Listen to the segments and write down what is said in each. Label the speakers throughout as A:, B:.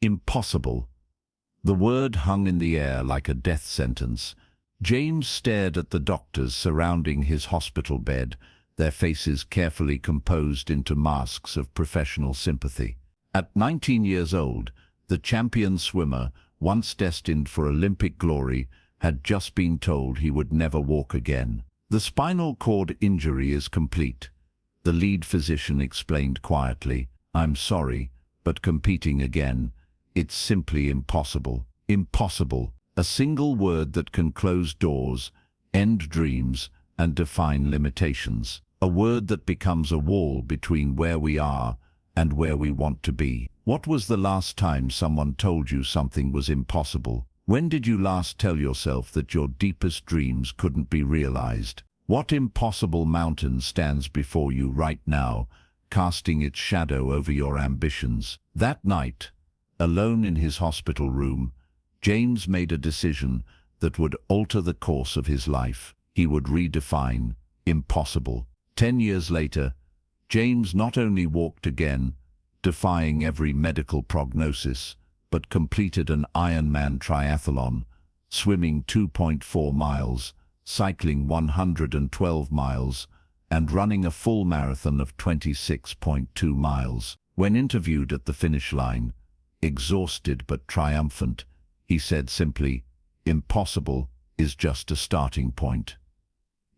A: Impossible. The word hung in the air like a death sentence. James stared at the doctors surrounding his hospital bed, their faces carefully composed into masks of professional sympathy. At 19 years old, the champion swimmer, once destined for Olympic glory, had just been told he would never walk again. The spinal cord injury is complete. The lead physician explained quietly, "I'm sorry, but competing again, it's simply impossible." Impossible. A single word that can close doors, end dreams, and define limitations. A word that becomes a wall between where we are and where we want to be. What was the last time someone told you something was impossible? When did you last tell yourself that your deepest dreams couldn't be realized? What impossible mountain stands before you right now, casting its shadow over your ambitions? That night, alone in his hospital room, James made a decision that would alter the course of his life. He would redefine impossible. 10 years later, James not only walked again, defying every medical prognosis, but completed an Ironman triathlon, swimming 2.4 miles, cycling 112 miles, and running a full marathon of 26.2 miles. When interviewed at the finish line, exhausted but triumphant, he said simply, "Impossible is just a starting point."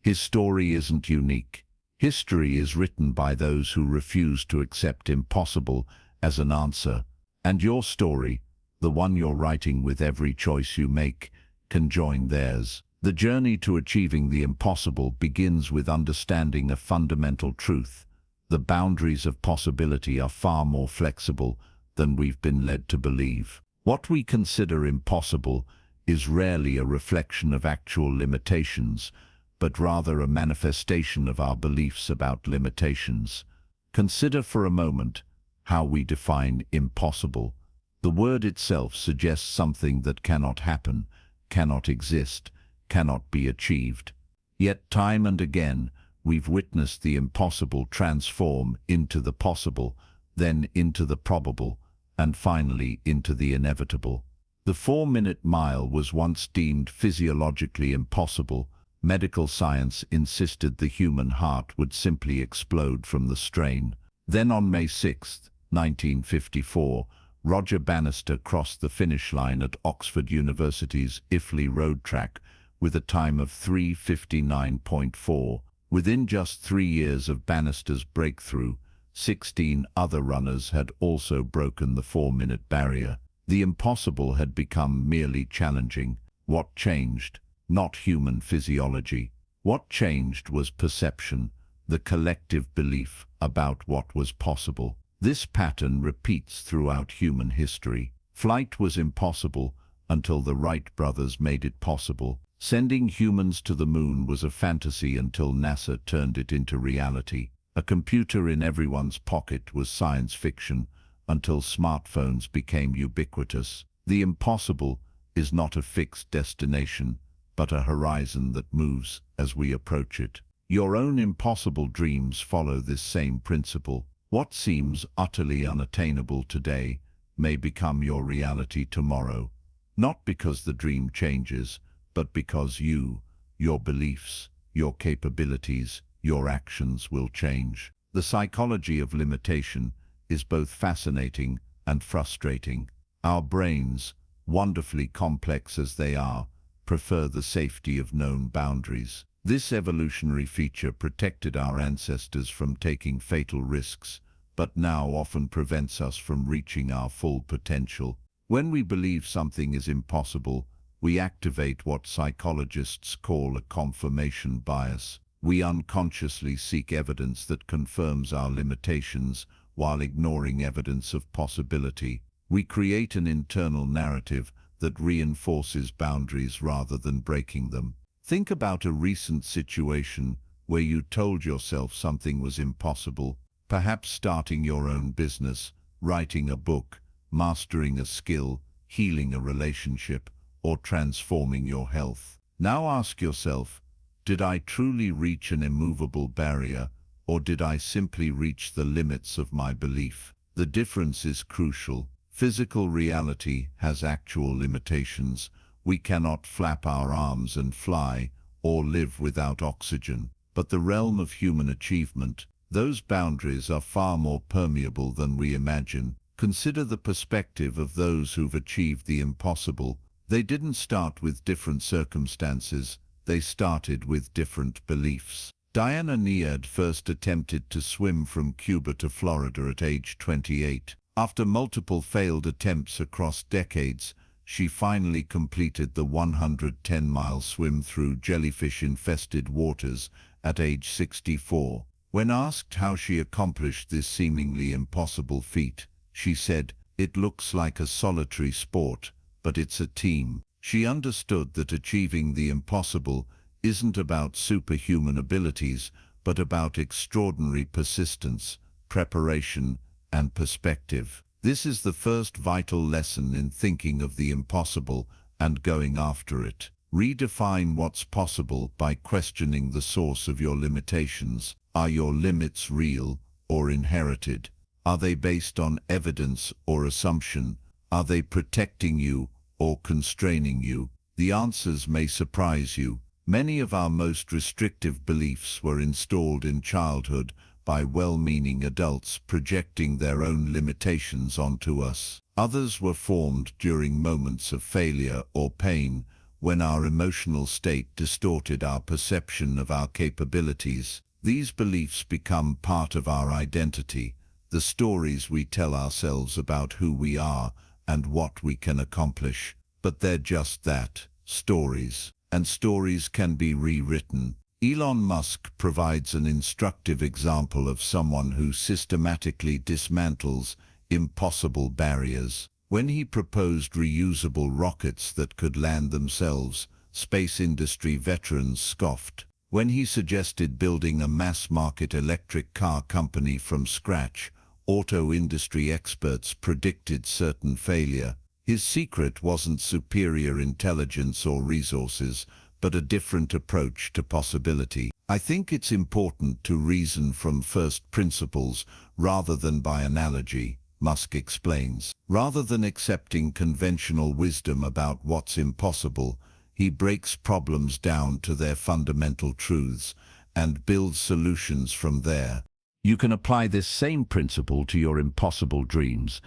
A: His story isn't unique. History is written by those who refuse to accept impossible as an answer. And your story, the one you're writing with every choice you make, can join theirs. The journey to achieving the impossible begins with understanding a fundamental truth. The boundaries of possibility are far more flexible than we've been led to believe. What we consider impossible is rarely a reflection of actual limitations, but rather a manifestation of our beliefs about limitations. Consider for a moment how we define impossible. The word itself suggests something that cannot happen, cannot exist, cannot be achieved. Yet time and again, we've witnessed the impossible transform into the possible, then into the probable, and finally into the inevitable. The 4-minute mile was once deemed physiologically impossible. Medical science insisted the human heart would simply explode from the strain. Then on May 6, 1954, Roger Bannister crossed the finish line at Oxford University's Iffley Road Track with a time of 3:59.4. Within just 3 years of Bannister's breakthrough, 16 other runners had also broken the 4-minute barrier. The impossible had become merely challenging. What changed? Not human physiology. What changed was perception, the collective belief about what was possible. This pattern repeats throughout human history. Flight was impossible until the Wright brothers made it possible. Sending humans to the moon was a fantasy until NASA turned it into reality. A computer in everyone's pocket was science fiction until smartphones became ubiquitous. The impossible is not a fixed destination, but a horizon that moves as we approach it. Your own impossible dreams follow this same principle. What seems utterly unattainable today may become your reality tomorrow, not because the dream changes, but because you, your beliefs, your capabilities, your actions will change. The psychology of limitation is both fascinating and frustrating. Our brains, wonderfully complex as they are, prefer the safety of known boundaries. This evolutionary feature protected our ancestors from taking fatal risks, but now often prevents us from reaching our full potential. When we believe something is impossible, we activate what psychologists call a confirmation bias. We unconsciously seek evidence that confirms our limitations while ignoring evidence of possibility. We create an internal narrative that reinforces boundaries rather than breaking them. Think about a recent situation where you told yourself something was impossible, perhaps starting your own business, writing a book, mastering a skill, healing a relationship, or transforming your health. Now ask yourself, did I truly reach an immovable barrier, or did I simply reach the limits of my belief? The difference is crucial. Physical reality has actual limitations. We cannot flap our arms and fly, or live without oxygen. But the realm of human achievement, those boundaries are far more permeable than we imagine. Consider the perspective of those who've achieved the impossible. They didn't start with different circumstances, they started with different beliefs. Diana Nead first attempted to swim from Cuba to Florida at age 28. After multiple failed attempts across decades, she finally completed the 110-mile swim through jellyfish-infested waters at age 64. When asked how she accomplished this seemingly impossible feat, she said, "It looks like a solitary sport, but it's a team." She understood that achieving the impossible isn't about superhuman abilities, but about extraordinary persistence, preparation, and perspective. This is the first vital lesson in thinking of the impossible and going after it. Redefine what's possible by questioning the source of your limitations. Are your limits real or inherited? Are they based on evidence or assumption? Are they protecting you or constraining you? The answers may surprise you. Many of our most restrictive beliefs were installed in childhood by well-meaning adults projecting their own limitations onto us. Others were formed during moments of failure or pain, when our emotional state distorted our perception of our capabilities. These beliefs become part of our identity, the stories we tell ourselves about who we are and what we can accomplish. But they're just that, stories. And stories can be rewritten. Elon Musk provides an instructive example of someone who systematically dismantles impossible barriers. When he proposed reusable rockets that could land themselves, space industry veterans scoffed. When he suggested building a mass-market electric car company from scratch, auto industry experts predicted certain failure. His secret wasn't superior intelligence or resources, but a different approach to possibility. I think it's important to reason from first principles rather than by analogy, Musk explains. Rather than accepting conventional wisdom about what's impossible, he breaks problems down to their fundamental truths and builds solutions from there. You can apply this same principle to your impossible dreams.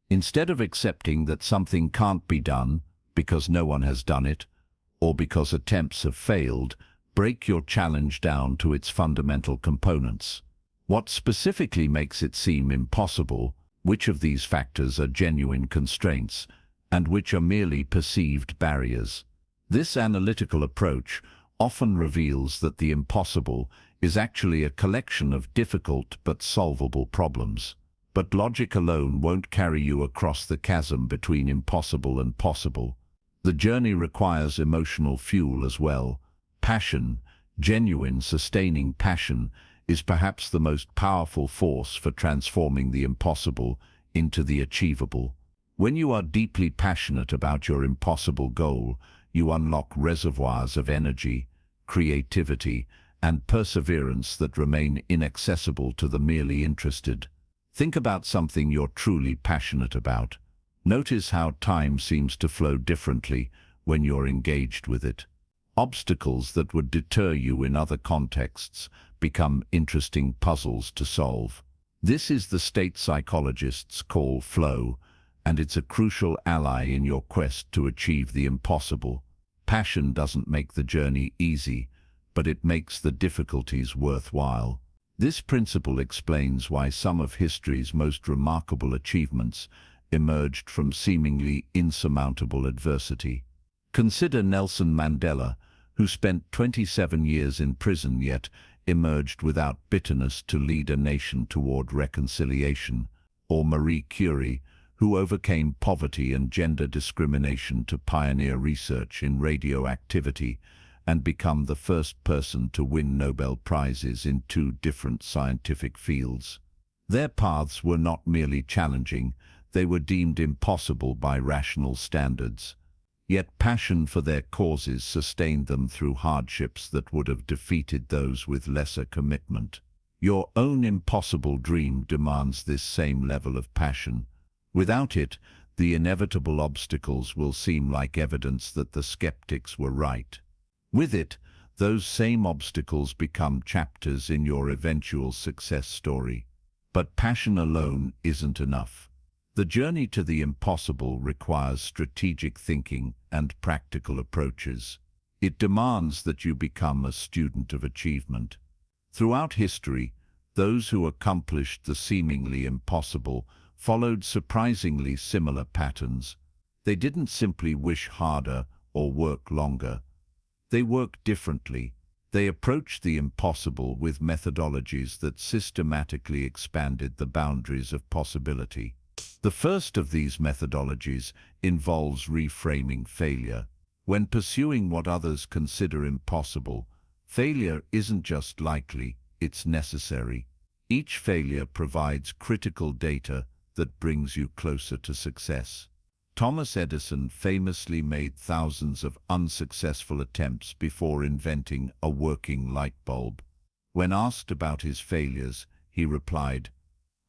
A: Instead of accepting that something can't be done because no one has done it, or because attempts have failed, break your challenge down to its fundamental components. What specifically makes it seem impossible? Which of these factors are genuine constraints, and which are merely perceived barriers? This analytical approach often reveals that the impossible is actually a collection of difficult but solvable problems. But logic alone won't carry you across the chasm between impossible and possible. The journey requires emotional fuel as well. Passion, genuine, sustaining passion, is perhaps the most powerful force for transforming the impossible into the achievable. When you are deeply passionate about your impossible goal, you unlock reservoirs of energy, creativity, and perseverance that remain inaccessible to the merely interested. Think about something you're truly passionate about. Notice how time seems to flow differently when you're engaged with it. Obstacles that would deter you in other contexts become interesting puzzles to solve. This is the state psychologists call flow, and it's a crucial ally in your quest to achieve the impossible. Passion doesn't make the journey easy, but it makes the difficulties worthwhile. This principle explains why some of history's most remarkable achievements emerged from seemingly insurmountable adversity. Consider Nelson Mandela, who spent 27 years in prison yet emerged without bitterness to lead a nation toward reconciliation, or Marie Curie, who overcame poverty and gender discrimination to pioneer research in radioactivity and become the first person to win Nobel Prizes in 2 different scientific fields. Their paths were not merely challenging, they were deemed impossible by rational standards. Yet passion for their causes sustained them through hardships that would have defeated those with lesser commitment. Your own impossible dream demands this same level of passion. Without it, the inevitable obstacles will seem like evidence that the skeptics were right. With it, those same obstacles become chapters in your eventual success story. But passion alone isn't enough. The journey to the impossible requires strategic thinking and practical approaches. It demands that you become a student of achievement. Throughout history, those who accomplished the seemingly impossible followed surprisingly similar patterns. They didn't simply wish harder or work longer. They worked differently. They approached the impossible with methodologies that systematically expanded the boundaries of possibility. The first of these methodologies involves reframing failure. When pursuing what others consider impossible, failure isn't just likely, it's necessary. Each failure provides critical data that brings you closer to success. Thomas Edison famously made thousands of unsuccessful attempts before inventing a working light bulb. When asked about his failures, he replied,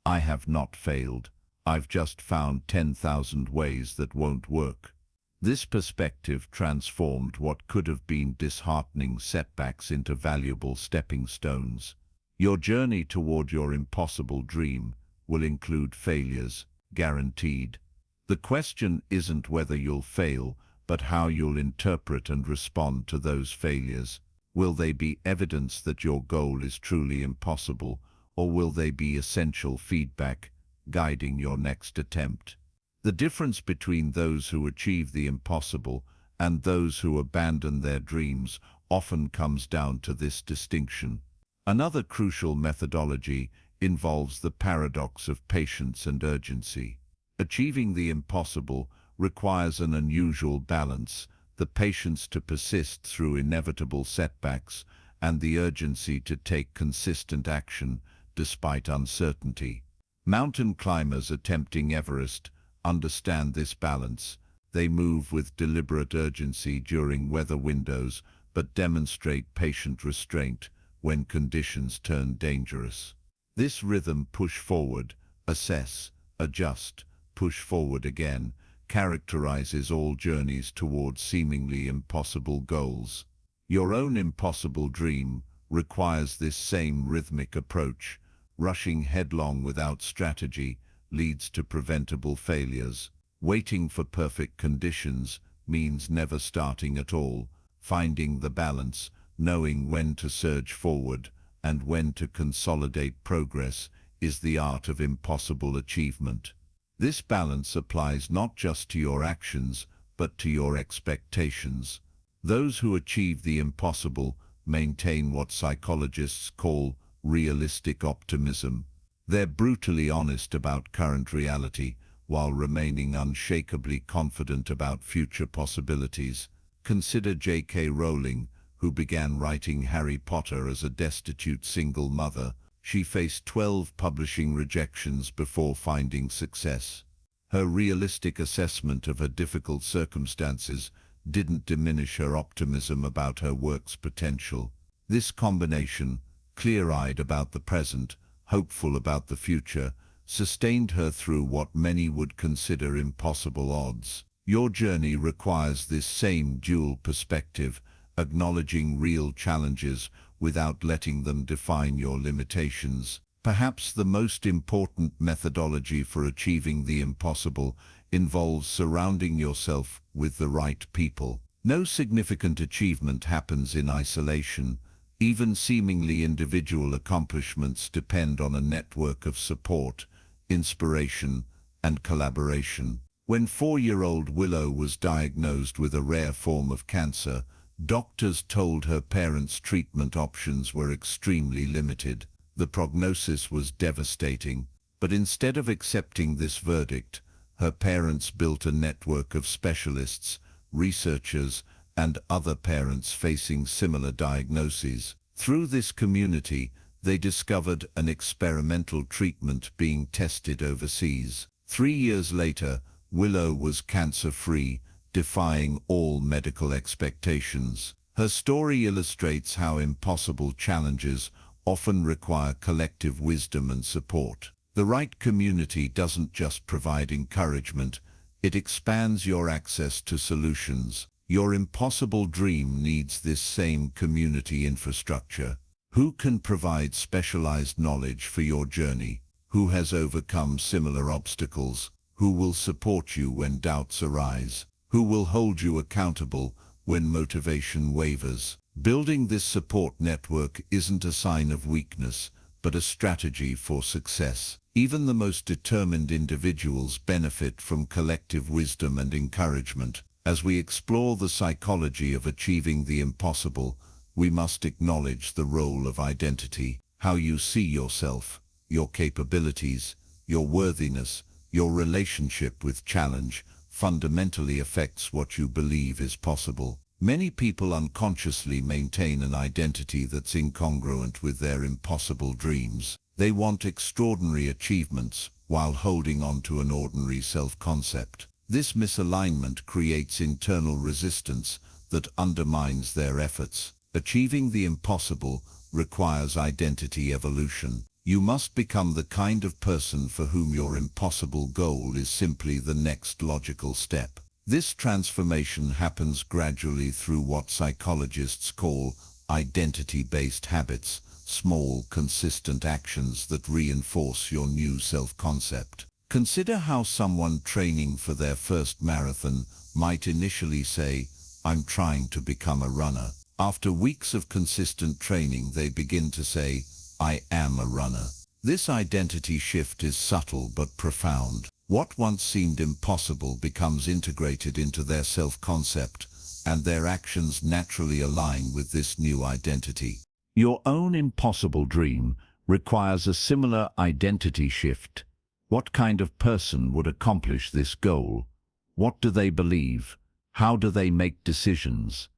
A: "I have not failed. I've just found 10,000 ways that won't work." This perspective transformed what could have been disheartening setbacks into valuable stepping stones. Your journey toward your impossible dream will include failures, guaranteed. The question isn't whether you'll fail, but how you'll interpret and respond to those failures. Will they be evidence that your goal is truly impossible, or will they be essential feedback guiding your next attempt? The difference between those who achieve the impossible and those who abandon their dreams often comes down to this distinction. Another crucial methodology involves the paradox of patience and urgency. Achieving the impossible requires an unusual balance, the patience to persist through inevitable setbacks and the urgency to take consistent action despite uncertainty. Mountain climbers attempting Everest understand this balance. They move with deliberate urgency during weather windows, but demonstrate patient restraint when conditions turn dangerous. This rhythm, push forward, assess, adjust, push forward again, characterizes all journeys towards seemingly impossible goals. Your own impossible dream requires this same rhythmic approach. Rushing headlong without strategy leads to preventable failures. Waiting for perfect conditions means never starting at all. Finding the balance, knowing when to surge forward and when to consolidate progress, is the art of impossible achievement. This balance applies not just to your actions, but to your expectations. Those who achieve the impossible maintain what psychologists call realistic optimism. They're brutally honest about current reality while remaining unshakably confident about future possibilities. Consider J.K. Rowling, who began writing Harry Potter as a destitute single mother. She faced 12 publishing rejections before finding success. Her realistic assessment of her difficult circumstances didn't diminish her optimism about her work's potential. This combination, clear-eyed about the present, hopeful about the future, sustained her through what many would consider impossible odds. Your journey requires this same dual perspective, acknowledging real challenges without letting them define your limitations. Perhaps the most important methodology for achieving the impossible involves surrounding yourself with the right people. No significant achievement happens in isolation. Even seemingly individual accomplishments depend on a network of support, inspiration, and collaboration. When 4-year-old Willow was diagnosed with a rare form of cancer, doctors told her parents treatment options were extremely limited. The prognosis was devastating, but instead of accepting this verdict, her parents built a network of specialists, researchers, and other parents facing similar diagnoses. Through this community, they discovered an experimental treatment being tested overseas. 3 years later, Willow was cancer-free, defying all medical expectations. Her story illustrates how impossible challenges often require collective wisdom and support. The right community doesn't just provide encouragement, it expands your access to solutions. Your impossible dream needs this same community infrastructure. Who can provide specialized knowledge for your journey? Who has overcome similar obstacles? Who will support you when doubts arise? Who will hold you accountable when motivation wavers? Building this support network isn't a sign of weakness, but a strategy for success. Even the most determined individuals benefit from collective wisdom and encouragement. As we explore the psychology of achieving the impossible, we must acknowledge the role of identity. How you see yourself, your capabilities, your worthiness, your relationship with challenge fundamentally affects what you believe is possible. Many people unconsciously maintain an identity that's incongruent with their impossible dreams. They want extraordinary achievements while holding on to an ordinary self-concept. This misalignment creates internal resistance that undermines their efforts. Achieving the impossible requires identity evolution. You must become the kind of person for whom your impossible goal is simply the next logical step. This transformation happens gradually through what psychologists call identity-based habits, small, consistent actions that reinforce your new self-concept. Consider how someone training for their first marathon might initially say, "I'm trying to become a runner." After weeks of consistent training, they begin to say, "I am a runner." This identity shift is subtle but profound. What once seemed impossible becomes integrated into their self-concept, and their actions naturally align with this new identity. Your own impossible dream requires a similar identity shift. What kind of person would accomplish this goal? What do they believe? How do they make decisions?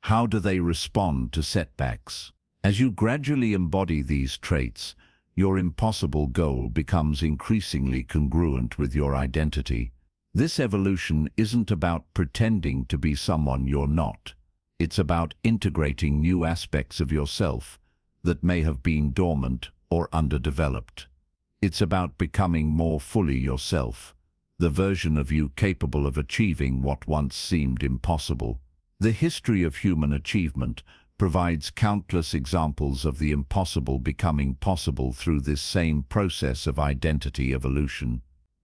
A: How do they respond to setbacks? As you gradually embody these traits, your impossible goal becomes increasingly congruent with your identity. This evolution isn't about pretending to be someone you're not. It's about integrating new aspects of yourself that may have been dormant or underdeveloped. It's about becoming more fully yourself, the version of you capable of achieving what once seemed impossible. The history of human achievement provides countless examples of the impossible becoming possible through this same process of identity evolution.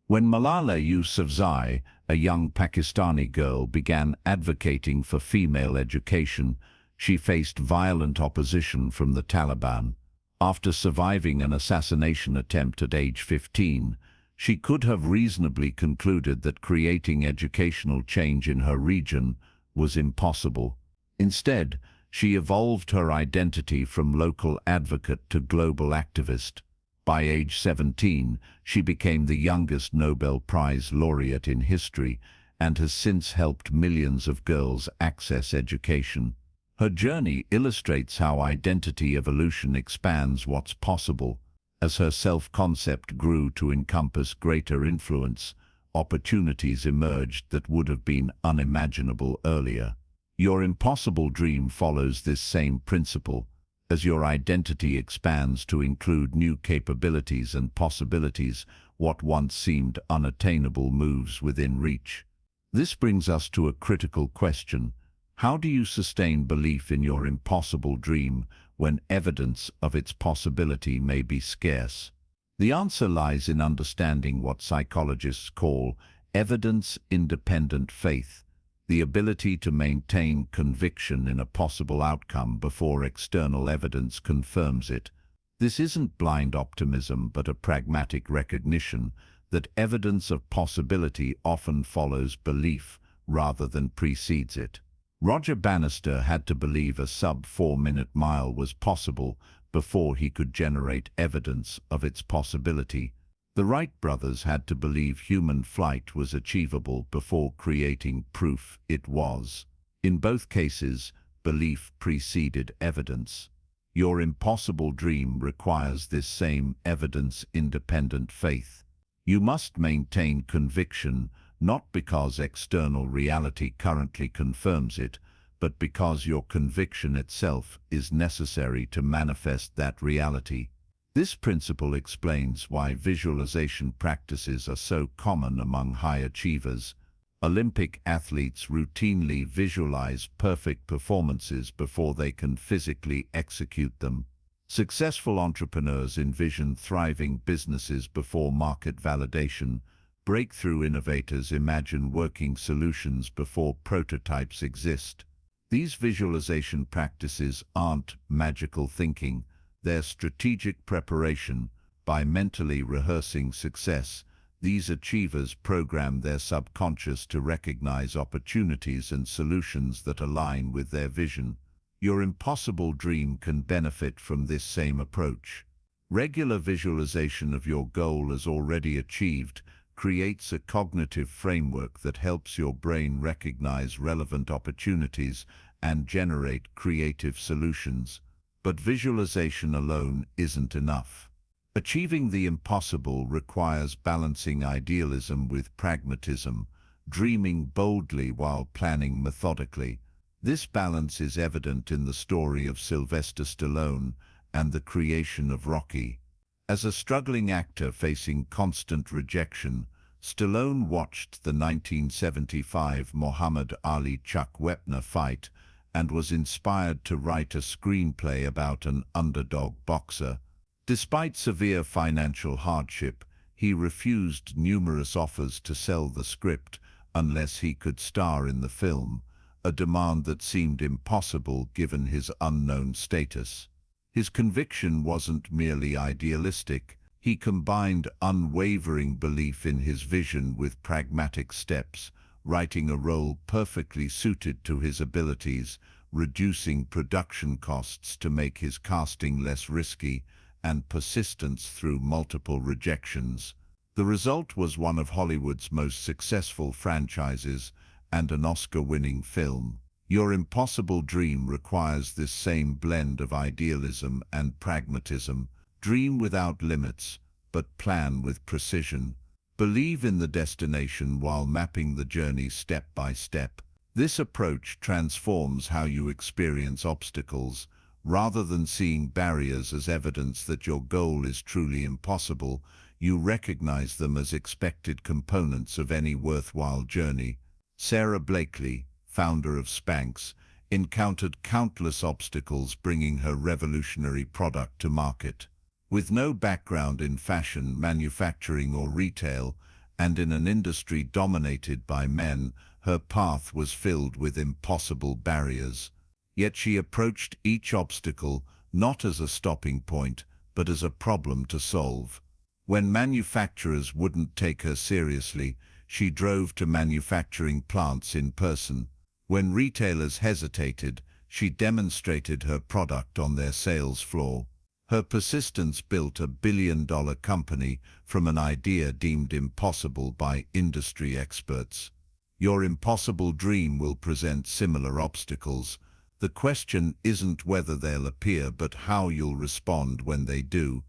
A: When Malala Yousafzai, a young Pakistani girl, began advocating for female education, she faced violent opposition from the Taliban. After surviving an assassination attempt at age 15, she could have reasonably concluded that creating educational change in her region was impossible. Instead, she evolved her identity from local advocate to global activist. By age 17, she became the youngest Nobel Prize laureate in history and has since helped millions of girls access education. Her journey illustrates how identity evolution expands what's possible. As her self-concept grew to encompass greater influence, opportunities emerged that would have been unimaginable earlier. Your impossible dream follows this same principle. As your identity expands to include new capabilities and possibilities, what once seemed unattainable moves within reach. This brings us to a critical question. How do you sustain belief in your impossible dream when evidence of its possibility may be scarce? The answer lies in understanding what psychologists call evidence-independent faith, the ability to maintain conviction in a possible outcome before external evidence confirms it. This isn't blind optimism, but a pragmatic recognition that evidence of possibility often follows belief rather than precedes it. Roger Bannister had to believe a sub-4-minute mile was possible before he could generate evidence of its possibility. The Wright brothers had to believe human flight was achievable before creating proof it was. In both cases, belief preceded evidence. Your impossible dream requires this same evidence-independent faith. You must maintain conviction, not because external reality currently confirms it, but because your conviction itself is necessary to manifest that reality. This principle explains why visualization practices are so common among high achievers. Olympic athletes routinely visualize perfect performances before they can physically execute them. Successful entrepreneurs envision thriving businesses before market validation. Breakthrough innovators imagine working solutions before prototypes exist. These visualization practices aren't magical thinking, they're strategic preparation. By mentally rehearsing success, these achievers program their subconscious to recognize opportunities and solutions that align with their vision. Your impossible dream can benefit from this same approach. Regular visualization of your goal as already achieved creates a cognitive framework that helps your brain recognize relevant opportunities and generate creative solutions. But visualization alone isn't enough. Achieving the impossible requires balancing idealism with pragmatism, dreaming boldly while planning methodically. This balance is evident in the story of Sylvester Stallone and the creation of Rocky. As a struggling actor facing constant rejection, Stallone watched the 1975 Muhammad Ali-Chuck Wepner fight and was inspired to write a screenplay about an underdog boxer. Despite severe financial hardship, he refused numerous offers to sell the script unless he could star in the film, a demand that seemed impossible given his unknown status. His conviction wasn't merely idealistic. He combined unwavering belief in his vision with pragmatic steps, writing a role perfectly suited to his abilities, reducing production costs to make his casting less risky, and persistence through multiple rejections. The result was one of Hollywood's most successful franchises and an Oscar-winning film. Your impossible dream requires this same blend of idealism and pragmatism. Dream without limits, but plan with precision. Believe in the destination while mapping the journey step by step. This approach transforms how you experience obstacles. Rather than seeing barriers as evidence that your goal is truly impossible, you recognize them as expected components of any worthwhile journey. Sarah Blakely, founder of Spanx, encountered countless obstacles bringing her revolutionary product to market. With no background in fashion, manufacturing, or retail, and in an industry dominated by men, her path was filled with impossible barriers. Yet she approached each obstacle not as a stopping point, but as a problem to solve. When manufacturers wouldn't take her seriously, she drove to manufacturing plants in person. When retailers hesitated, she demonstrated her product on their sales floor. Her persistence built a billion-dollar company from an idea deemed impossible by industry experts. Your impossible dream will present similar obstacles. The question isn't whether they'll appear, but how you'll respond when they do.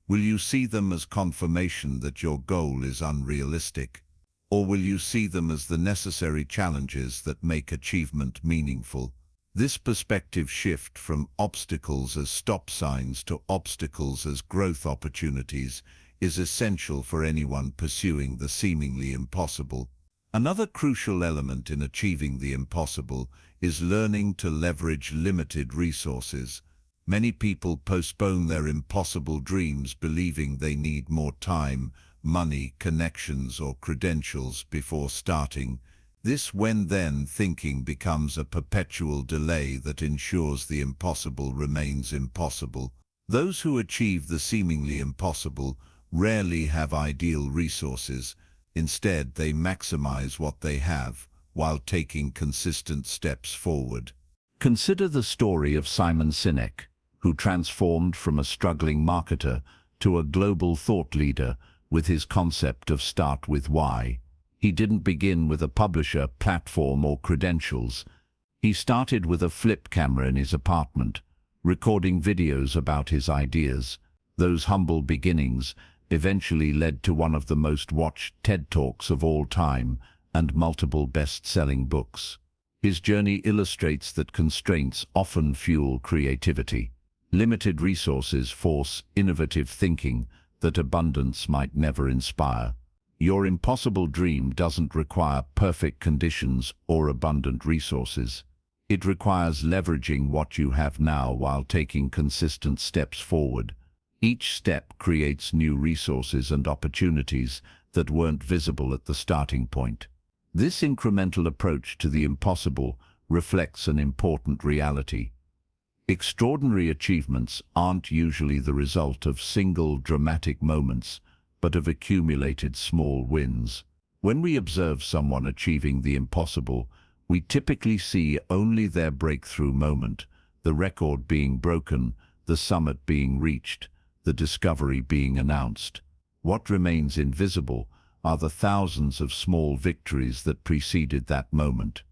A: Will you see them as confirmation that your goal is unrealistic? Or will you see them as the necessary challenges that make achievement meaningful? This perspective shift from obstacles as stop signs to obstacles as growth opportunities is essential for anyone pursuing the seemingly impossible. Another crucial element in achieving the impossible is learning to leverage limited resources. Many people postpone their impossible dreams believing they need more time, money, connections, or credentials before starting. This when-then thinking becomes a perpetual delay that ensures the impossible remains impossible. Those who achieve the seemingly impossible rarely have ideal resources. Instead, they maximize what they have, while taking consistent steps forward. Consider the story of Simon Sinek, who transformed from a struggling marketer to a global thought leader with his concept of Start with Why. He didn't begin with a publisher, platform, or credentials. He started with a flip camera in his apartment, recording videos about his ideas. Those humble beginnings eventually led to one of the most watched TED Talks of all time and multiple best-selling books. His journey illustrates that constraints often fuel creativity. Limited resources force innovative thinking that abundance might never inspire. Your impossible dream doesn't require perfect conditions or abundant resources. It requires leveraging what you have now while taking consistent steps forward. Each step creates new resources and opportunities that weren't visible at the starting point. This incremental approach to the impossible reflects an important reality. Extraordinary achievements aren't usually the result of single dramatic moments, but of accumulated small wins. When we observe someone achieving the impossible, we typically see only their breakthrough moment, the record being broken, the summit being reached, the discovery being announced. What remains invisible are the thousands of small victories that preceded that moment.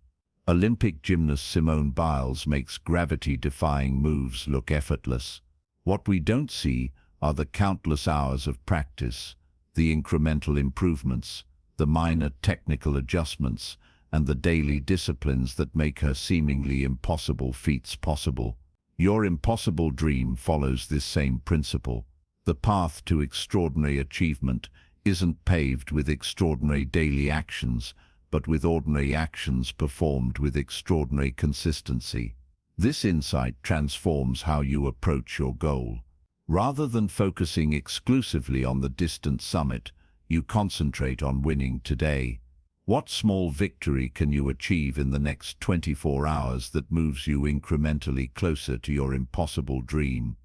A: Olympic gymnast Simone Biles makes gravity-defying moves look effortless. What we don't see are the countless hours of practice, the incremental improvements, the minor technical adjustments, and the daily disciplines that make her seemingly impossible feats possible. Your impossible dream follows this same principle. The path to extraordinary achievement isn't paved with extraordinary daily actions, but with ordinary actions performed with extraordinary consistency. This insight transforms how you approach your goal. Rather than focusing exclusively on the distant summit, you concentrate on winning today. What small victory can you achieve in the next 24 hours that moves you incrementally closer to your impossible dream?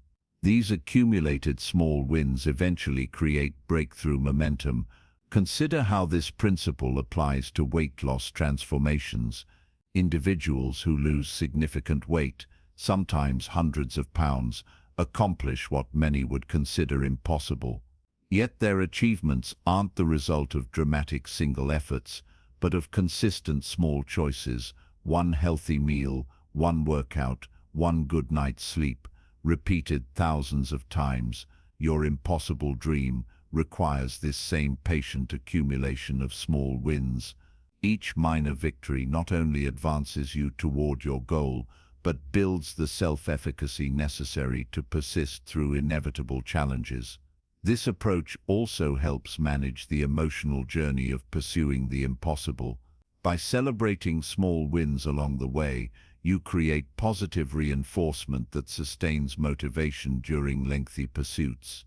A: These accumulated small wins eventually create breakthrough momentum. Consider how this principle applies to weight loss transformations. Individuals who lose significant weight, sometimes hundreds of pounds, accomplish what many would consider impossible. Yet their achievements aren't the result of dramatic single efforts, but of consistent small choices: one healthy meal, one workout, one good night's sleep, repeated thousands of times. Your impossible dream requires this same patient accumulation of small wins. Each minor victory not only advances you toward your goal, but builds the self-efficacy necessary to persist through inevitable challenges. This approach also helps manage the emotional journey of pursuing the impossible. By celebrating small wins along the way, you create positive reinforcement that sustains motivation during lengthy pursuits.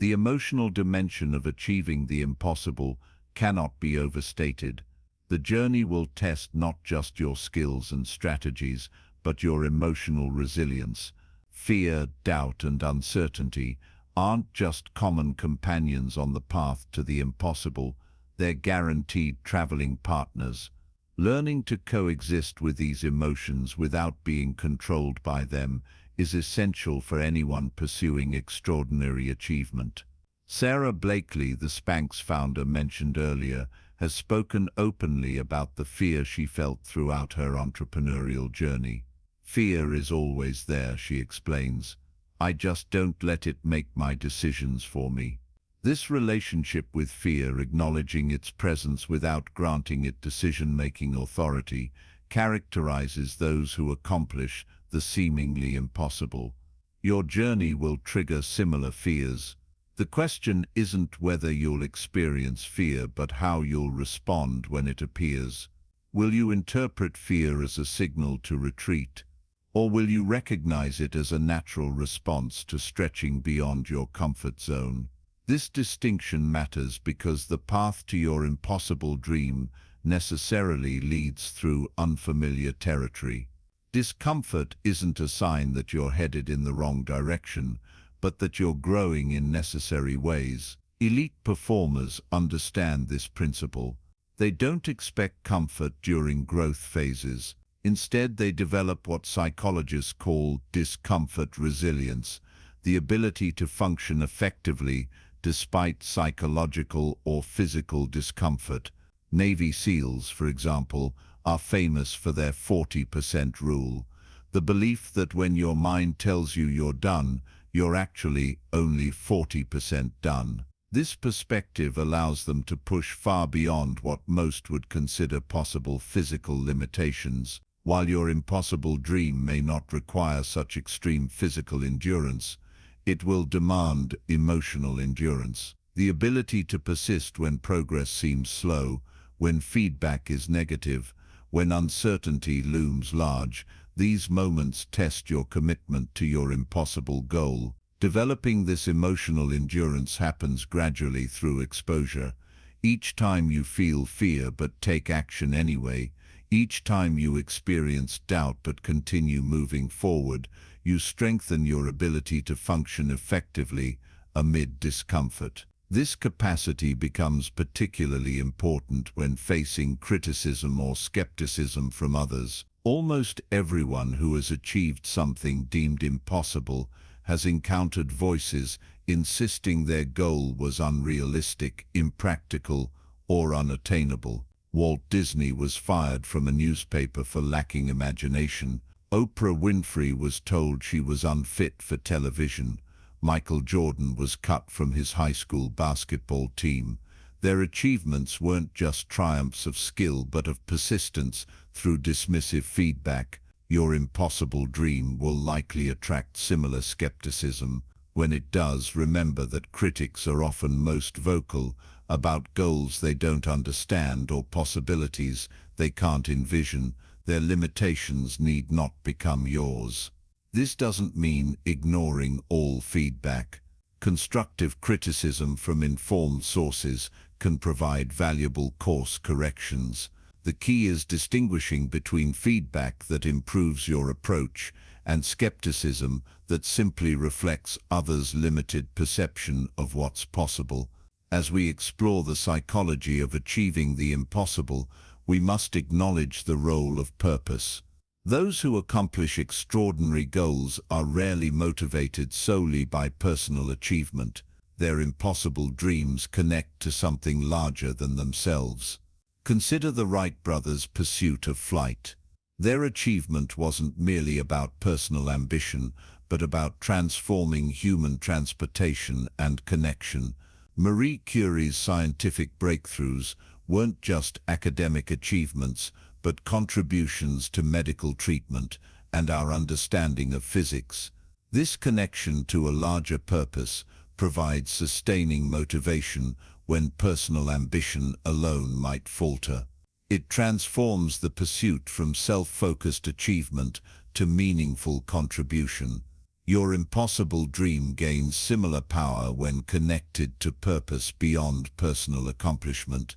A: The emotional dimension of achieving the impossible cannot be overstated. The journey will test not just your skills and strategies, but your emotional resilience. Fear, doubt, and uncertainty aren't just common companions on the path to the impossible, they're guaranteed traveling partners. Learning to coexist with these emotions without being controlled by them is essential for anyone pursuing extraordinary achievement. Sarah Blakely, the Spanx founder mentioned earlier, has spoken openly about the fear she felt throughout her entrepreneurial journey. Fear is always there, she explains. I just don't let it make my decisions for me. This relationship with fear, acknowledging its presence without granting it decision-making authority, characterizes those who accomplish the seemingly impossible. Your journey will trigger similar fears. The question isn't whether you'll experience fear, but how you'll respond when it appears. Will you interpret fear as a signal to retreat, or will you recognize it as a natural response to stretching beyond your comfort zone? This distinction matters because the path to your impossible dream necessarily leads through unfamiliar territory. Discomfort isn't a sign that you're headed in the wrong direction, but that you're growing in necessary ways. Elite performers understand this principle. They don't expect comfort during growth phases. Instead, they develop what psychologists call discomfort resilience, the ability to function effectively despite psychological or physical discomfort. Navy SEALs, for example, are famous for their 40% rule, the belief that when your mind tells you you're done, you're actually only 40% done. This perspective allows them to push far beyond what most would consider possible physical limitations. While your impossible dream may not require such extreme physical endurance, it will demand emotional endurance. The ability to persist when progress seems slow, when feedback is negative, when uncertainty looms large. These moments test your commitment to your impossible goal. Developing this emotional endurance happens gradually through exposure. Each time you feel fear but take action anyway, each time you experience doubt but continue moving forward, you strengthen your ability to function effectively amid discomfort. This capacity becomes particularly important when facing criticism or skepticism from others. Almost everyone who has achieved something deemed impossible has encountered voices insisting their goal was unrealistic, impractical, or unattainable. Walt Disney was fired from a newspaper for lacking imagination. Oprah Winfrey was told she was unfit for television. Michael Jordan was cut from his high school basketball team. Their achievements weren't just triumphs of skill but of persistence through dismissive feedback. Your impossible dream will likely attract similar skepticism. When it does, remember that critics are often most vocal about goals they don't understand or possibilities they can't envision. Their limitations need not become yours. This doesn't mean ignoring all feedback. Constructive criticism from informed sources can provide valuable course corrections. The key is distinguishing between feedback that improves your approach and skepticism that simply reflects others' limited perception of what's possible. As we explore the psychology of achieving the impossible, we must acknowledge the role of purpose. Those who accomplish extraordinary goals are rarely motivated solely by personal achievement. Their impossible dreams connect to something larger than themselves. Consider the Wright brothers' pursuit of flight. Their achievement wasn't merely about personal ambition, but about transforming human transportation and connection. Marie Curie's scientific breakthroughs weren't just academic achievements, but contributions to medical treatment and our understanding of physics. This connection to a larger purpose provides sustaining motivation when personal ambition alone might falter. It transforms the pursuit from self-focused achievement to meaningful contribution. Your impossible dream gains similar power when connected to purpose beyond personal accomplishment.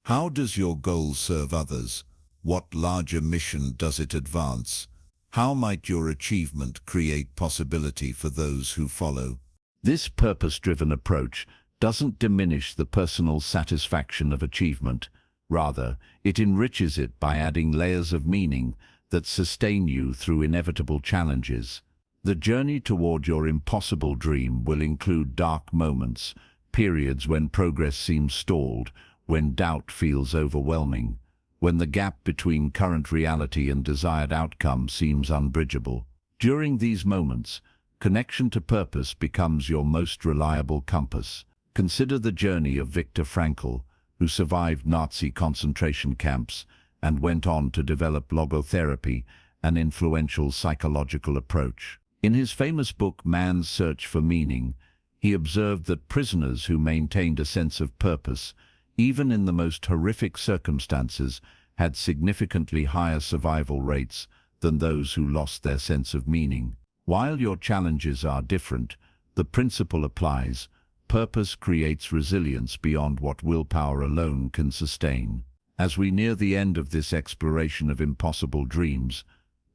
A: How does your goal serve others? What larger mission does it advance? How might your achievement create possibility for those who follow? This purpose-driven approach doesn't diminish the personal satisfaction of achievement. Rather, it enriches it by adding layers of meaning that sustain you through inevitable challenges. The journey toward your impossible dream will include dark moments, periods when progress seems stalled, when doubt feels overwhelming, when the gap between current reality and desired outcome seems unbridgeable. During these moments, connection to purpose becomes your most reliable compass. Consider the journey of Viktor Frankl, who survived Nazi concentration camps and went on to develop logotherapy, an influential psychological approach. In his famous book, Man's Search for Meaning, he observed that prisoners who maintained a sense of purpose, even in the most horrific circumstances, had significantly higher survival rates than those who lost their sense of meaning. While your challenges are different, the principle applies. Purpose creates resilience beyond what willpower alone can sustain. As we near the end of this exploration of impossible dreams,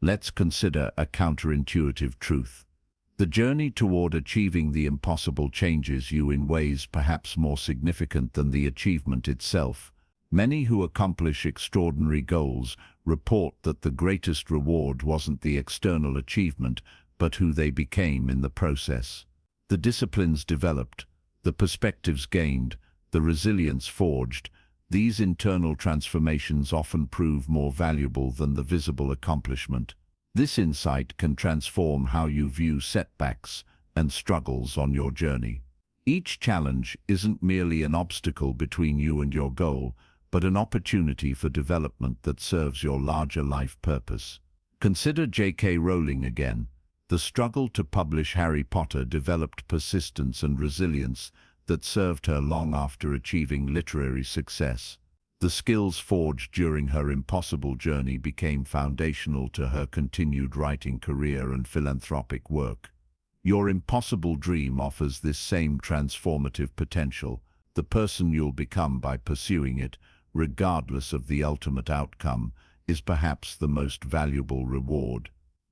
A: let's consider a counterintuitive truth. The journey toward achieving the impossible changes you in ways perhaps more significant than the achievement itself. Many who accomplish extraordinary goals report that the greatest reward wasn't the external achievement, but who they became in the process. The disciplines developed, the perspectives gained, the resilience forged, these internal transformations often prove more valuable than the visible accomplishment. This insight can transform how you view setbacks and struggles on your journey. Each challenge isn't merely an obstacle between you and your goal, but an opportunity for development that serves your larger life purpose. Consider J.K. Rowling again. The struggle to publish Harry Potter developed persistence and resilience that served her long after achieving literary success. The skills forged during her impossible journey became foundational to her continued writing career and philanthropic work. Your impossible dream offers this same transformative potential. The person you'll become by pursuing it, regardless of the ultimate outcome, is perhaps the most valuable reward.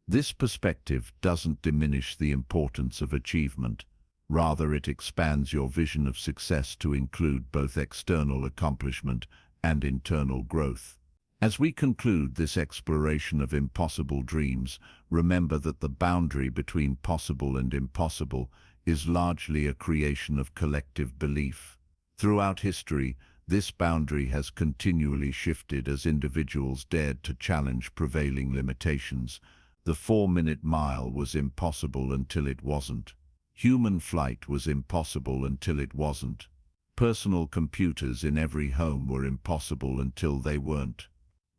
A: This perspective doesn't diminish the importance of achievement. Rather, it expands your vision of success to include both external accomplishment and internal growth. As we conclude this exploration of impossible dreams, remember that the boundary between possible and impossible is largely a creation of collective belief. Throughout history, this boundary has continually shifted as individuals dared to challenge prevailing limitations. The 4-minute mile was impossible until it wasn't. Human flight was impossible until it wasn't. Personal computers in every home were impossible until they weren't.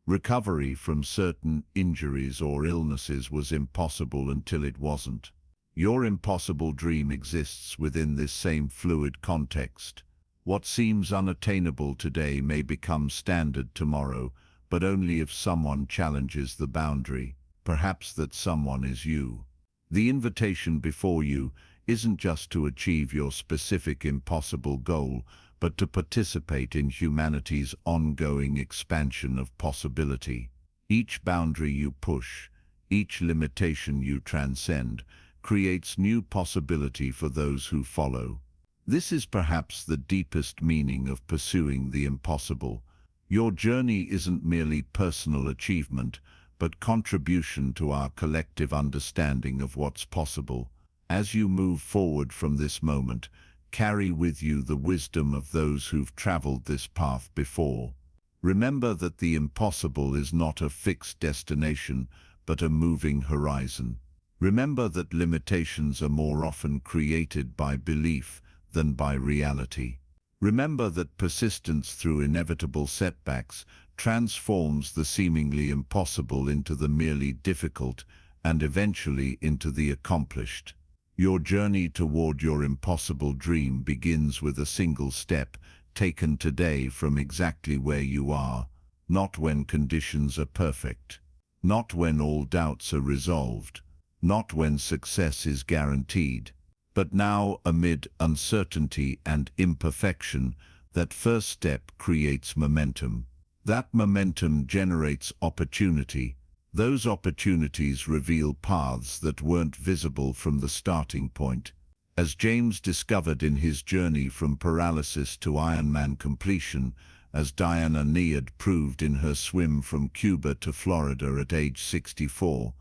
A: Recovery from certain injuries or illnesses was impossible until it wasn't. Your impossible dream exists within this same fluid context. What seems unattainable today may become standard tomorrow, but only if someone challenges the boundary. Perhaps that someone is you. The invitation before you isn't just to achieve your specific impossible goal, but to participate in humanity's ongoing expansion of possibility. Each boundary you push, each limitation you transcend, creates new possibility for those who follow. This is perhaps the deepest meaning of pursuing the impossible. Your journey isn't merely personal achievement, but contribution to our collective understanding of what's possible. As you move forward from this moment, carry with you the wisdom of those who've traveled this path before. Remember that the impossible is not a fixed destination, but a moving horizon. Remember that limitations are more often created by belief than by reality. Remember that persistence through inevitable setbacks transforms the seemingly impossible into the merely difficult and eventually into the accomplished. Your journey toward your impossible dream begins with a single step taken today from exactly where you are, not when conditions are perfect, not when all doubts are resolved, not when success is guaranteed, but now amid uncertainty and imperfection. That first step creates momentum. That momentum generates opportunity. Those opportunities reveal paths that weren't visible from the starting point. As James discovered in his journey from paralysis to Ironman completion, as Diana Nead proved in her swim from Cuba to Florida at age 64,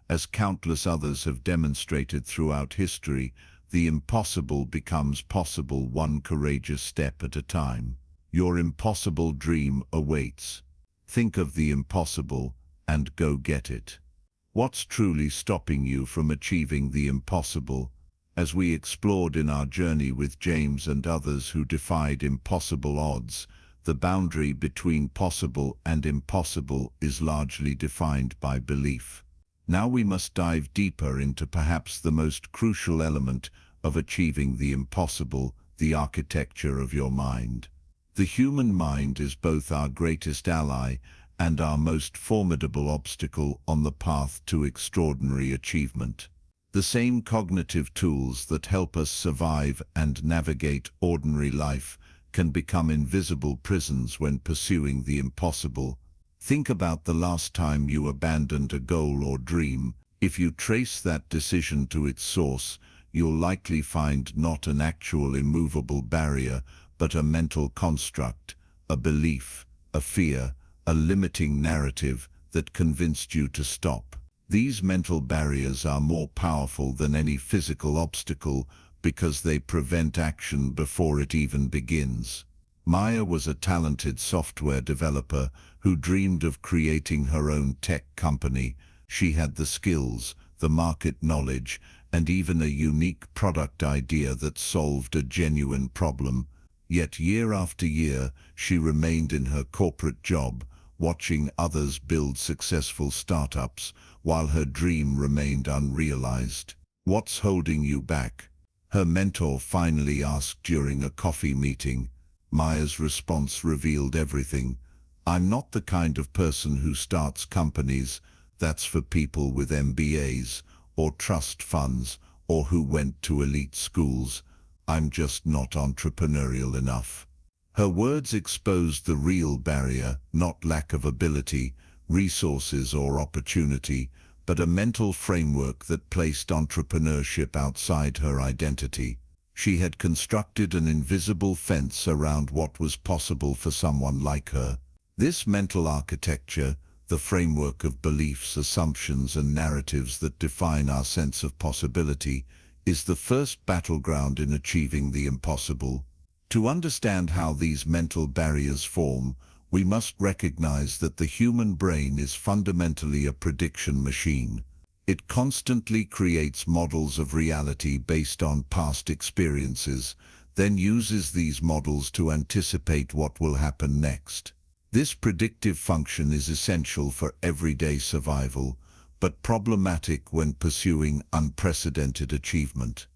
A: as countless others have demonstrated throughout history, the impossible becomes possible one courageous step at a time. Your impossible dream awaits. Think of the impossible and go get it. What's truly stopping you from achieving the impossible? As we explored in our journey with James and others who defied impossible odds, the boundary between possible and impossible is largely defined by belief. Now we must dive deeper into perhaps the most crucial element of achieving the impossible, the architecture of your mind. The human mind is both our greatest ally and our most formidable obstacle on the path to extraordinary achievement. The same cognitive tools that help us survive and navigate ordinary life can become invisible prisons when pursuing the impossible. Think about the last time you abandoned a goal or dream. If you trace that decision to its source, you'll likely find not an actual immovable barrier, but a mental construct, a belief, a fear, a limiting narrative that convinced you to stop. These mental barriers are more powerful than any physical obstacle because they prevent action before it even begins. Maya was a talented software developer who dreamed of creating her own tech company. She had the skills, the market knowledge, and even a unique product idea that solved a genuine problem.
B: Yet year after year, she remained in her corporate job, watching others build successful startups, while her dream remained unrealized. "What's holding you back?" her mentor finally asked during a coffee meeting. Maya's response revealed everything. "I'm not the kind of person who starts companies. That's for people with MBAs, or trust funds, or who went to elite schools. I'm just not entrepreneurial enough." Her words exposed the real barrier, not lack of ability, resources, or opportunity, but a mental framework that placed entrepreneurship outside her identity. She had constructed an invisible fence around what was possible for someone like her. This mental architecture, the framework of beliefs, assumptions, and narratives that define our sense of possibility, is the first battleground in achieving the impossible. To understand how these mental barriers form, we must recognize that the human brain is fundamentally a prediction machine. It constantly creates models of reality based on past experiences, then uses these models to anticipate what will happen next. This predictive function is essential for everyday survival, but problematic when pursuing unprecedented achievement.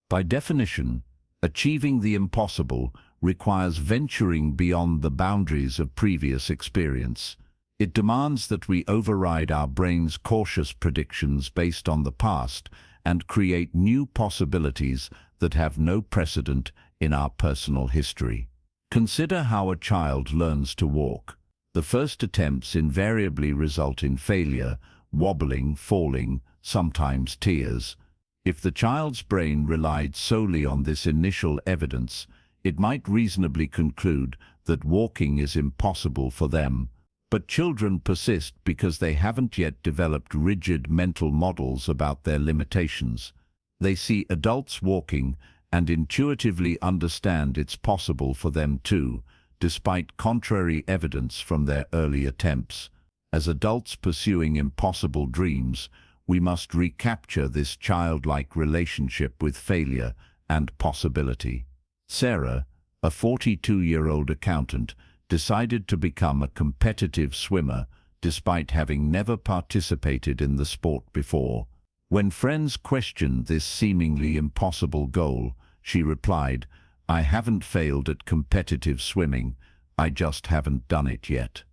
A: By definition, achieving the impossible requires venturing beyond the boundaries of previous experience. It demands that we override our brain's cautious predictions based on the past and create new possibilities that have no precedent in our personal history. Consider how a child learns to walk. The first attempts invariably result in failure, wobbling, falling, sometimes tears. If the child's brain relied solely on this initial evidence, it might reasonably conclude that walking is impossible for them. But children persist because they haven't yet developed rigid mental models about their limitations. They see adults walking and intuitively understand it's possible for them too, despite contrary evidence from their early attempts. As adults pursuing impossible dreams, we must recapture this childlike relationship with failure and possibility. Sarah, a 42-year-old accountant, decided to become a competitive swimmer despite having never participated in the sport before. When friends questioned this seemingly impossible goal, she replied, "I haven't failed at competitive swimming, I just haven't done it yet."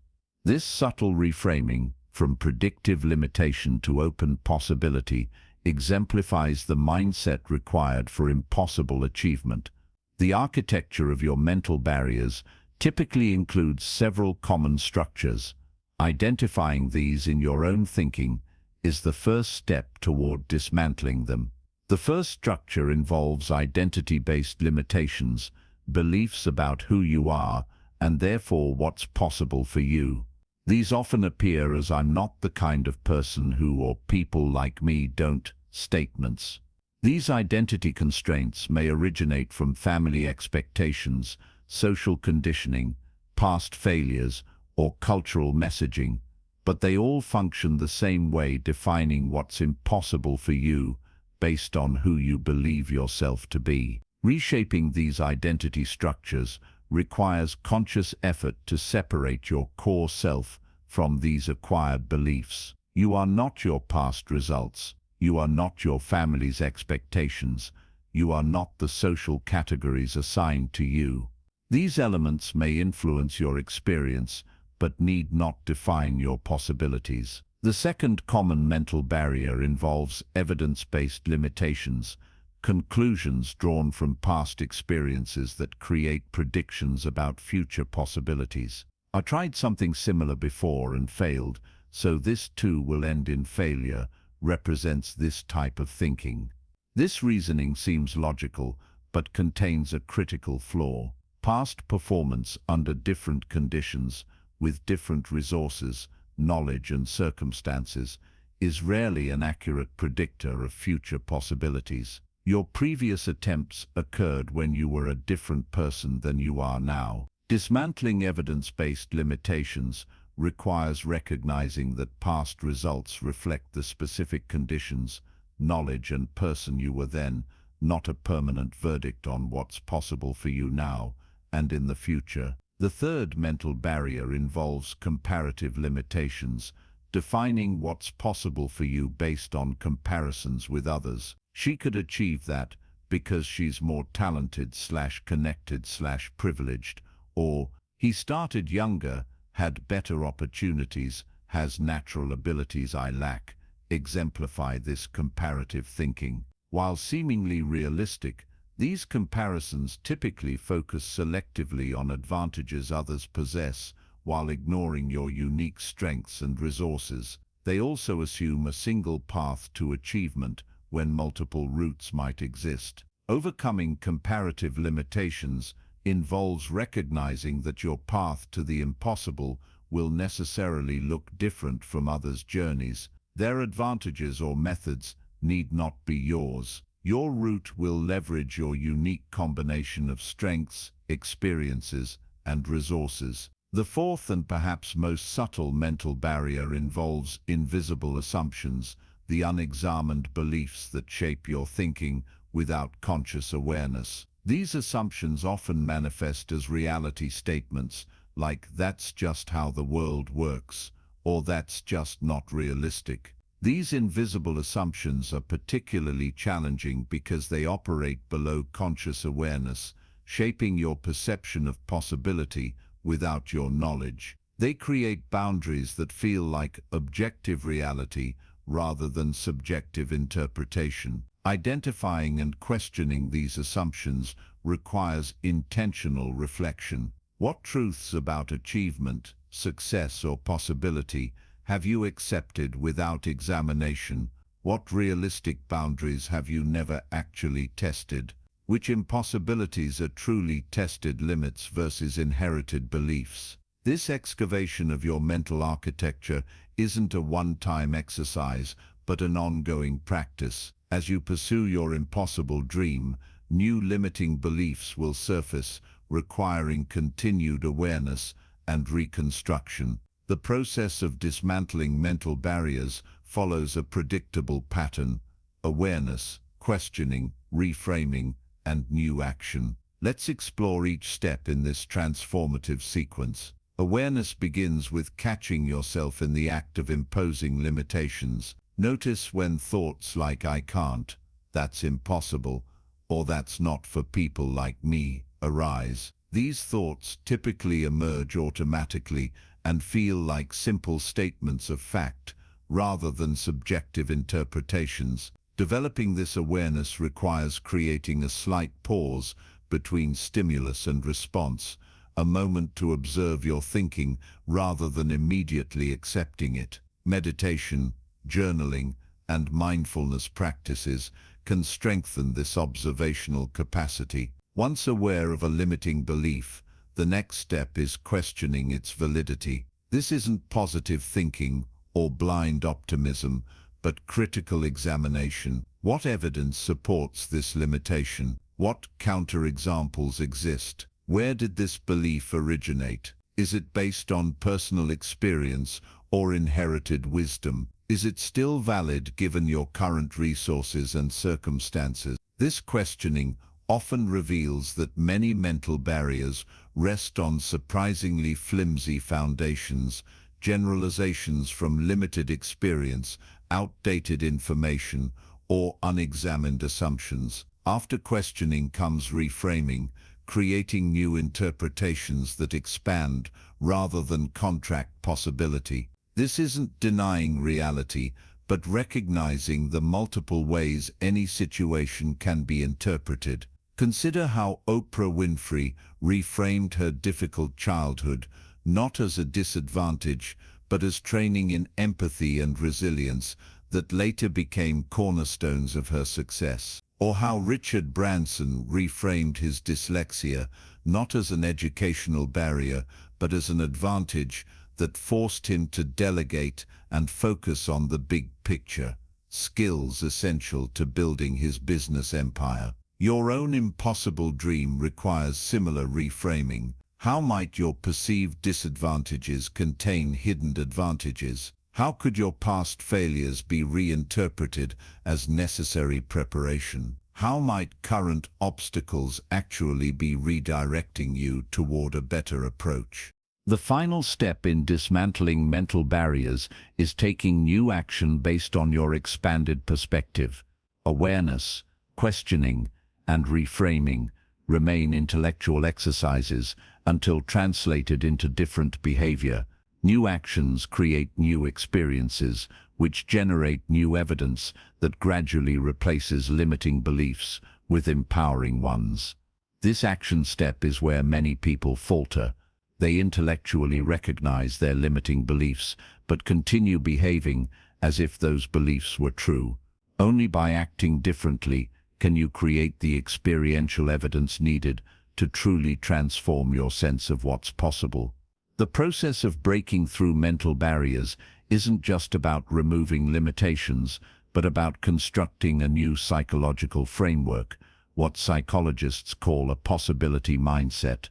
A: This subtle reframing, from predictive limitation to open possibility, exemplifies the mindset required for impossible achievement. The architecture of your mental barriers typically includes several common structures. Identifying these in your own thinking is the first step toward dismantling them. The first structure involves identity-based limitations, beliefs about who you are, and therefore what's possible for you. These often appear as "I'm not the kind of person who," or "people like me don't" statements. These identity constraints may originate from family expectations, social conditioning, past failures, or cultural messaging, but they all function the same way, defining what's impossible for you based on who you believe yourself to be. Reshaping these identity structures requires conscious effort to separate your core self from these acquired beliefs. You are not your past results. You are not your family's expectations. You are not the social categories assigned to you. These elements may influence your experience, but need not define your possibilities. The second common mental barrier involves evidence-based limitations, conclusions drawn from past experiences that create predictions about future possibilities. "I tried something similar before and failed, so this too will end in failure," represents this type of thinking. This reasoning seems logical, but contains a critical flaw. Past performance under different conditions, with different resources, knowledge, and circumstances, is rarely an accurate predictor of future possibilities. Your previous attempts occurred when you were a different person than you are now. Dismantling evidence-based limitations requires recognizing that past results reflect the specific conditions, knowledge, and person you were then, not a permanent verdict on what's possible for you now, and in the future. The third mental barrier involves comparative limitations, defining what's possible for you based on comparisons with others. She could achieve that because she's more talented slash connected slash privileged, or he started younger, had better opportunities, has natural abilities I lack, exemplify this comparative thinking. While seemingly realistic, these comparisons typically focus selectively on advantages others possess while ignoring your unique strengths and resources. They also assume a single path to achievement when multiple routes might exist. Overcoming comparative limitations involves recognizing that your path to the impossible will necessarily look different from others' journeys. Their advantages or methods need not be yours. Your route will leverage your unique combination of strengths, experiences, and resources. The fourth and perhaps most subtle mental barrier involves invisible assumptions, the unexamined beliefs that shape your thinking without conscious awareness. These assumptions often manifest as reality statements like "that's just how the world works" or "that's just not realistic." These invisible assumptions are particularly challenging because they operate below conscious awareness, shaping your perception of possibility without your knowledge. They create boundaries that feel like objective reality rather than subjective interpretation. Identifying and questioning these assumptions requires intentional reflection. What truths about achievement, success, or possibility have you accepted without examination? What realistic boundaries have you never actually tested? Which impossibilities are truly tested limits versus inherited beliefs? This excavation of your mental architecture isn't a one-time exercise, but an ongoing practice. As you pursue your impossible dream, new limiting beliefs will surface, requiring continued awareness and reconstruction. The process of dismantling mental barriers follows a predictable pattern: awareness, questioning, reframing, and new action. Let's explore each step in this transformative sequence. Awareness begins with catching yourself in the act of imposing limitations. Notice when thoughts like "I can't," "that's impossible," or "that's not for people like me" arise. These thoughts typically emerge automatically and feel like simple statements of fact rather than subjective interpretations. Developing this awareness requires creating a slight pause between stimulus and response, a moment to observe your thinking rather than immediately accepting it. Meditation, journaling, and mindfulness practices can strengthen this observational capacity. Once aware of a limiting belief, the next step is questioning its validity. This isn't positive thinking or blind optimism, but critical examination. What evidence supports this limitation? What counterexamples exist? Where did this belief originate? Is it based on personal experience or inherited wisdom? Is it still valid given your current resources and circumstances? This questioning often reveals that many mental barriers rest on surprisingly flimsy foundations, generalizations from limited experience, outdated information, or unexamined assumptions. After questioning comes reframing, creating new interpretations that expand rather than contract possibility. This isn't denying reality, but recognizing the multiple ways any situation can be interpreted. Consider how Oprah Winfrey reframed her difficult childhood, not as a disadvantage, but as training in empathy and resilience that later became cornerstones of her success. Or how Richard Branson reframed his dyslexia, not as an educational barrier, but as an advantage that forced him to delegate and focus on the big picture, skills essential to building his business empire. Your own impossible dream requires similar reframing. How might your perceived disadvantages contain hidden advantages? How could your past failures be reinterpreted as necessary preparation?
B: How might current obstacles actually be redirecting you toward a better approach?
A: The final step in dismantling mental barriers is taking new action based on your expanded perspective. Awareness, questioning, and reframing remain intellectual exercises until translated into different behavior. New actions create new experiences, which generate new evidence that gradually replaces limiting beliefs with empowering ones. This action step is where many people falter. They intellectually recognize their limiting beliefs, but continue behaving as if those beliefs were true. Only by acting differently can you create the experiential evidence needed to truly transform your sense of what's possible. The process of breaking through mental barriers isn't just about removing limitations, but about constructing a new psychological framework, what psychologists call a possibility mindset.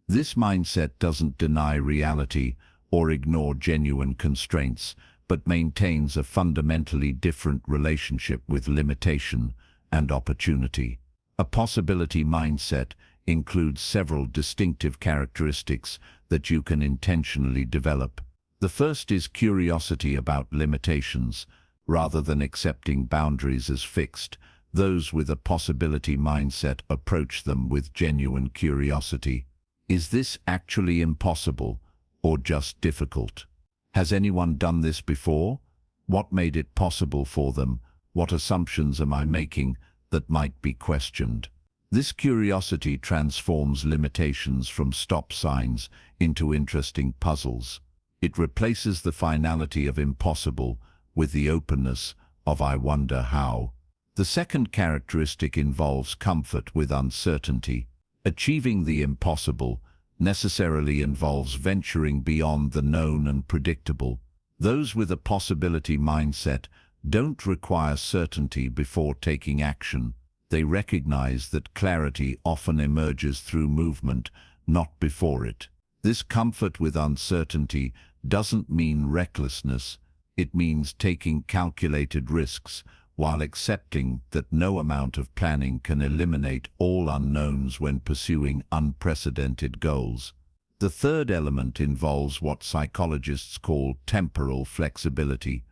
A: This mindset doesn't deny reality or ignore genuine constraints, but maintains a fundamentally different relationship with limitation and opportunity. A possibility mindset includes several distinctive characteristics that you can intentionally develop. The first is curiosity about limitations. Rather than accepting boundaries as fixed, those with a possibility mindset approach them with genuine curiosity. Is this actually impossible or just difficult? Has anyone done this before? What made it possible for them? What assumptions am I making that might be questioned? This curiosity transforms limitations from stop signs into interesting puzzles. It replaces the finality of impossible with the openness of I wonder how. The second characteristic involves comfort with uncertainty. Achieving the impossible necessarily involves venturing beyond the known and predictable. Those with a possibility mindset don't require certainty before taking action. They recognize that clarity often emerges through movement, not before it. This comfort with uncertainty doesn't mean recklessness. It means taking calculated risks while accepting that no amount of planning can eliminate all unknowns when pursuing unprecedented goals. The third element involves what psychologists call temporal flexibility,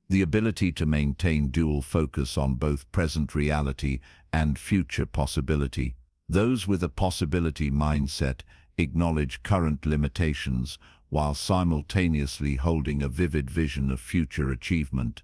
A: the ability to maintain dual focus on both present reality and future possibility. Those with a possibility mindset acknowledge current limitations while simultaneously holding a vivid vision of future achievement.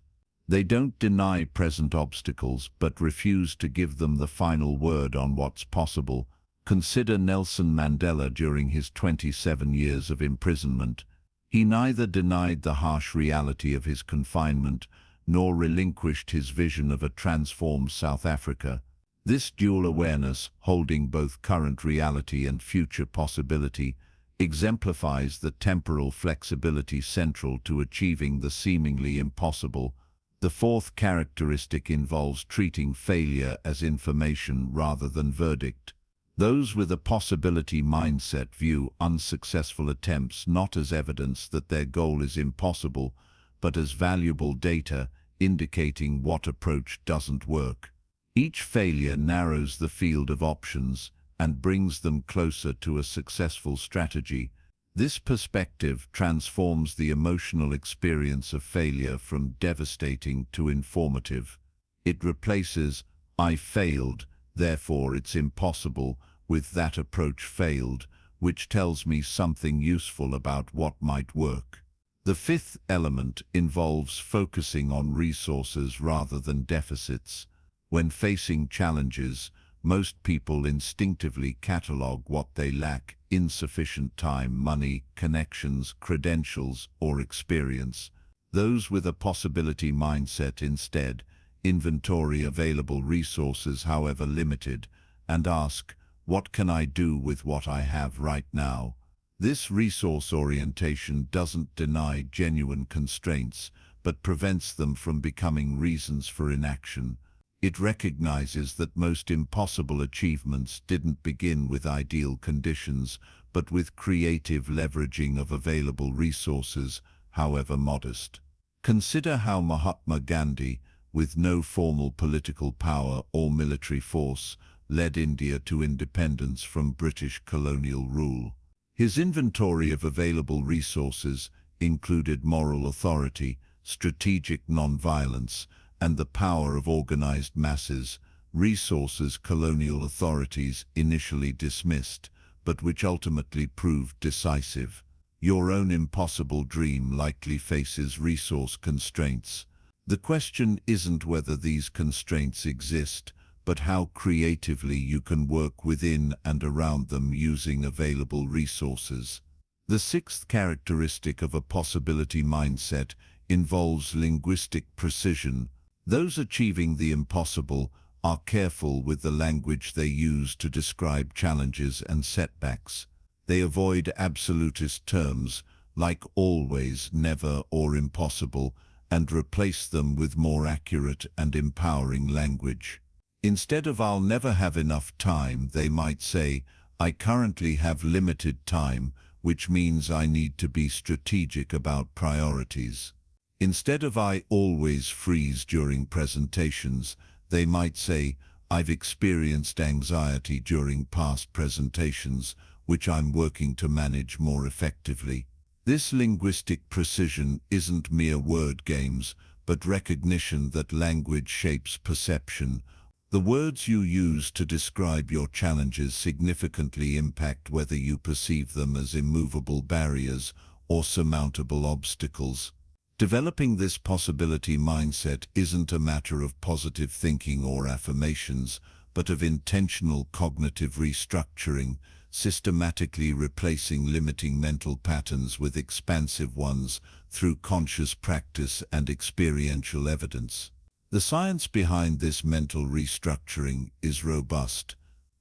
A: They don't deny present obstacles, but refuse to give them the final word on what's possible. Consider Nelson Mandela during his 27 years of imprisonment. He neither denied the harsh reality of his confinement, nor relinquished his vision of a transformed South Africa. This dual awareness, holding both current reality and future possibility, exemplifies the temporal flexibility central to achieving the seemingly impossible. The fourth characteristic involves treating failure as information rather than verdict. Those with a possibility mindset view unsuccessful attempts not as evidence that their goal is impossible, but as valuable data indicating what approach doesn't work. Each failure narrows the field of options and brings them closer to a successful strategy. This perspective transforms the emotional experience of failure from devastating to informative. It replaces, "I failed, therefore it's impossible," with "that approach failed," which tells me something useful about what might work. The fifth element involves focusing on resources rather than deficits. When facing challenges, most people instinctively catalog what they lack: insufficient time, money, connections, credentials, or experience. Those with a possibility mindset instead inventory available resources, however limited, and ask, "What can I do with what I have right now?" This resource orientation doesn't deny genuine constraints, but prevents them from becoming reasons for inaction. It recognizes that most impossible achievements didn't begin with ideal conditions, but with creative leveraging of available resources, however modest. Consider how Mahatma Gandhi,
B: with no formal political power or military force, led India to independence from British colonial rule. His inventory of available resources included moral authority, strategic nonviolence, and the power of organized masses, resources colonial authorities initially dismissed, but which ultimately proved decisive. Your own impossible dream likely faces resource constraints. The question isn't whether these constraints exist, but how creatively you can work within and around them using available resources. The sixth characteristic of a possibility mindset involves linguistic precision. Those achieving the impossible are careful with the language they use to describe challenges and setbacks. They avoid absolutist terms like always, never, or impossible, and replace them with more accurate and empowering language. Instead of "I'll never have enough time," they might say, "I currently have limited time, which means I need to be strategic about priorities." Instead of "I always freeze during presentations," they might say, "I've experienced anxiety during past presentations, which I'm working to manage more effectively." This linguistic precision isn't mere word games, but recognition that language shapes perception. The words you use to describe your challenges significantly impact whether you perceive them as immovable barriers or surmountable obstacles. Developing this possibility mindset isn't a matter of positive thinking or affirmations, but of intentional cognitive restructuring, systematically replacing limiting mental patterns with expansive ones through conscious practice and experiential evidence. The science behind this mental restructuring is robust.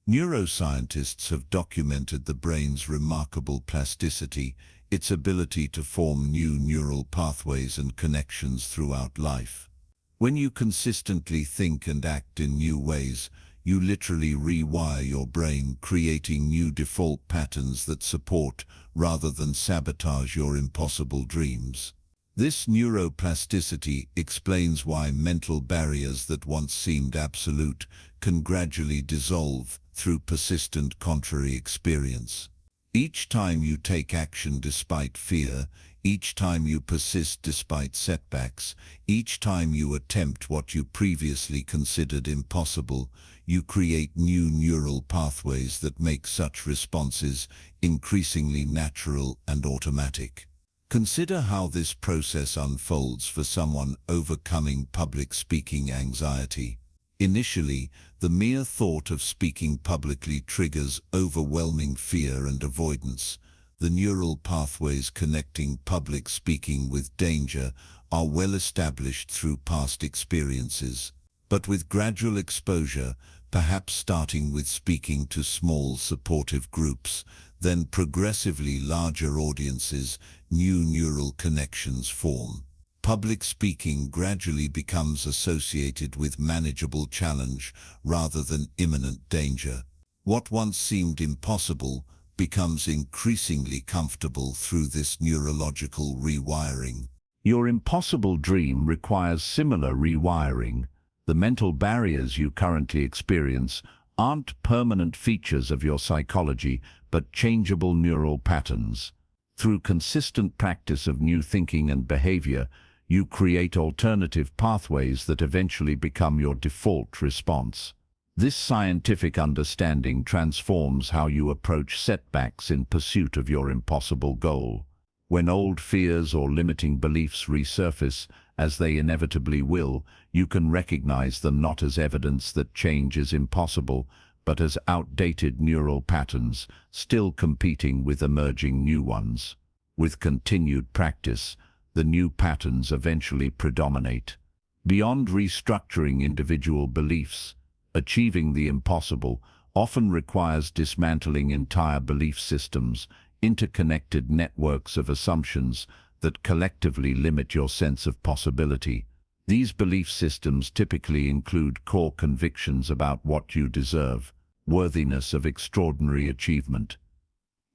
B: Neuroscientists have documented the brain's remarkable plasticity, its ability to form new neural pathways and connections throughout life. When you consistently think and act in new ways, you literally rewire your brain, creating new default patterns that support rather than sabotage your impossible dreams. This neuroplasticity explains why mental barriers that once seemed absolute can gradually dissolve through persistent contrary experience. Each time you take action despite fear, each time you persist despite setbacks, each time you attempt what you previously considered impossible, you create new neural pathways that make such responses increasingly natural and automatic. Consider how this process unfolds for someone overcoming public speaking anxiety. Initially, the mere thought of speaking publicly triggers overwhelming fear and avoidance. The neural pathways connecting public speaking with danger are well established through past experiences. But with gradual exposure, perhaps starting with speaking to small supportive groups, then progressively larger audiences, new neural connections form. Public speaking gradually becomes associated with manageable challenge rather than imminent danger. What once seemed impossible becomes increasingly comfortable through this neurological rewiring.
A: Your impossible dream requires similar rewiring. The mental barriers you currently experience aren't permanent features of your psychology, but changeable neural patterns. Through consistent practice of new thinking and behavior, you create alternative pathways that eventually become your default response. This scientific understanding transforms how you approach setbacks in pursuit of your impossible goal. When old fears or limiting beliefs resurface, as they inevitably will, you can recognize them not as evidence that change is impossible, but as outdated neural patterns, still competing with emerging new ones. With continued practice, the new patterns eventually predominate. Beyond restructuring individual beliefs, achieving the impossible often requires dismantling entire belief systems, interconnected networks of assumptions that collectively limit your sense of possibility. These belief systems typically include core convictions about what you deserve, worthiness of extraordinary achievement.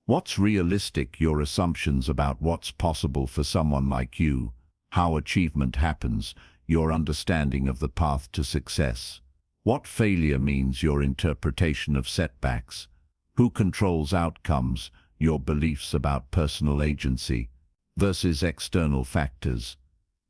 A: What's realistic? Your assumptions about what's possible for someone like you, how achievement happens, your understanding of the path to success. What failure means, your interpretation of setbacks. Who controls outcomes, your beliefs about personal agency versus external factors.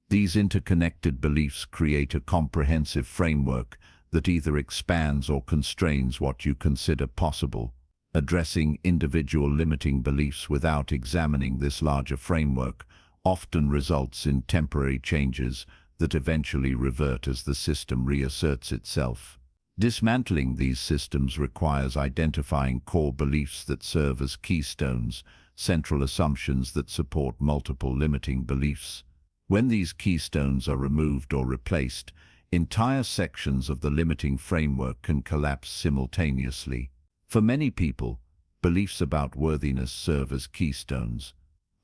A: These interconnected beliefs create a comprehensive framework that either expands or constrains what you consider possible. Addressing individual limiting beliefs without examining this larger framework often results in temporary changes that eventually revert as the system reasserts itself. Dismantling these systems requires identifying core beliefs that serve as keystones, central assumptions that support multiple limiting beliefs. When these keystones are removed or replaced, entire sections of the limiting framework can collapse simultaneously. For many people, beliefs about worthiness serve as keystones.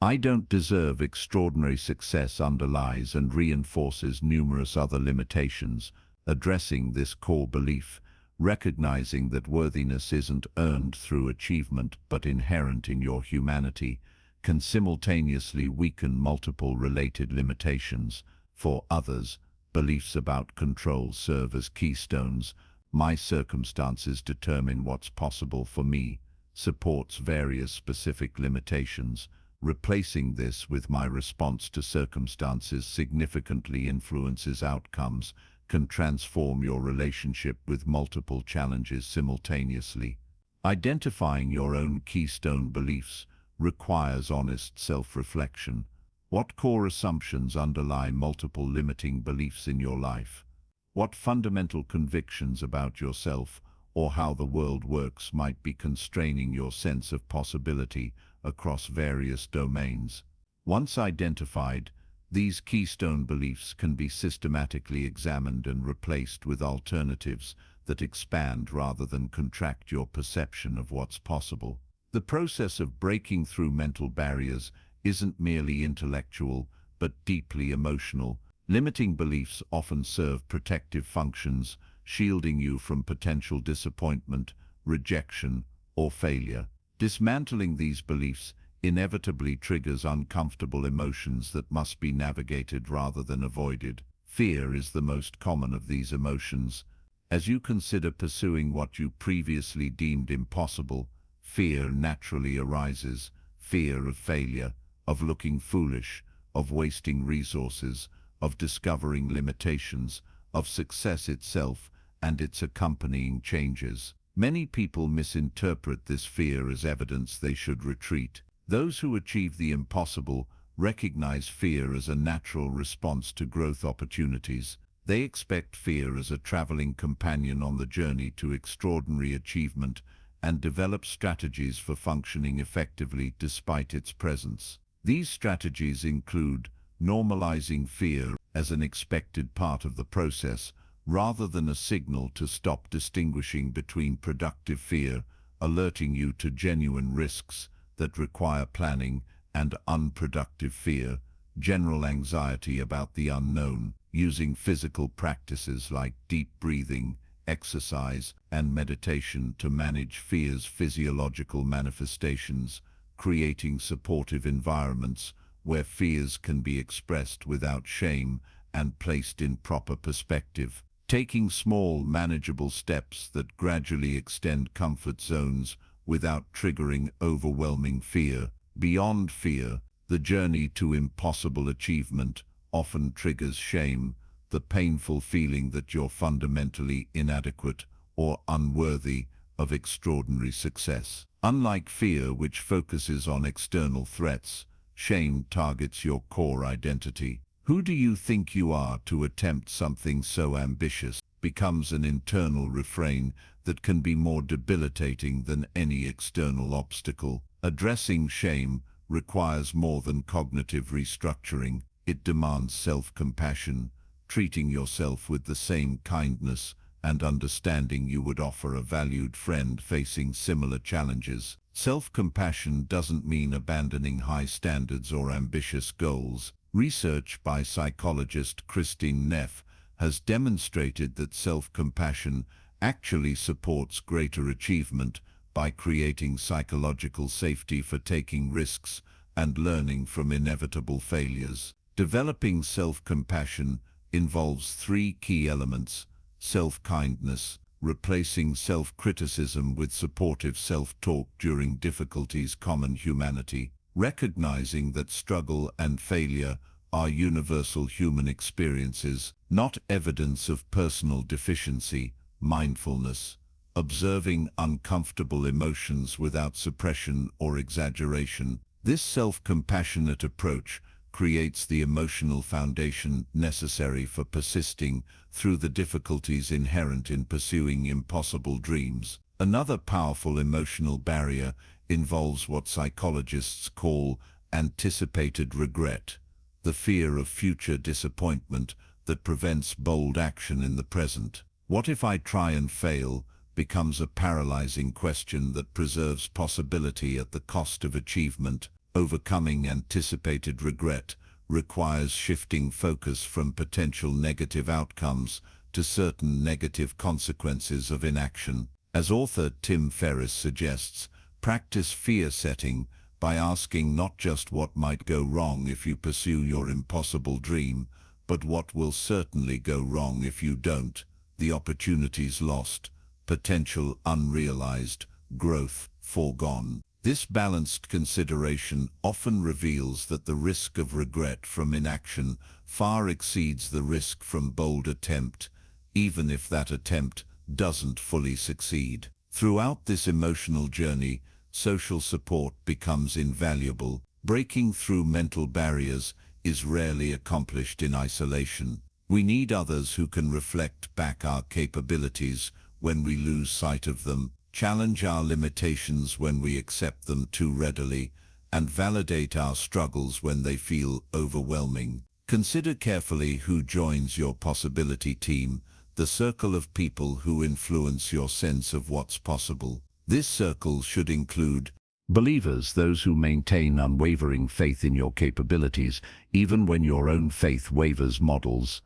A: I don't deserve extraordinary success underlies and reinforces numerous other limitations. Addressing this core belief, recognizing that worthiness isn't earned through achievement but inherent in your humanity, can simultaneously weaken multiple related limitations. For others, beliefs about control serve as keystones. My circumstances determine what's possible for me, supports various specific limitations. Replacing this with my response to circumstances significantly influences outcomes, can transform your relationship with multiple challenges simultaneously. Identifying your own keystone beliefs requires honest self-reflection. What core assumptions underlie multiple limiting beliefs in your life? What fundamental convictions about yourself or how the world works might be constraining your sense of possibility across various domains? Once identified, these keystone beliefs can be systematically examined and replaced with alternatives that expand rather than contract your perception of what's possible. The process of breaking through mental barriers isn't merely intellectual, but deeply emotional. Limiting beliefs often serve protective functions, shielding you from potential disappointment, rejection, or failure. Dismantling these beliefs inevitably triggers uncomfortable emotions that must be navigated rather than avoided. Fear is the most common of these emotions. As you consider pursuing what you previously deemed impossible, fear naturally arises. Fear of failure, of looking foolish, of wasting resources, of discovering limitations, of success itself and its accompanying changes. Many people misinterpret this fear as evidence they should retreat. Those who achieve the impossible recognize fear as a natural response to growth opportunities. They expect fear as a traveling companion on the journey to extraordinary achievement and develop strategies for functioning effectively despite its presence. These strategies include normalizing fear as an expected part of the process, rather than a signal to stop distinguishing between productive fear, alerting you to genuine risks that require planning, and unproductive fear, general anxiety about the unknown. Using physical practices like deep breathing, exercise, and meditation to manage fear's physiological manifestations, creating supportive environments where fears can be expressed without shame and placed in proper perspective. Taking small, manageable steps that gradually extend comfort zones without triggering overwhelming fear. Beyond fear, the journey to impossible achievement often triggers shame, the painful feeling that you're fundamentally inadequate or unworthy of extraordinary success. Unlike fear, which focuses on external threats, shame targets your core identity. Who do you think you are to attempt something so ambitious? Becomes an internal refrain that can be more debilitating than any external obstacle. Addressing shame requires more than cognitive restructuring. It demands self-compassion, treating yourself with the same kindness and understanding you would offer a valued friend facing similar challenges. Self-compassion doesn't mean abandoning high standards or ambitious goals. Research by psychologist Christine Neff has demonstrated that self-compassion actually supports greater achievement by creating psychological safety for taking risks and learning from inevitable failures. Developing self-compassion
B: involves three key elements: self-kindness, replacing self-criticism with supportive self-talk during difficulties, common humanity, recognizing that struggle and failure are universal human experiences, not evidence of personal deficiency, mindfulness, observing uncomfortable emotions without suppression or exaggeration. This self-compassionate approach creates the emotional foundation necessary for persisting through the difficulties inherent in pursuing impossible dreams. Another powerful emotional barrier involves what psychologists call anticipated regret, the fear of future disappointment that prevents bold action in the present. What if I try and fail becomes a paralyzing question that preserves possibility at the cost of achievement. Overcoming anticipated regret requires shifting focus from potential negative outcomes to certain negative consequences of inaction. As author Tim Ferriss suggests, practice fear setting by asking not just what might go wrong if you pursue your impossible dream, but what will certainly go wrong if you don't. The opportunities lost, potential unrealized, growth foregone. This balanced consideration often reveals that the risk of regret from inaction far exceeds the risk from bold attempt, even if that attempt doesn't fully succeed. Throughout this emotional journey, social support becomes invaluable. Breaking through mental barriers is rarely accomplished in isolation. We need others who can reflect back our capabilities when we lose sight of them, challenge our limitations when we accept them too readily, and validate our struggles when they feel overwhelming. Consider carefully who joins your possibility team, the circle of people who influence your sense of what's possible. This circle should include
A: believers, those who maintain unwavering faith in your capabilities, even when your own faith wavers; models,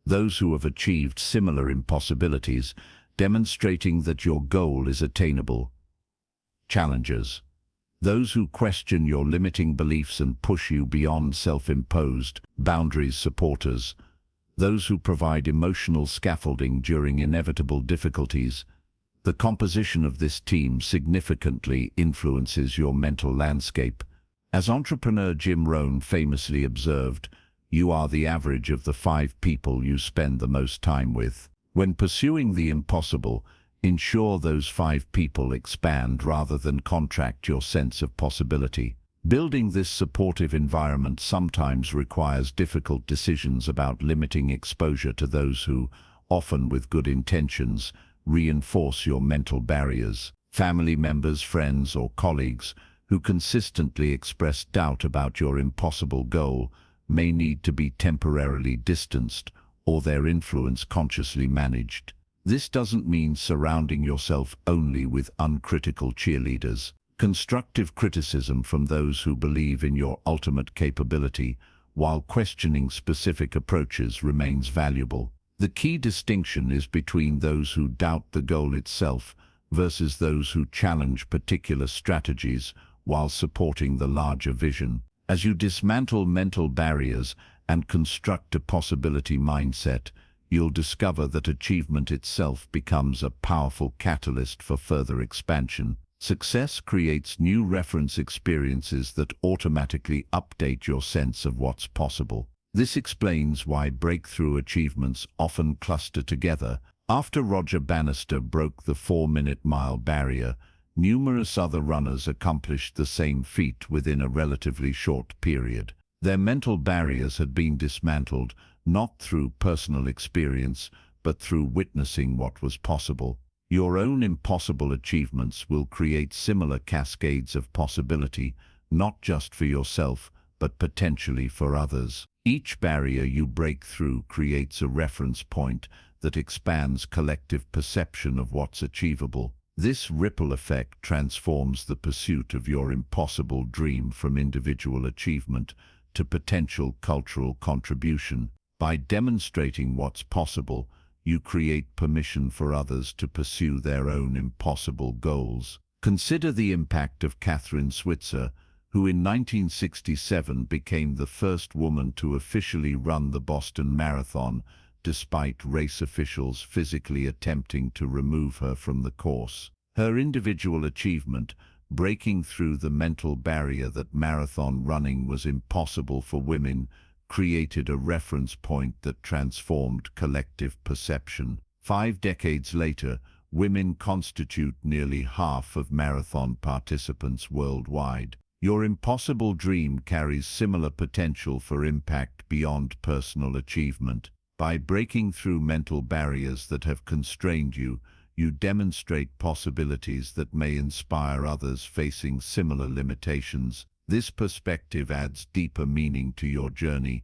A: those who have achieved similar impossibilities, demonstrating that your goal is attainable; challengers, those who question your limiting beliefs and push you beyond self-imposed boundaries; supporters, those who provide emotional scaffolding during inevitable difficulties. The composition of this team significantly influences your mental landscape. As entrepreneur Jim Rohn famously observed, you are the average of the 5 people you spend the most time with. When pursuing the impossible, ensure those 5 people expand rather than contract your sense of possibility. Building this supportive environment sometimes requires difficult decisions about limiting exposure to those who, often with good intentions, reinforce your mental barriers. Family members, friends, or colleagues who consistently express doubt about your impossible goal may need to be temporarily distanced or their influence consciously managed. This doesn't mean surrounding yourself only with uncritical cheerleaders. Constructive criticism from those who believe in your ultimate capability, while questioning specific approaches, remains valuable. The key distinction is between those who doubt the goal itself versus those who challenge particular strategies while supporting the larger vision. As you dismantle mental barriers and construct a possibility mindset, you'll discover that achievement itself becomes a powerful catalyst for further expansion. Success creates new reference experiences that automatically update your sense of what's possible. This explains why breakthrough achievements often cluster together. After Roger Bannister broke the 4-minute mile barrier, numerous other runners accomplished the same feat within a relatively short period. Their mental barriers had been dismantled, not through personal experience, but through witnessing what was possible. Your own impossible achievements will create similar cascades of possibility, not just for yourself, but potentially for others. Each barrier you break through creates a reference point that expands collective perception of what's achievable. This ripple effect transforms the pursuit of your impossible dream from individual achievement to potential cultural contribution. By demonstrating what's possible, you create permission for others to pursue their own impossible goals. Consider the impact of Catherine Switzer, who in 1967 became the first woman to officially run the Boston Marathon, despite race officials physically attempting to remove her from the course. Her individual achievement, breaking through the mental barrier that marathon running was impossible for women, created a reference point that transformed collective perception. 5 decades later, women constitute nearly half of marathon participants worldwide. Your impossible dream carries similar potential for impact beyond personal achievement. By breaking through mental barriers that have constrained you, you demonstrate possibilities that may inspire others facing similar limitations. This perspective adds deeper meaning to your journey.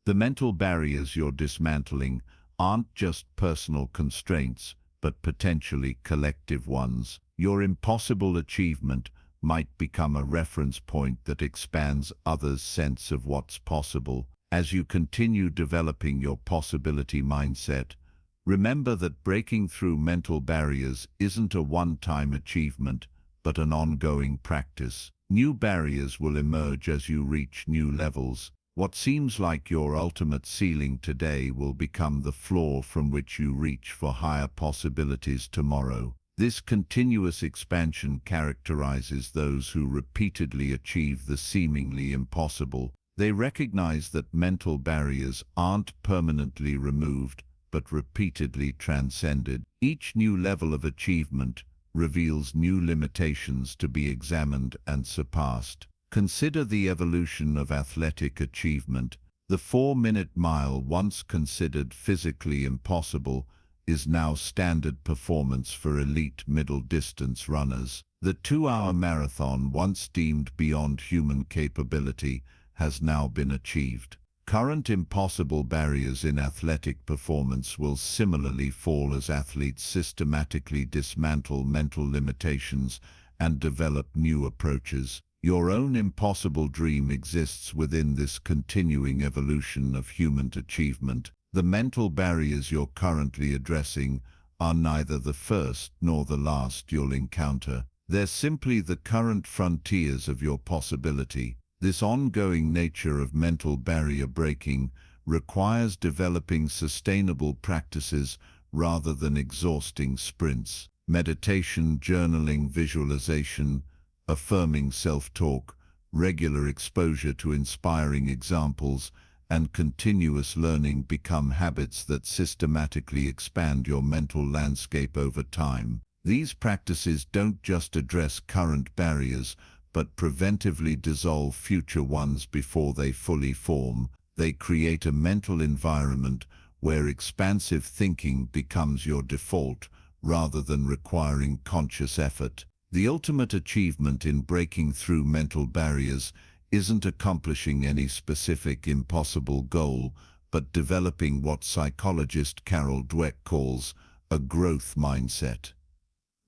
A: The mental barriers you're dismantling aren't just personal constraints, but potentially collective ones. Your impossible achievement might become a reference point that expands others' sense of what's possible. As you continue developing your possibility mindset, remember that breaking through mental barriers isn't a one-time achievement, but an ongoing practice. New barriers will emerge as you reach new levels. What seems like your ultimate ceiling today will become the floor from which you reach for higher possibilities tomorrow. This continuous expansion characterizes those who repeatedly achieve the seemingly impossible. They recognize that mental barriers aren't permanently removed, but repeatedly transcended. Each new level of achievement reveals new limitations to be examined and surpassed. Consider the evolution of athletic achievement. The 4-minute mile, once considered physically impossible, is now standard performance for elite middle-distance runners. The 2-hour marathon, once deemed beyond human capability, has now been achieved. Current impossible barriers in athletic performance will similarly fall as athletes systematically dismantle mental limitations and develop new approaches. Your own impossible dream exists within this continuing evolution of human achievement. The mental barriers you're currently addressing are neither the first nor the last you'll encounter. They're simply the current frontiers of your possibility. This ongoing nature of mental barrier breaking requires developing sustainable practices rather than exhausting sprints. Meditation, journaling, visualization, affirming self-talk, regular exposure to inspiring examples, and continuous learning become habits that systematically expand your mental landscape over time. These practices don't just address current barriers, but preventively dissolve future ones before they fully form. They create a mental environment where expansive thinking becomes your default rather than requiring conscious effort. The ultimate achievement in breaking through mental barriers isn't accomplishing any specific impossible goal, but developing what psychologist Carol Dweck calls a growth mindset.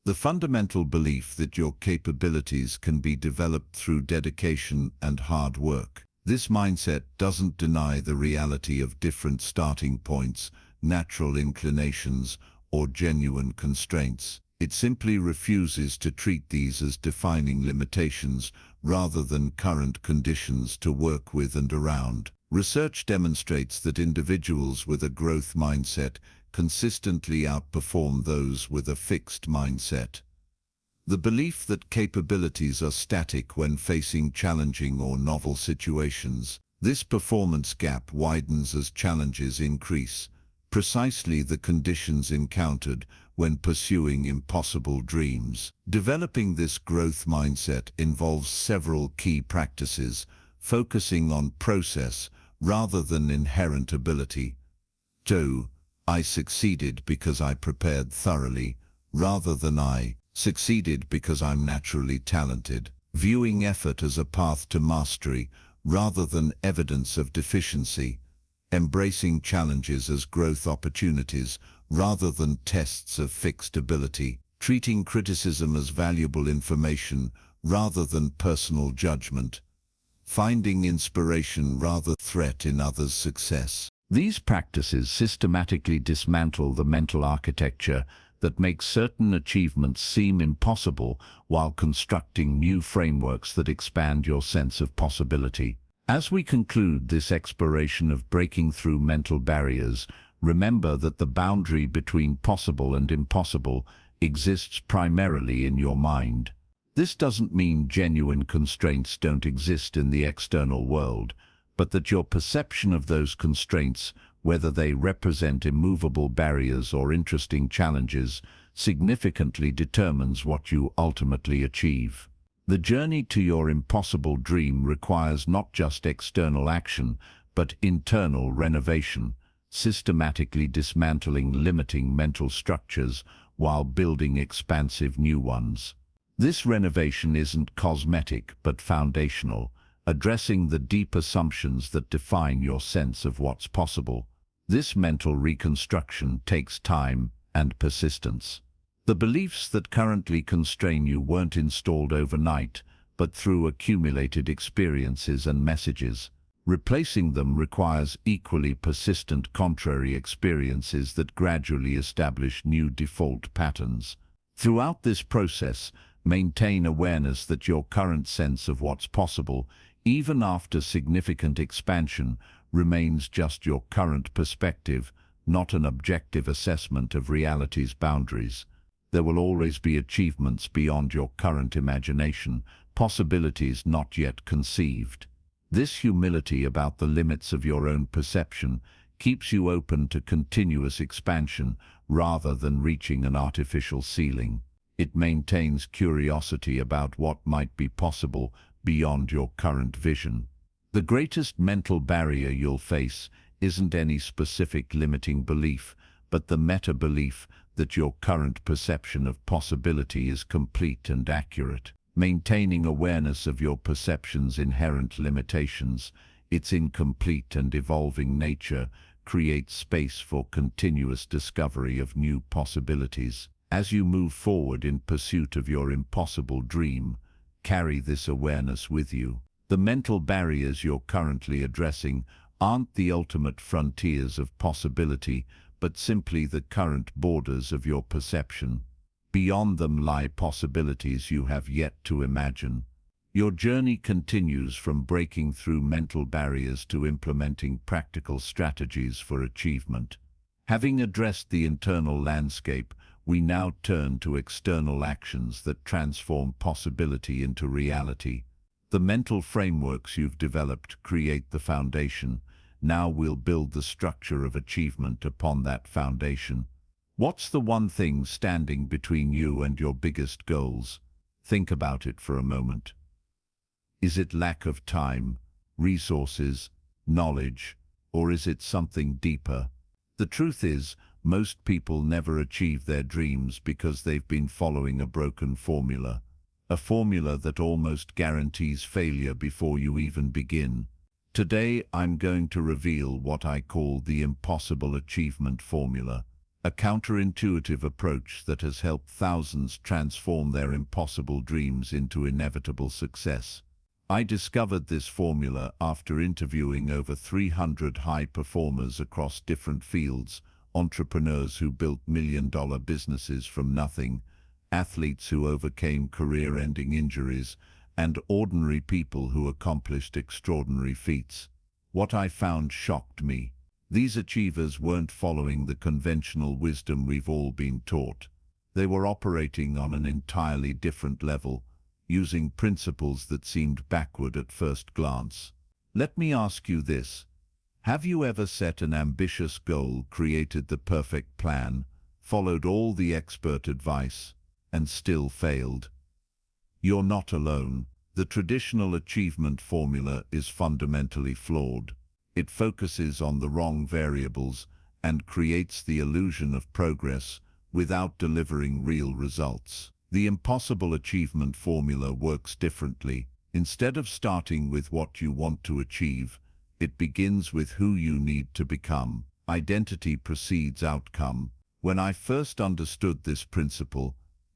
A: The fundamental belief that your capabilities can be developed through dedication and hard work. This mindset doesn't deny the reality of different starting points, natural inclinations, or genuine constraints. It simply refuses to treat these as defining limitations rather than current conditions to work with and around. Research demonstrates that individuals with a growth mindset consistently outperform those with a fixed mindset. The belief that capabilities are static when facing challenging or novel situations. This performance gap widens as challenges increase, precisely the conditions encountered when pursuing impossible dreams. Developing this growth mindset involves several key practices, focusing on process rather than inherent ability. 2. I succeeded because I prepared thoroughly, rather than I succeeded because I'm naturally talented. Viewing effort as a path to mastery, rather than evidence of deficiency. Embracing challenges as growth opportunities, rather than tests of fixed ability. Treating criticism as valuable information, rather than personal judgment. Finding inspiration rather than threat in others' success. These practices systematically dismantle the mental architecture that make certain achievements seem impossible while constructing new frameworks that expand your sense of possibility. As we conclude this exploration of breaking through mental barriers, remember that the boundary between possible and impossible exists primarily in your mind. This doesn't mean genuine constraints don't exist in the external world, but that your perception of those constraints, whether they represent immovable barriers or interesting challenges, significantly determines what you ultimately achieve. The journey to your impossible dream requires not just external action, but internal renovation, systematically dismantling limiting mental structures while building expansive new ones. This renovation isn't cosmetic but foundational, addressing the deep assumptions that define your sense of what's possible. This mental reconstruction takes time and persistence. The beliefs that currently constrain you weren't installed overnight, but through accumulated experiences and messages. Replacing them requires equally persistent contrary experiences that gradually establish new default patterns. Throughout this process, maintain awareness that your current sense of what's possible, even after significant expansion, remains just your current perspective, not an objective assessment of reality's boundaries. There will always be achievements beyond your current imagination, possibilities not yet conceived. This humility about the limits of your own perception keeps you open to continuous expansion rather than reaching an artificial ceiling. It maintains curiosity about what might be possible beyond your current vision. The greatest mental barrier you'll face isn't any specific limiting belief, but the meta-belief that your current perception of possibility is complete and accurate. Maintaining awareness of your perception's inherent limitations, its incomplete and evolving nature, creates space for continuous discovery of new possibilities. As you move forward in pursuit of your impossible dream, carry this awareness with you. The mental barriers you're currently addressing aren't the ultimate frontiers of possibility, but simply the current borders of your perception. Beyond them lie possibilities you have yet to imagine. Your journey continues from breaking through mental barriers to implementing practical strategies for achievement. Having addressed the internal landscape, we now turn to external actions that transform possibility into reality. The mental frameworks you've developed create the foundation. Now we'll build the structure of achievement upon that foundation. What's the one thing standing between you and your biggest goals? Think about it for a moment. Is it lack of time, resources, knowledge, or is it something deeper? The truth is, most people never achieve their dreams because they've been following a broken formula. A formula that almost guarantees failure before you even begin. Today, I'm going to reveal what I call the impossible achievement formula. A counterintuitive approach that has helped thousands transform their impossible dreams into inevitable success. I discovered this formula after interviewing over 300 high performers across different fields, entrepreneurs who built million-dollar businesses from nothing, athletes who overcame career-ending injuries, and ordinary people who accomplished extraordinary feats. What I found shocked me. These achievers weren't following the conventional wisdom we've all been taught. They were operating on an entirely different level, using principles that seemed backward at first glance. Let me ask you this. Have you ever set an ambitious goal, created the perfect plan, followed all the expert advice, and still failed? You're not alone. The traditional achievement formula is fundamentally flawed. It focuses on the wrong variables and creates the illusion of progress without delivering real results. The impossible achievement formula works differently. Instead of starting with what you want to achieve, it begins with who you need to become. Identity precedes outcome. When I first understood this principle,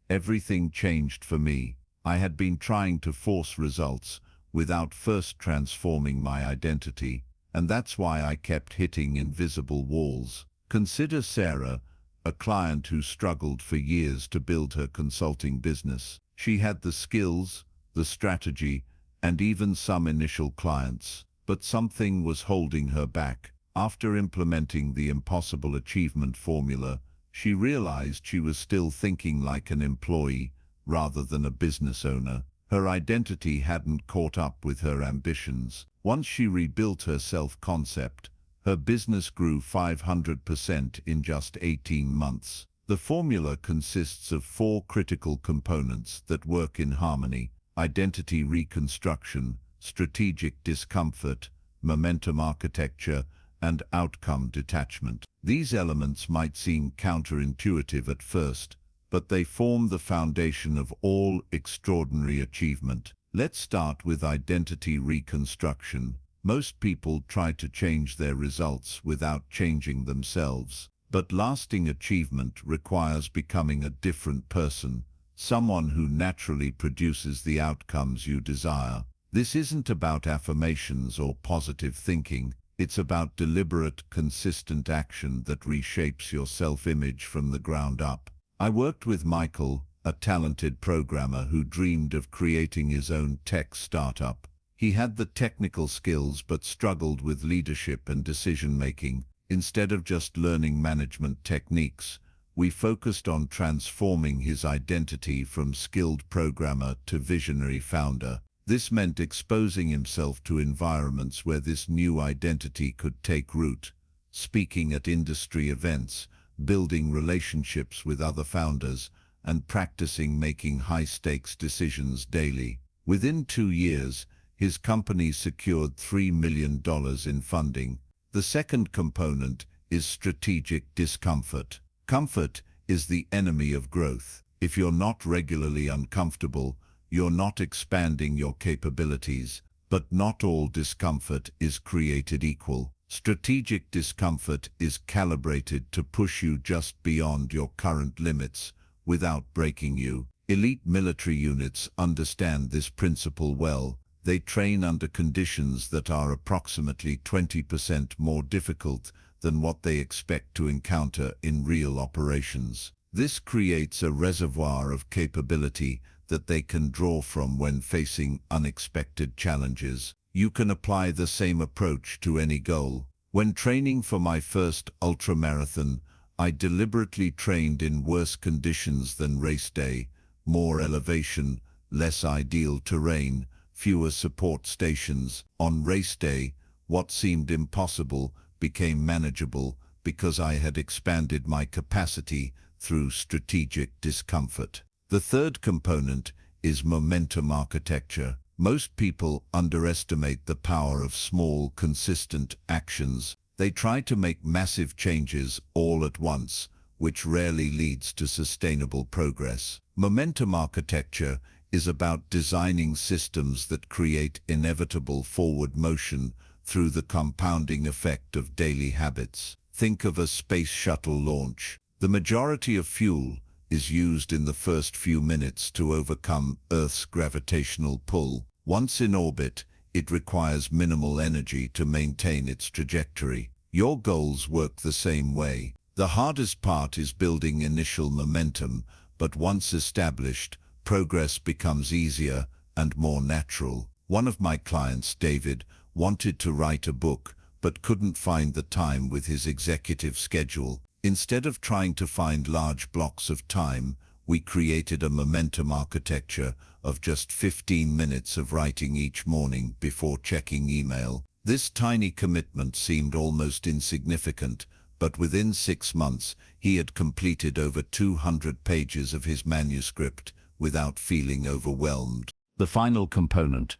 A: everything changed for me. I had been trying to force results without first transforming my identity, and that's why I kept hitting invisible walls. Consider Sarah,
B: a client who struggled for years to build her consulting business. She had the skills, the strategy, and even some initial clients, but something was holding her back. After implementing the impossible achievement formula, she realized she was still thinking like an employee rather than a business owner. Her identity hadn't caught up with her ambitions. Once she rebuilt her self-concept, her business grew 500% in just 18 months. The formula consists of 4 critical components that work in harmony: identity reconstruction, strategic discomfort, momentum architecture, and outcome detachment. These elements might seem counterintuitive at first, but they form the foundation of all extraordinary achievement. Let's start with identity reconstruction. Most people try to change their results without changing themselves. But lasting achievement requires becoming a different person, someone who naturally produces the outcomes you desire. This isn't about affirmations or positive thinking. It's about deliberate, consistent action that reshapes your self-image from the ground up. I worked with Michael, a talented programmer who dreamed of creating his own tech startup. He had the technical skills but struggled with leadership and decision-making. Instead of just learning management techniques, we focused on transforming his identity from skilled programmer to visionary founder. This meant exposing himself to environments where this new identity could take root, speaking at industry events, building relationships with other founders, and practicing making high-stakes decisions daily. Within 2 years, his company secured $3 million in funding. The second component is strategic discomfort. Comfort is the enemy of growth. If you're not regularly uncomfortable, you're not expanding your capabilities. But not all discomfort is created equal. Strategic discomfort is calibrated to push you just beyond your current limits without breaking you. Elite military units understand this principle well. They train under conditions that are approximately 20% more difficult than what they expect to encounter in real operations. This creates a reservoir of capability that they can draw from when facing unexpected challenges. You can apply the same approach to any goal. When training for my first ultramarathon, I deliberately trained in worse conditions than race day: more elevation, less ideal terrain, fewer support stations. On race day, what seemed impossible became manageable because I had expanded my capacity through strategic discomfort. The third component is momentum architecture. Most people underestimate the power of small, consistent actions. They try to make massive changes all at once, which rarely leads to sustainable progress. Momentum architecture is about designing systems that create inevitable forward motion through the compounding effect of daily habits. Think of a space shuttle launch. The majority of fuel is used in the first few minutes to overcome Earth's gravitational pull. Once in orbit, it requires minimal energy to maintain its trajectory. Your goals work the same way. The hardest part is building initial momentum, but once established, progress becomes easier and more natural. One of my clients, David, wanted to write a book, but couldn't find the time with his executive schedule. Instead of trying to find large blocks of time, we created a momentum architecture of just 15 minutes of writing each morning before checking email. This tiny commitment seemed almost insignificant, but within 6 months, he had completed over 200 pages of his manuscript without feeling overwhelmed.
A: The final component,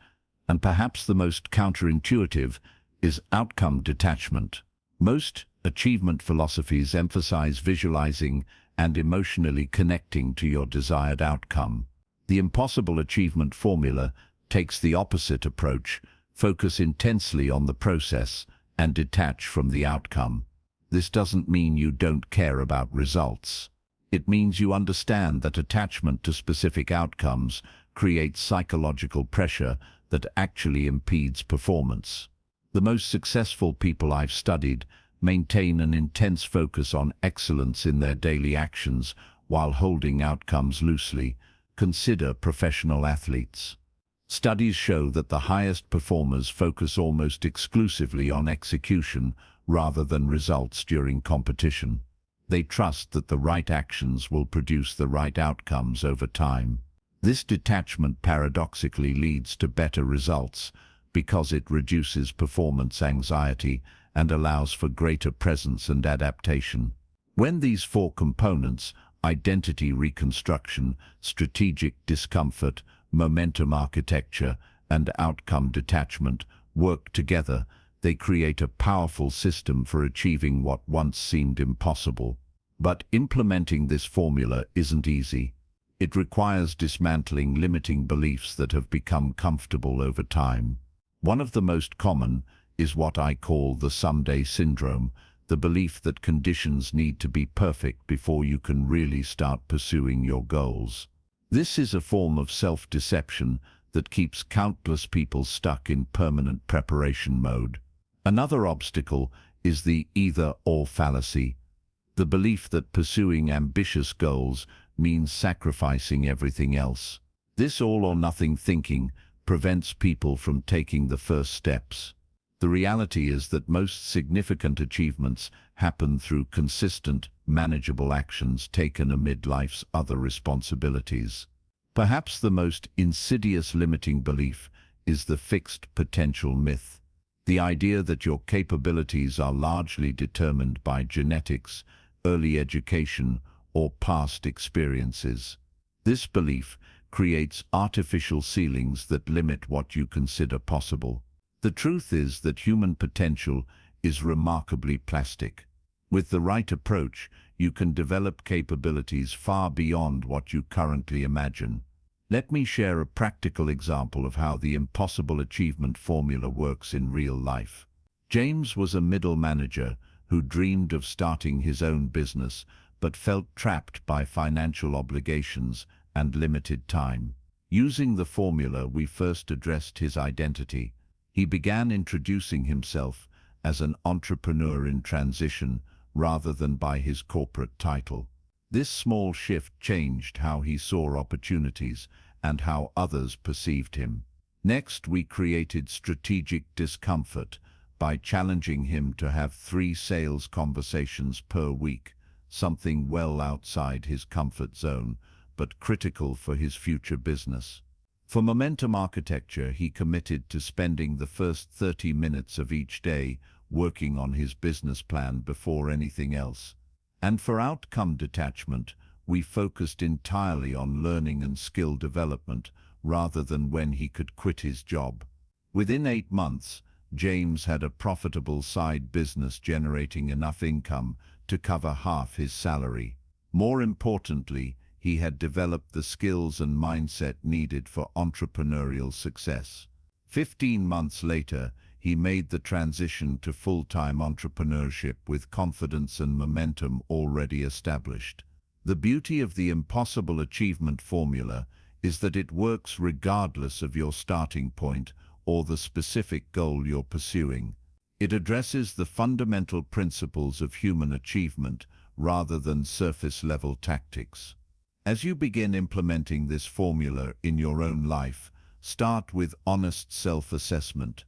A: and perhaps the most counterintuitive, is outcome detachment. Most achievement philosophies emphasize visualizing and emotionally connecting to your desired outcome. The impossible achievement formula takes the opposite approach: focus intensely on the process and detach from the outcome. This doesn't mean you don't care about results. It means you understand that attachment to specific outcomes creates psychological pressure that actually impedes performance. The most successful people I've studied maintain an intense focus on excellence in their daily actions while holding outcomes loosely. Consider professional athletes. Studies show that the highest performers focus almost exclusively on execution rather than results during competition. They trust that the right actions will produce the right outcomes over time. This detachment paradoxically leads to better results because it reduces performance anxiety and allows for greater presence and adaptation. When these four components, identity reconstruction, strategic discomfort, momentum architecture, and outcome detachment, work together, they create a powerful system for achieving what once seemed impossible. But implementing this formula isn't easy. It requires dismantling limiting beliefs that have become comfortable over time. One of the most common is what I call the someday syndrome, the belief that conditions need to be perfect before you can really start pursuing your goals. This is a form of self-deception that keeps countless people stuck in permanent preparation mode. Another obstacle is the either-or fallacy, the belief that pursuing ambitious goals means sacrificing everything else. This all-or-nothing thinking prevents people from taking the first steps. The reality is that most significant achievements happen through consistent, manageable actions taken amid life's other responsibilities. Perhaps the most insidious limiting belief is the fixed potential myth, the idea that your capabilities are largely determined by genetics, early education, or past experiences. This belief creates artificial ceilings that limit what you consider possible. The truth is that human potential is remarkably plastic. With the right approach, you can develop capabilities far beyond what you currently imagine. Let me share a practical example of how the impossible achievement formula works in real life. James was a middle manager who dreamed of starting his own business, but felt trapped by financial obligations and limited time. Using the formula, we first addressed his identity. He began introducing himself as an entrepreneur in transition rather than by his corporate title. This small shift changed how he saw opportunities and how others perceived him. Next, we created strategic discomfort by challenging him to have 3 sales conversations per week, something well outside his comfort zone, but critical for his future business. For momentum architecture, he committed to spending the first 30 minutes of each day working on his business plan before anything else. And for outcome detachment, we focused entirely on learning and skill development rather than when he could quit his job. Within 8 months, James had a profitable side business generating enough income to cover half his salary. More importantly, he had developed the skills and mindset needed for entrepreneurial success. 15 months later, he made the transition to full-time entrepreneurship with confidence and momentum already established. The beauty of the impossible achievement formula is that it works regardless of your starting point or the specific goal you're pursuing. It addresses the fundamental principles of human achievement rather than surface-level tactics. As you begin implementing this formula in your own life, start with honest self-assessment.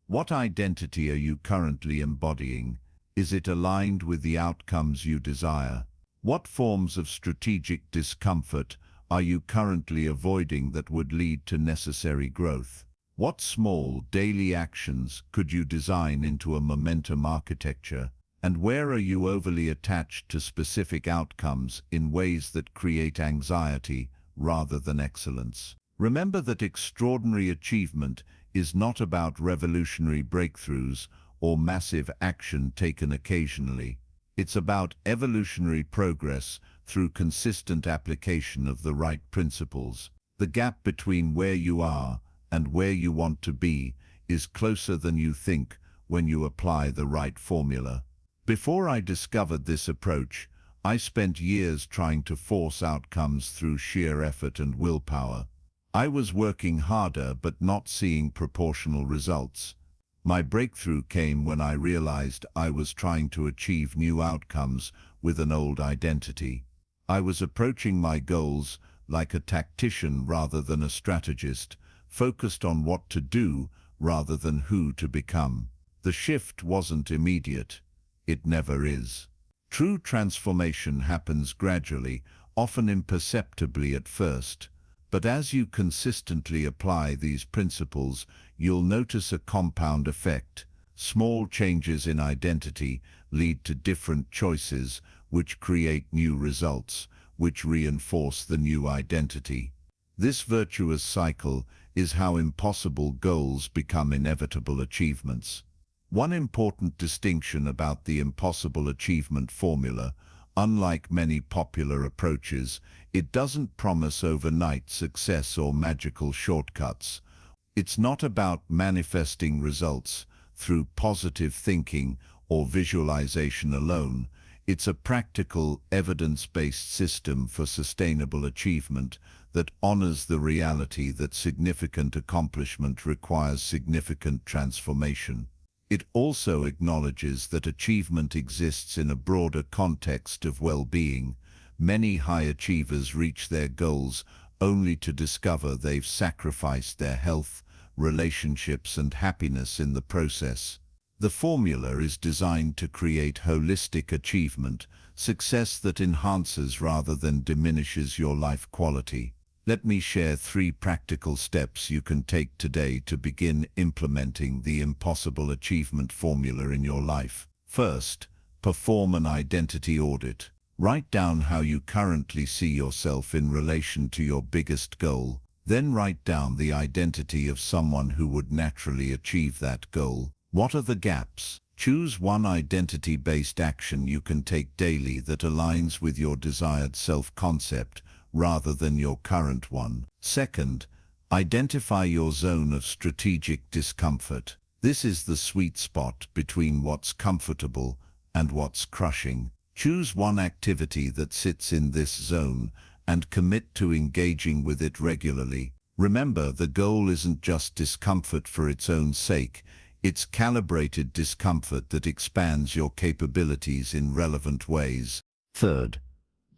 A: What identity are you currently embodying? Is it aligned with the outcomes you desire? What forms of strategic discomfort are you currently avoiding that would lead to necessary growth? What small, daily actions could you design into a momentum architecture? And where are you overly attached to specific outcomes in ways that create anxiety rather than excellence? Remember that extraordinary achievement is not about revolutionary breakthroughs or massive action taken occasionally. It's about evolutionary progress through consistent application of the right principles. The gap between where you are and where you want to be is closer than you think when you apply the right formula. Before I discovered this approach, I spent years trying to force outcomes through sheer effort and willpower. I was working harder but not seeing proportional results.
B: My breakthrough came when I realized I was trying to achieve new outcomes with an old identity. I was approaching my goals like a tactician rather than a strategist, focused on what to do rather than who to become. The shift wasn't immediate. It never is. True transformation happens gradually, often imperceptibly at first. But as you consistently apply these principles, you'll notice a compound effect. Small changes in identity lead to different choices, which create new results, which reinforce the new identity. This virtuous cycle is how impossible goals become inevitable achievements. One important distinction about the impossible achievement formula: unlike many popular approaches, it doesn't promise overnight success or magical shortcuts. It's not about manifesting results through positive thinking or visualization alone. It's a practical, evidence-based system for sustainable achievement that honors the reality that significant accomplishment requires significant transformation. It also acknowledges that achievement exists in a broader context of well-being. Many high achievers reach their goals only to discover they've sacrificed their health, relationships, and happiness in the process. The formula is designed to create holistic achievement, success that enhances rather than diminishes your life quality. Let me share 3 practical steps you can take today to begin implementing the impossible achievement formula in your life. First, perform an identity audit. Write down how you currently see yourself in relation to your biggest goal. Then write down the identity of someone who would naturally achieve that goal. What are the gaps? Choose one identity-based action you can take daily that aligns with your desired self-concept rather than your current one. Second, identify your zone of strategic discomfort. This is the sweet spot between what's comfortable and what's crushing. Choose one activity that sits in this zone and commit to engaging with it regularly. Remember, the goal isn't just discomfort for its own sake. It's calibrated discomfort that expands your capabilities in relevant ways.
A: Third,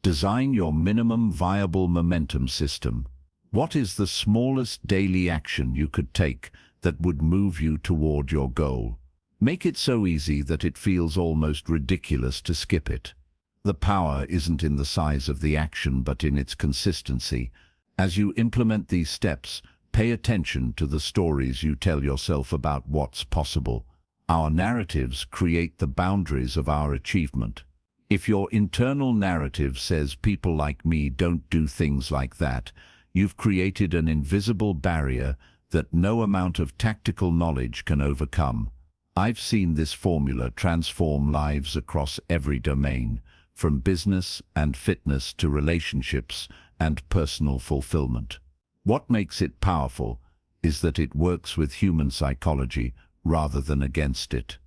A: design your minimum viable momentum system. What is the smallest daily action you could take that would move you toward your goal? Make it so easy that it feels almost ridiculous to skip it. The power isn't in the size of the action, but in its consistency. As you implement these steps, pay attention to the stories you tell yourself about what's possible. Our narratives create the boundaries of our achievement. If your internal narrative says people like me don't do things like that, you've created an invisible barrier that no amount of tactical knowledge can overcome. I've seen this formula transform lives across every domain, from business and fitness to relationships and personal fulfillment. What makes it powerful is that it works with human psychology rather than against it.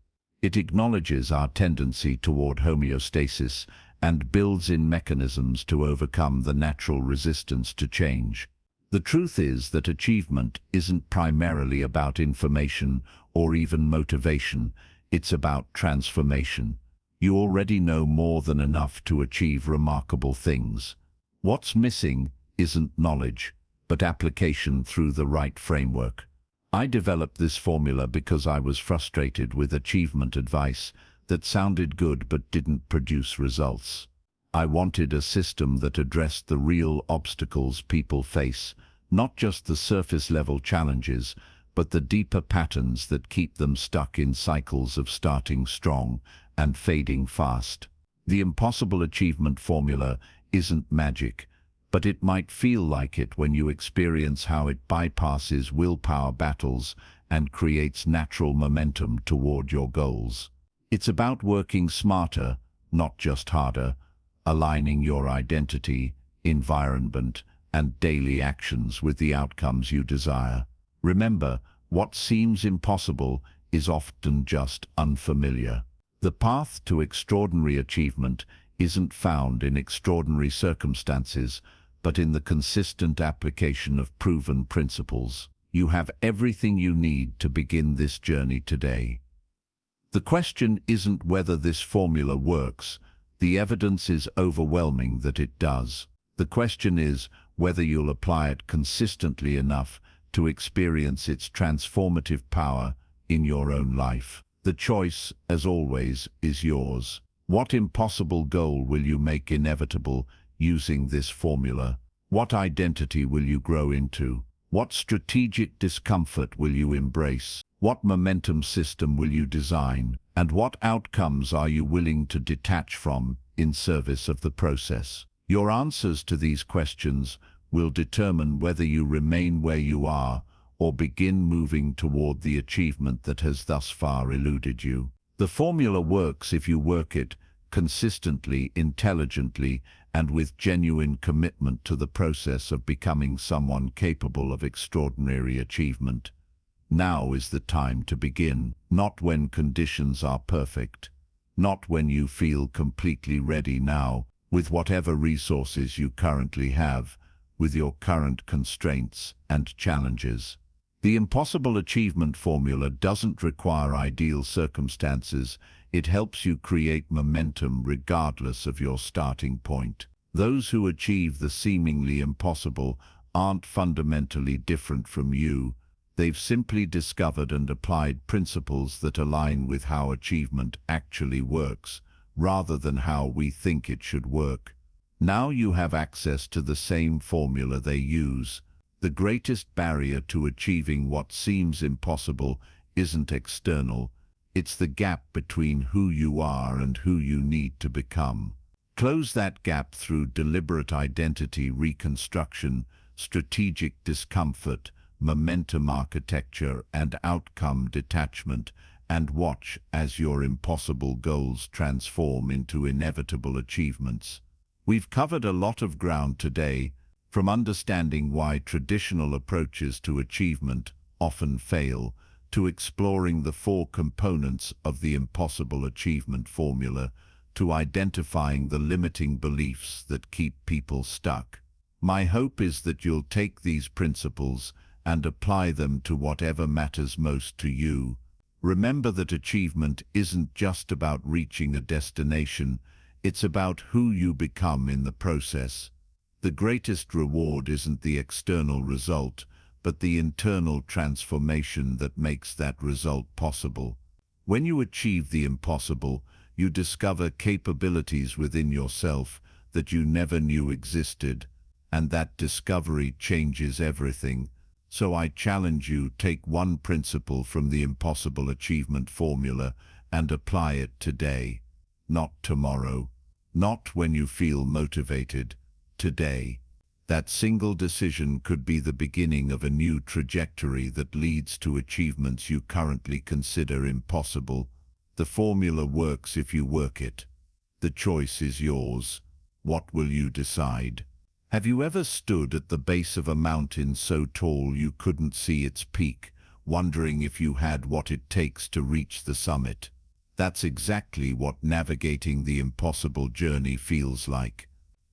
A: It acknowledges our tendency toward homeostasis and builds in mechanisms to overcome the natural resistance to change. The truth is that achievement isn't primarily about information or even motivation. It's about transformation. You already know more than enough to achieve remarkable things. What's missing isn't knowledge, but application through the right framework. I developed this formula because I was frustrated with achievement advice that sounded good but didn't produce results. I wanted a system that addressed the real obstacles people face, not just the surface-level challenges, but the deeper patterns that keep them stuck in cycles of starting strong and fading fast. The impossible achievement formula isn't magic, but it might feel like it when you experience how it bypasses willpower battles and creates natural momentum toward your goals. It's about working smarter, not just harder, aligning your identity, environment, and daily actions with the outcomes you desire. Remember, what seems impossible is often just unfamiliar. The path to extraordinary achievement isn't found in extraordinary circumstances, but in the consistent application of proven principles. You have everything you need to begin this journey today. The question isn't whether this formula works. The evidence is overwhelming that it does. The question is whether you'll apply it consistently enough to experience its transformative power in your own life. The choice, as always, is yours. What impossible goal will you make inevitable using this formula? What identity will you grow into? What strategic discomfort will you embrace? What momentum system will you design? And what outcomes are you willing to detach from in service of the process? Your answers to these questions will determine whether you remain where you are or begin moving toward the achievement that has thus far eluded you. The formula works if you work it consistently, intelligently, and with genuine commitment to the process of becoming someone capable of extraordinary achievement. Now is the time to begin, not when conditions are perfect, not when you feel completely ready now, with whatever resources you currently have, with your current constraints and challenges. The impossible achievement formula doesn't require ideal circumstances. It helps you create momentum regardless of your starting point. Those who achieve the seemingly impossible aren't fundamentally different from you. They've simply discovered and applied principles that align with how achievement actually works, rather than how we think it should work. Now you have access to the same formula they use. The greatest barrier to achieving what seems impossible isn't external. It's the gap between who you are and who you need to become. Close that gap through deliberate identity reconstruction, strategic discomfort, momentum architecture, and outcome detachment, and watch as your impossible goals transform into inevitable achievements. We've covered a lot of ground today, from understanding why traditional approaches to achievement often fail, to exploring the 4 components of the impossible achievement formula, to identifying the limiting beliefs that keep people stuck. My hope is that you'll take these principles and apply them to whatever matters most to you. Remember that achievement isn't just about reaching a destination, it's about who you become in the process. The greatest reward isn't the external result, but the internal transformation that makes that result possible. When you achieve the impossible, you discover capabilities within yourself that you never knew existed, and that discovery changes everything. So I challenge you, take one principle from the impossible achievement formula and apply it today, not tomorrow, not when you feel motivated. Today. That single decision could be the beginning of a new trajectory that leads to achievements you currently consider impossible. The formula works if you work it. The choice is yours. What will you decide? Have you ever stood at the base of a mountain so tall you couldn't see its peak, wondering if you had what it takes to reach the summit? That's exactly what navigating the impossible journey feels like.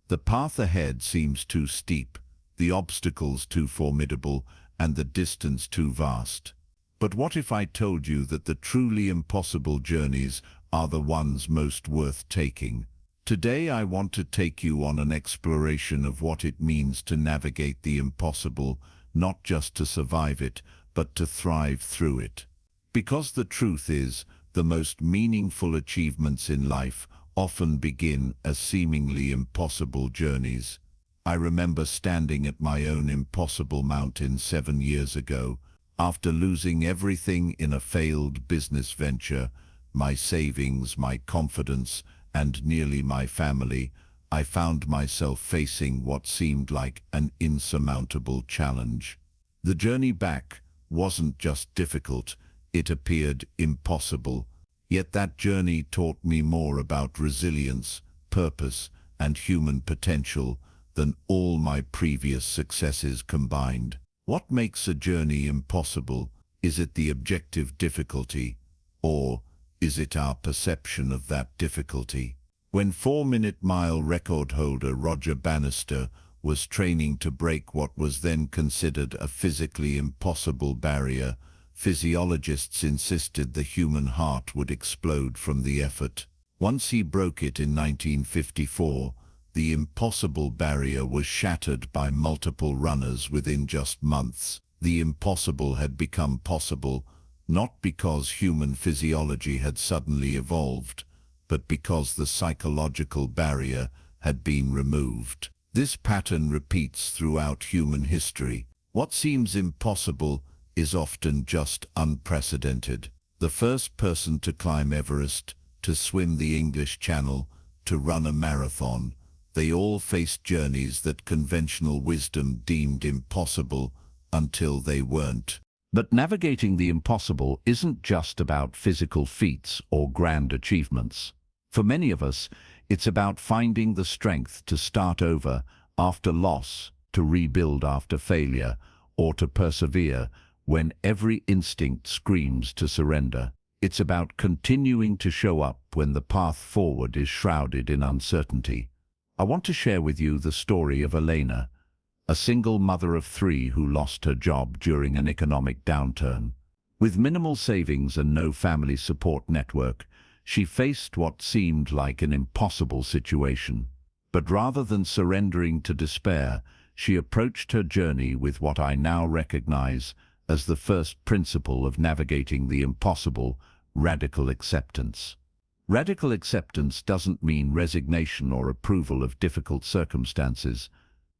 A: The path ahead seems too steep, the obstacles too formidable, and the distance too vast. But what if I told you that the truly impossible journeys are the ones most worth taking? Today I want to take you on an exploration of what it means to navigate the impossible, not just to survive it, but to thrive through it. Because the truth is, the most meaningful achievements in life often begin as seemingly impossible journeys. I remember standing at my own impossible mountain 7 years ago, after losing everything in a failed business venture, my savings, my confidence, and nearly my family. I found myself facing what seemed like an insurmountable challenge. The journey back wasn't just difficult, it appeared impossible. Yet that journey taught me more about resilience, purpose, and human potential than all my previous successes combined. What makes a journey impossible? Is it the objective difficulty, or is it our perception of that difficulty? When 4-minute mile record holder Roger Bannister
B: was training to break what was then considered a physically impossible barrier. Physiologists insisted the human heart would explode from the effort. Once he broke it in 1954, the impossible barrier was shattered by multiple runners within just months. The impossible had become possible, not because human physiology had suddenly evolved, but because the psychological barrier had been removed. This pattern repeats throughout human history. What seems impossible is often just unprecedented. The first person to climb Everest, to swim the English Channel, to run a marathon, they all faced journeys that conventional wisdom deemed impossible until they weren't.
A: But navigating the impossible isn't just about physical feats or grand achievements. For many of us, it's about finding the strength to start over after loss, to rebuild after failure, or to persevere when every instinct screams to surrender. It's about continuing to show up when the path forward is shrouded in uncertainty. I want to share with you the story of Elena, a single mother of 3 who lost her job during an economic downturn. With minimal savings and no family support network, she faced what seemed like an impossible situation. But rather than surrendering to despair, she approached her journey with what I now recognize as the first principle of navigating the impossible: radical acceptance. Radical acceptance doesn't mean resignation or approval of difficult circumstances.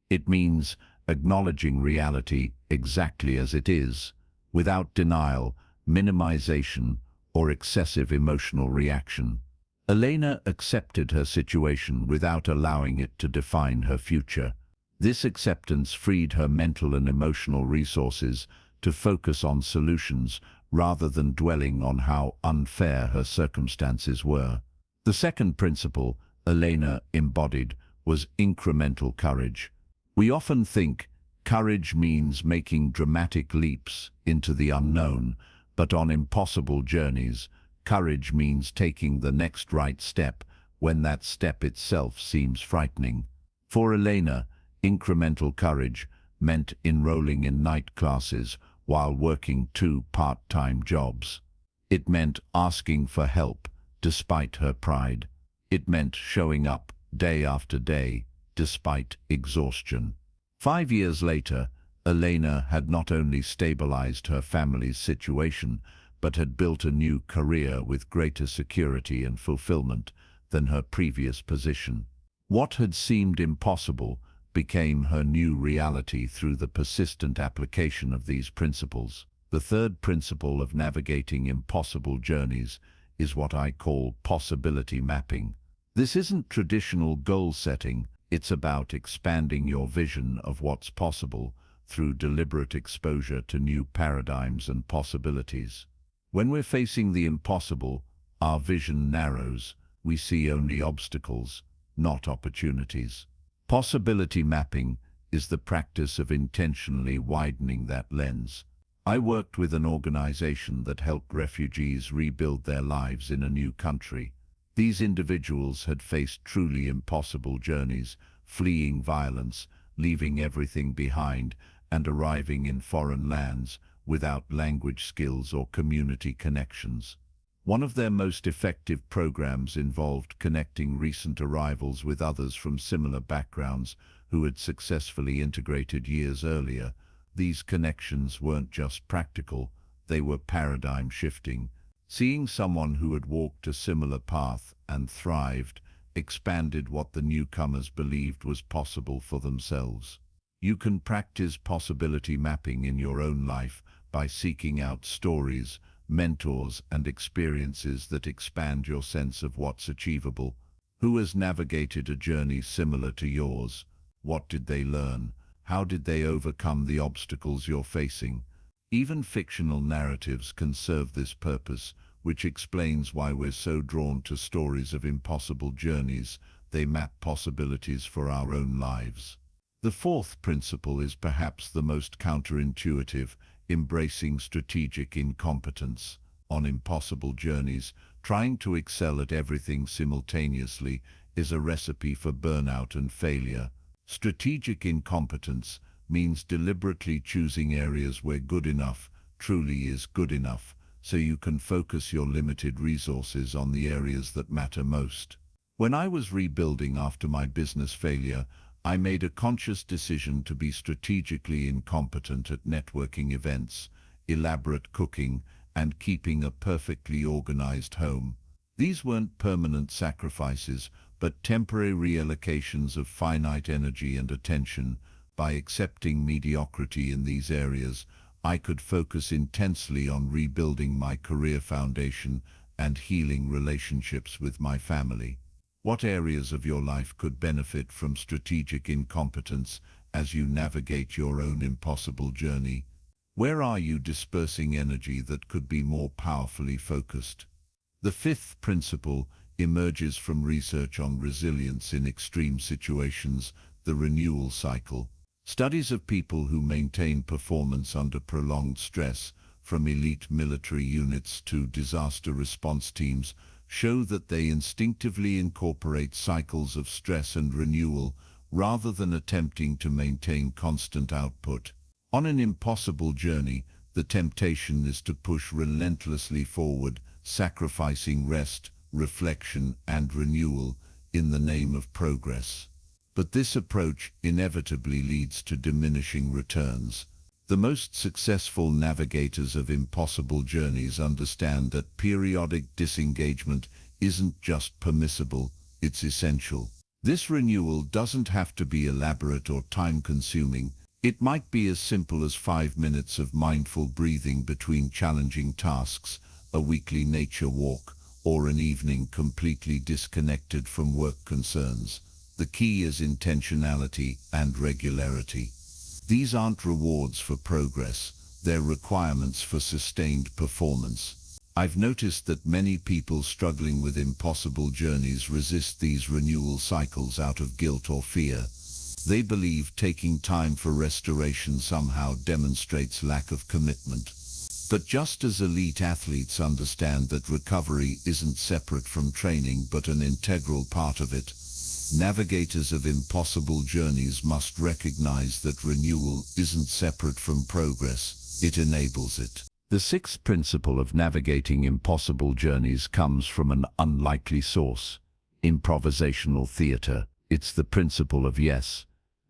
A: It means acknowledging reality exactly as it is, without denial, minimization, or excessive emotional reaction. Elena accepted her situation without allowing it to define her future. This acceptance freed her mental and emotional resources to focus on solutions rather than dwelling on how unfair her circumstances were. The second principle Elena embodied was incremental courage. We often think courage means making dramatic leaps into the unknown, but on impossible journeys, courage means taking the next right step when that step itself seems frightening. For Elena, incremental courage meant enrolling in night classes while working 2 part-time jobs. It meant asking for help despite her pride. It meant showing up day after day despite exhaustion. 5 years later, Elena had not only stabilized her family's situation, but had built a new career with greater security and fulfillment than her previous position. What had seemed impossible became her new reality through the persistent application of these principles. The third principle of navigating impossible journeys is what I call possibility mapping. This isn't traditional goal setting, it's about expanding your vision of what's possible through deliberate exposure to new paradigms and possibilities. When we're facing the impossible, our vision narrows. We see only obstacles, not opportunities. Possibility mapping is the practice of intentionally widening that lens. I worked with an organization that helped refugees rebuild their lives in a new country. These individuals had faced truly impossible journeys, fleeing violence, leaving everything behind, and arriving in foreign lands without language skills or community connections. One of their most effective programs involved connecting recent arrivals with others from similar backgrounds who had successfully integrated years earlier. These connections weren't just practical, they were paradigm-shifting. Seeing someone who had walked a similar path and thrived expanded what the newcomers believed was possible for themselves. You can practice possibility mapping in your own life by seeking out stories, mentors, and experiences that expand your sense of what's achievable. Who has navigated a journey similar to yours? What did they learn? How did they overcome the obstacles you're facing? Even fictional narratives can serve this purpose, which explains why we're so drawn to stories of impossible journeys. They map possibilities for our own lives. The fourth principle is perhaps the most counterintuitive: embracing strategic incompetence. On impossible journeys, trying to excel at everything simultaneously is a recipe for burnout and failure.
B: Strategic incompetence means deliberately choosing areas where good enough truly is good enough, so you can focus your limited resources on the areas that matter most. When I was rebuilding after my business failure, I made a conscious decision to be strategically incompetent at networking events, elaborate cooking, and keeping a perfectly organized home. These weren't permanent sacrifices, but temporary reallocations of finite energy and attention. By accepting mediocrity in these areas, I could focus intensely on rebuilding my career foundation and healing relationships with my family. What areas of your life could benefit from strategic incompetence as you navigate your own impossible journey? Where are you dispersing energy that could be more powerfully focused? The fifth principle emerges from research on resilience in extreme situations, the renewal cycle. Studies of people who maintain performance under prolonged stress, from elite military units to disaster response teams, show that they instinctively incorporate cycles of stress and renewal rather than attempting to maintain constant output. On an impossible journey, the temptation is to push relentlessly forward, sacrificing rest, reflection, and renewal in the name of progress. But this approach inevitably leads to diminishing returns. The most successful navigators of impossible journeys understand that periodic disengagement isn't just permissible, it's essential. This renewal doesn't have to be elaborate or time-consuming. It might be as simple as 5 minutes of mindful breathing between challenging tasks, a weekly nature walk, or an evening completely disconnected from work concerns. The key is intentionality and regularity. These aren't rewards for progress, they're requirements for sustained performance. I've noticed that many people struggling with impossible journeys resist these renewal cycles out of guilt or fear. They believe taking time for restoration somehow demonstrates lack of commitment. But just as elite athletes understand that recovery isn't separate from training but an integral part of it, navigators of impossible journeys must recognize that renewal isn't separate from progress, it enables it.
A: The sixth principle of navigating impossible journeys comes from an unlikely source: improvisational theater. It's the principle of yes.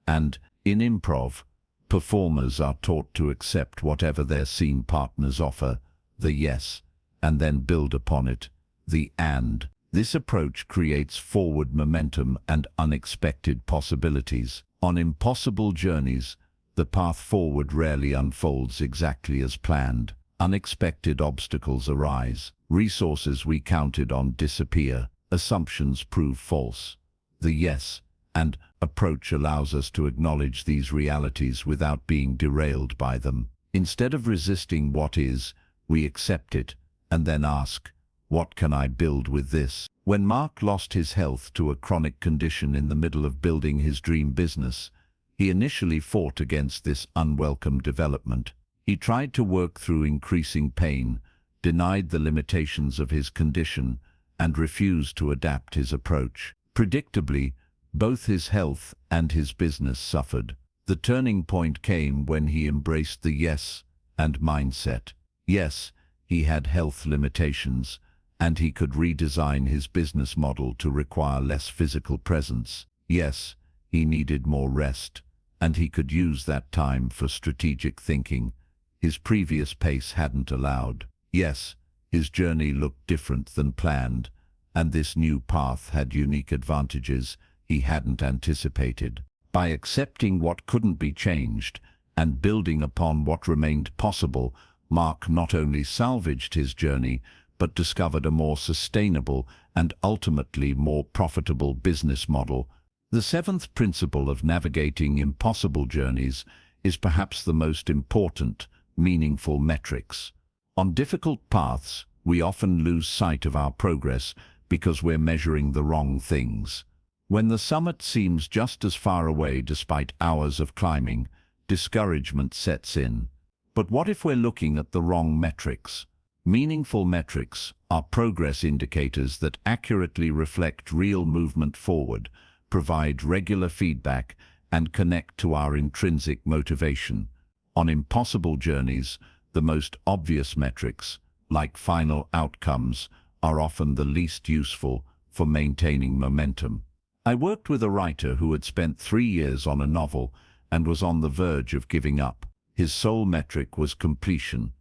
A: And in improv, performers are taught to accept whatever their scene partners offer, the yes, and then build upon it, the and. This approach creates forward momentum and unexpected possibilities. On impossible journeys, the path forward rarely unfolds exactly as planned. Unexpected obstacles arise. Resources we counted on disappear. Assumptions prove false. The yes and approach allows us to acknowledge these realities without being derailed by them. Instead of resisting what is, we accept it and then ask, what can I build with this? When Mark lost his health to a chronic condition in the middle of building his dream business, he initially fought against this unwelcome development. He tried to work through increasing pain, denied the limitations of his condition, and refused to adapt his approach. Predictably, both his health and his business suffered. The turning point came when he embraced the yes and mindset. Yes, he had health limitations, and he could redesign his business model to require less physical presence. Yes, he needed more rest, and he could use that time for strategic thinking his previous pace hadn't allowed. Yes, his journey looked different than planned, and this new path had unique advantages he hadn't anticipated. By accepting what couldn't be changed and building upon what remained possible, Mark not only salvaged his journey, but discovered a more sustainable and ultimately more profitable business model. The seventh principle of navigating impossible journeys is perhaps the most important: meaningful metrics. On difficult paths, we often lose sight of our progress because we're measuring the wrong things. When the summit seems just as far away despite hours of climbing, discouragement sets in. But what if we're looking at the wrong metrics? Meaningful metrics are progress indicators that accurately reflect real movement forward, provide regular feedback, and connect to our intrinsic motivation. On impossible journeys, the most obvious metrics, like final outcomes, are often the least useful for maintaining momentum. I worked with a writer who had spent 3 years on a novel and was on the verge of giving up. His sole metric was completion,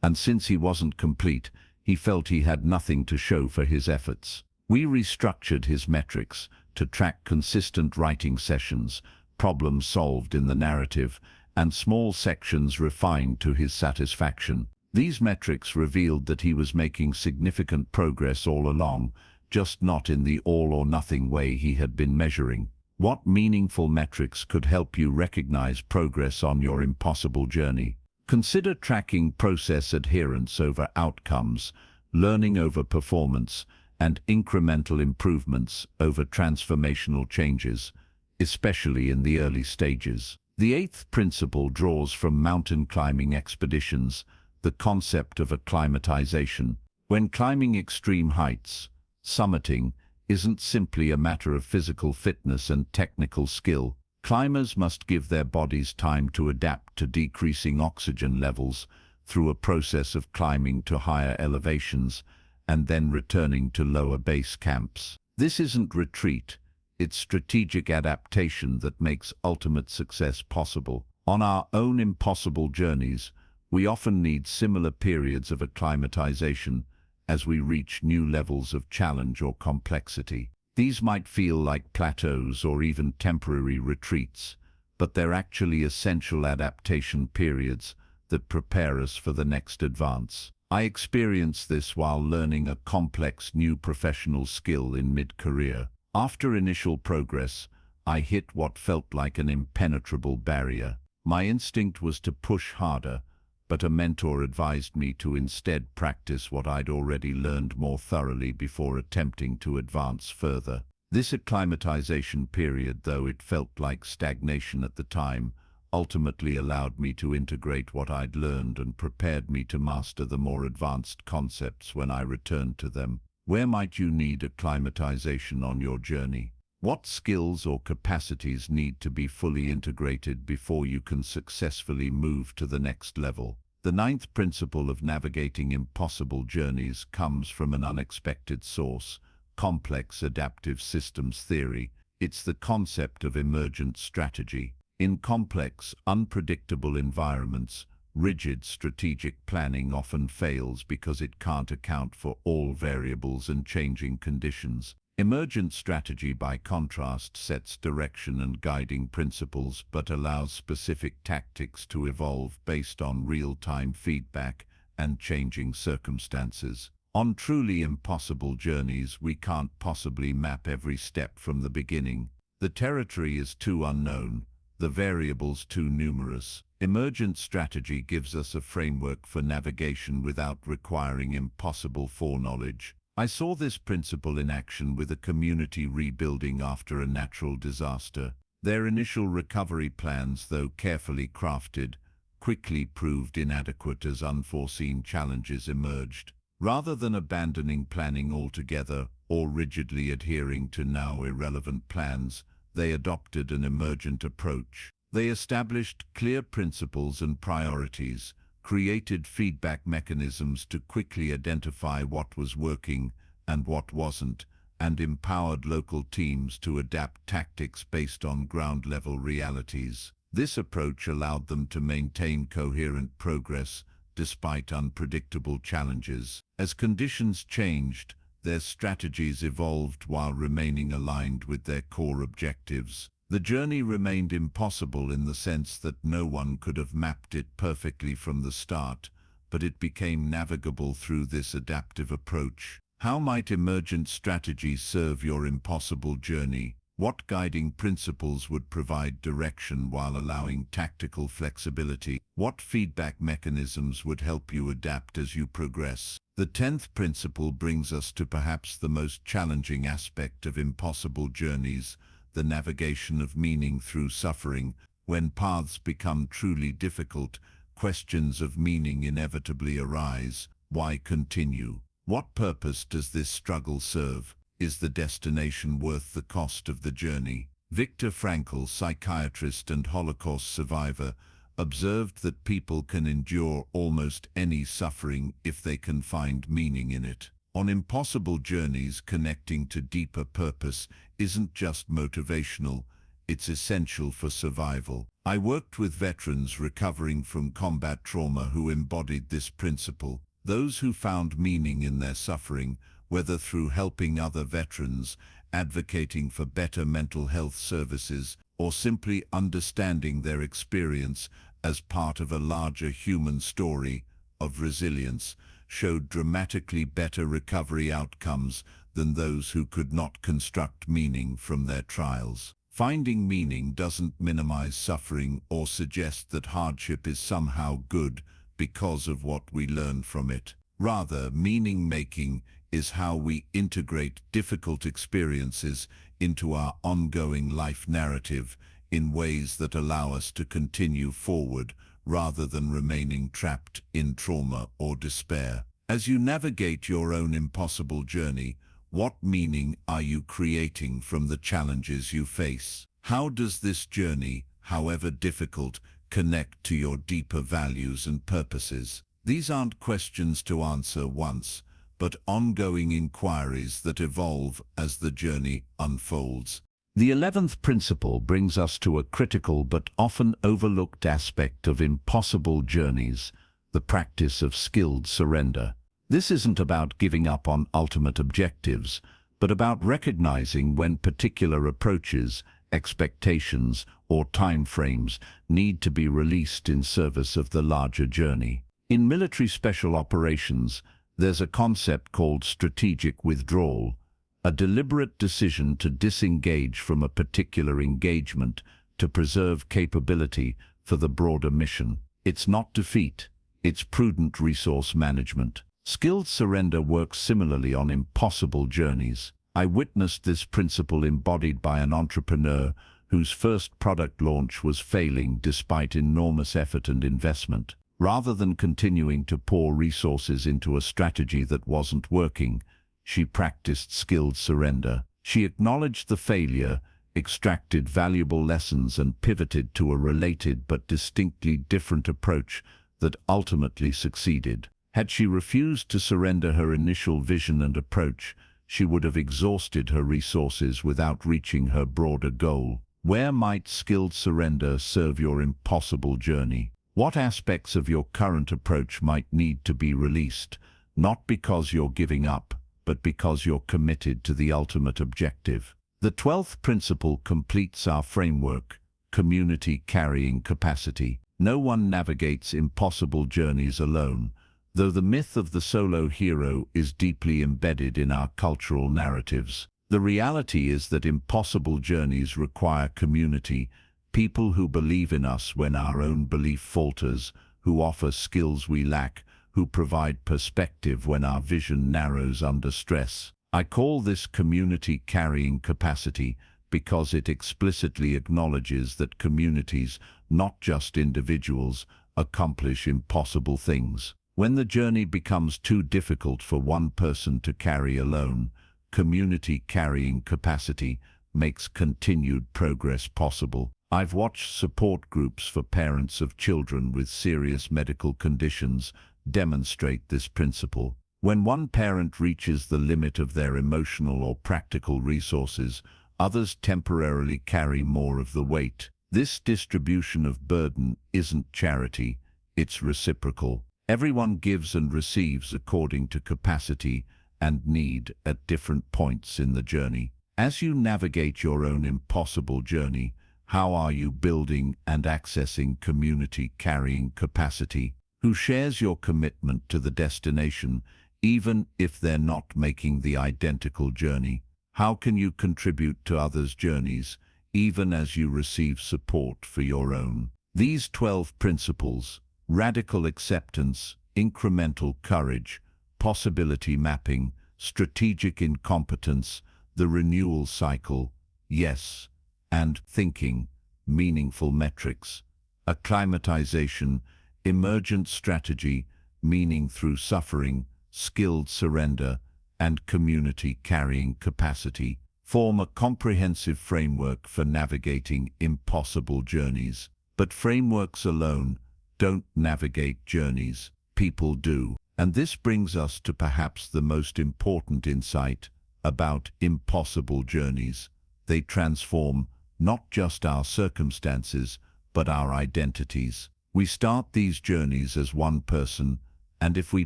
A: and since he wasn't complete, he felt he had nothing to show for his efforts. We restructured his metrics to track consistent writing sessions, problems solved in the narrative, and small sections refined to his satisfaction. These metrics revealed that he was making significant progress all along, just not in the all-or-nothing way he had been measuring. What meaningful metrics could help you recognize progress on your impossible journey? Consider tracking process adherence over outcomes, learning over performance, and incremental improvements over transformational changes, especially in the early stages. The eighth principle draws from mountain climbing expeditions, the concept of acclimatization. When climbing extreme heights, summiting isn't simply a matter of physical fitness and technical skill. Climbers must give their bodies time to adapt to decreasing oxygen levels through a process of climbing to higher elevations and then returning to lower base camps. This isn't retreat, it's strategic adaptation that makes ultimate success possible. On our own impossible journeys, we often need similar periods of acclimatization as we reach new levels of challenge or complexity. These might feel like plateaus or even temporary retreats, but they're actually essential adaptation periods that prepare us for the next advance. I experienced this while learning a complex new professional skill in mid-career. After initial progress, I hit what felt like an impenetrable barrier. My instinct was to push harder, but a mentor advised me to instead practice what I'd already learned more thoroughly before attempting to advance further. This acclimatization period, though it felt like stagnation at the time, ultimately allowed me to integrate what I'd learned and prepared me to master the more advanced concepts when I returned to them. Where might you need acclimatization on your journey? What skills or capacities need to be fully integrated before you can successfully move to the next level? The ninth principle of navigating impossible journeys comes from an unexpected source, complex adaptive systems theory. It's the concept of emergent strategy. In complex, unpredictable environments, rigid strategic planning often fails because it can't account for all variables and changing conditions. Emergent strategy, by contrast, sets direction and guiding principles but allows specific tactics to evolve based on real-time feedback and changing circumstances. On truly impossible journeys, we can't possibly map every step from the beginning. The territory is too unknown, the variables too numerous. Emergent strategy gives us a framework for navigation without requiring impossible foreknowledge. I saw this principle in action with a community rebuilding after a natural disaster. Their initial recovery plans, though carefully crafted, quickly proved inadequate as unforeseen challenges emerged. Rather than abandoning planning altogether or rigidly adhering to now irrelevant plans, they adopted an emergent approach. They established clear principles and priorities, created feedback mechanisms to quickly identify what was working and what wasn't, and empowered local teams to adapt tactics based on ground-level realities. This approach allowed them to maintain coherent progress despite unpredictable challenges. As conditions changed, their strategies evolved while remaining aligned with their core objectives. The journey remained impossible in the sense that no one could have mapped it perfectly from the start, but it became navigable through this adaptive approach. How might emergent strategies serve your impossible journey? What guiding principles would provide direction while allowing tactical flexibility? What feedback mechanisms would help you adapt as you progress? The 10th principle brings us to perhaps the most challenging aspect of impossible journeys, the navigation of meaning through suffering. When paths become truly difficult, questions of meaning inevitably arise. Why continue? What purpose does this struggle serve? Is the destination worth the cost of the journey?
B: Viktor Frankl, psychiatrist and Holocaust survivor, observed that people can endure almost any suffering if they can find meaning in it. On impossible journeys, connecting to deeper purpose isn't just motivational, it's essential for survival. I worked with veterans recovering from combat trauma who embodied this principle. Those who found meaning in their suffering, whether through helping other veterans, advocating for better mental health services, or simply understanding their experience as part of a larger human story of resilience, showed dramatically better recovery outcomes than those who could not construct meaning from their trials. Finding meaning doesn't minimize suffering or suggest that hardship is somehow good because of what we learn from it. Rather, meaning-making is how we integrate difficult experiences into our ongoing life narrative in ways that allow us to continue forward rather than remaining trapped in trauma or despair. As you navigate your own impossible journey, what meaning are you creating from the challenges you face? How does this journey, however difficult, connect to your deeper values and purposes? These aren't questions to answer once, but ongoing inquiries that evolve as the journey unfolds.
A: The 11th principle brings us to a critical but often overlooked aspect of impossible journeys, the practice of skilled surrender. This isn't about giving up on ultimate objectives, but about recognizing when particular approaches, expectations, or time frames need to be released in service of the larger journey. In military special operations, there's a concept called strategic withdrawal, a deliberate decision to disengage from a particular engagement to preserve capability for the broader mission. It's not defeat, it's prudent resource management. Skilled surrender works similarly on impossible journeys. I witnessed this principle embodied by an entrepreneur whose first product launch was failing despite enormous effort and investment. Rather than continuing to pour resources into a strategy that wasn't working, she practiced skilled surrender. She acknowledged the failure, extracted valuable lessons, and pivoted to a related but distinctly different approach that ultimately succeeded. Had she refused to surrender her initial vision and approach, she would have exhausted her resources without reaching her broader goal. Where might skilled surrender serve your impossible journey? What aspects of your current approach might need to be released, not because you're giving up, but because you're committed to the ultimate objective? The 12th principle completes our framework: community carrying capacity. No one navigates impossible journeys alone, though the myth of the solo hero is deeply embedded in our cultural narratives. The reality is that impossible journeys require community, people who believe in us when our own belief falters, who offer skills we lack, who provide perspective when our vision narrows under stress. I call this community carrying capacity because it explicitly acknowledges that communities, not just individuals, accomplish impossible things. When the journey becomes too difficult for one person to carry alone, community carrying capacity makes continued progress possible. I've watched support groups for parents of children with serious medical conditions demonstrate this principle. When one parent reaches the limit of their emotional or practical resources, others temporarily carry more of the weight. This distribution of burden isn't charity, it's reciprocal. Everyone gives and receives according to capacity and need at different points in the journey. As you navigate your own impossible journey, how are you building and accessing community carrying capacity? Who shares your commitment to the destination, even if they're not making the identical journey? How can you contribute to others' journeys, even as you receive support for your own? These 12 principles: radical acceptance, incremental courage, possibility mapping, strategic incompetence, the renewal cycle, yes, and thinking, meaningful metrics, acclimatization, emergent strategy, meaning through suffering, skilled surrender, and community carrying capacity, form a comprehensive framework for navigating impossible journeys. But frameworks alone don't navigate journeys. People do. And this brings us to perhaps the most important insight about impossible journeys. They transform not just our circumstances, but our identities. We start these journeys as one person, and if we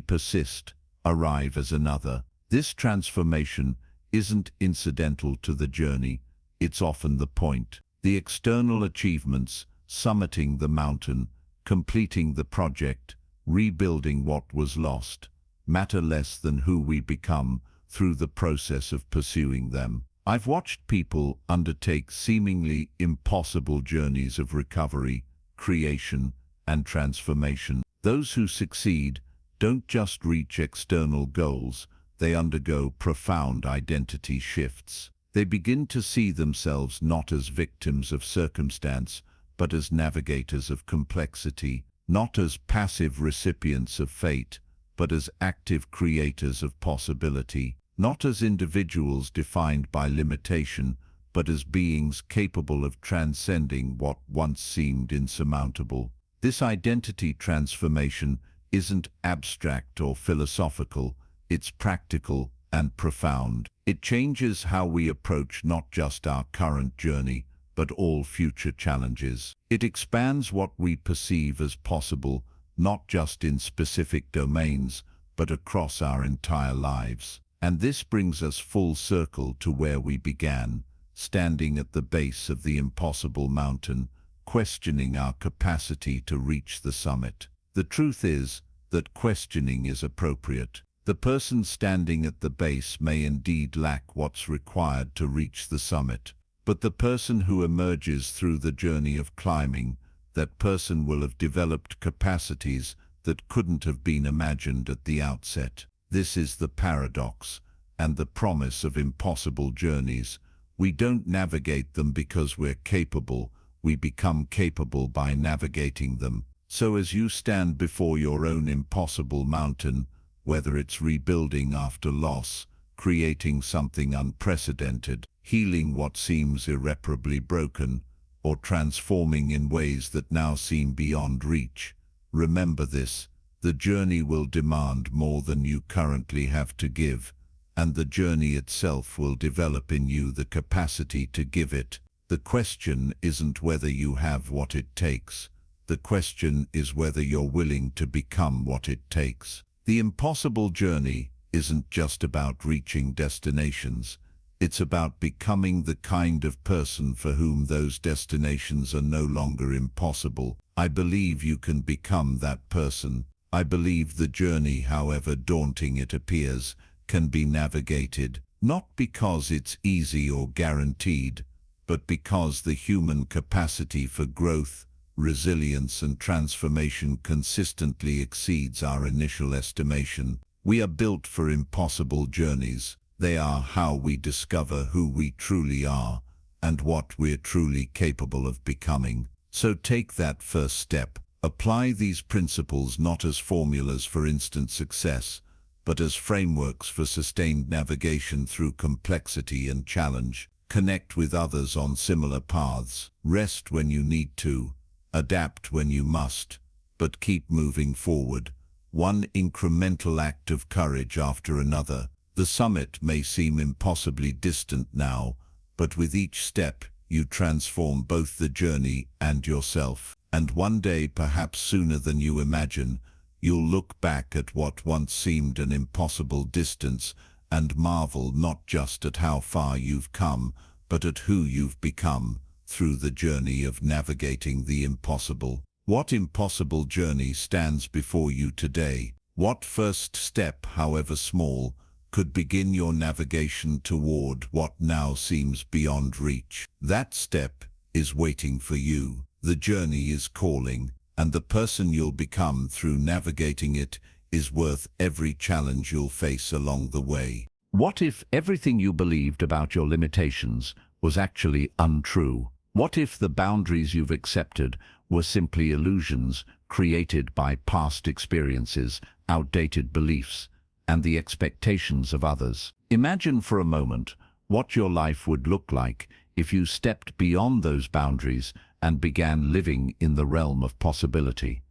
A: persist, arrive as another. This transformation isn't incidental to the journey, it's often the point. The external achievements, summiting the mountain, completing the project, rebuilding what was lost, matter less than who we become through the process of pursuing them. I've watched people undertake seemingly impossible journeys of recovery, creation, and transformation. Those who succeed don't just reach external goals, they undergo profound identity shifts. They begin to see themselves not as victims of circumstance, but as navigators of complexity, not as passive recipients of fate, but as active creators of possibility, not as individuals defined by limitation, but as beings capable of transcending what once seemed insurmountable. This identity transformation isn't abstract or philosophical, it's practical and profound. It changes how we approach not just our current journey, but all future challenges. It expands what we perceive as possible, not just in specific domains, but across our entire lives. And this brings us full circle to where we began, standing at the base of the impossible mountain, questioning our capacity to reach the summit. The truth is that questioning is appropriate. The person standing at the base may indeed lack what's required to reach the summit, but the person who emerges through the journey of climbing, that person will have developed capacities that couldn't have been imagined at the outset. This is the paradox and the promise of impossible journeys. We don't navigate them because we're capable, we become capable by navigating them. So as you stand before your own impossible mountain, whether it's rebuilding after loss, creating something unprecedented, healing what seems irreparably broken, or transforming in ways that now seem beyond reach, remember this: the journey will demand more than you currently have to give, and the journey itself will develop in you the capacity to give it. The question isn't whether you have what it takes. The question is whether you're willing to become what it takes. The impossible journey isn't just about reaching destinations. It's about becoming the kind of person for whom those destinations are no longer impossible. I believe you can become that person. I believe the journey, however daunting it appears, can be navigated, not because it's easy or guaranteed, but because the human capacity for growth, resilience and transformation consistently exceeds our initial estimation. We are built for impossible journeys. They are how we discover who we truly are and what we're truly capable of becoming. So take that first step. Apply these principles not as formulas for instant success, but as frameworks for sustained navigation through complexity and challenge. Connect with others on similar paths. Rest when you need to. Adapt when you must, but keep moving forward, one incremental act of courage after another. The summit may seem impossibly distant now, but with each step, you transform both the journey and yourself. And one day, perhaps sooner than you imagine, you'll look back at what once seemed an impossible distance and marvel not just at how far you've come, but at who you've become through the journey of navigating the impossible. What impossible journey stands before you today? What first step, however small, could begin your navigation toward what now seems beyond reach? That step is waiting for you. The journey is calling, and the person you'll become through navigating it is worth every challenge you'll face along the way. What if everything you believed about your limitations was actually untrue? What if the boundaries you've accepted were simply illusions created by past experiences, outdated beliefs, and the expectations of others? Imagine for a moment what your life would look like if you stepped beyond those boundaries and began living in the realm of possibility.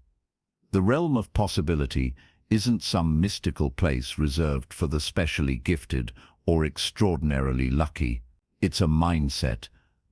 A: The realm of possibility isn't some mystical place reserved for the specially gifted or extraordinarily lucky. It's a mindset,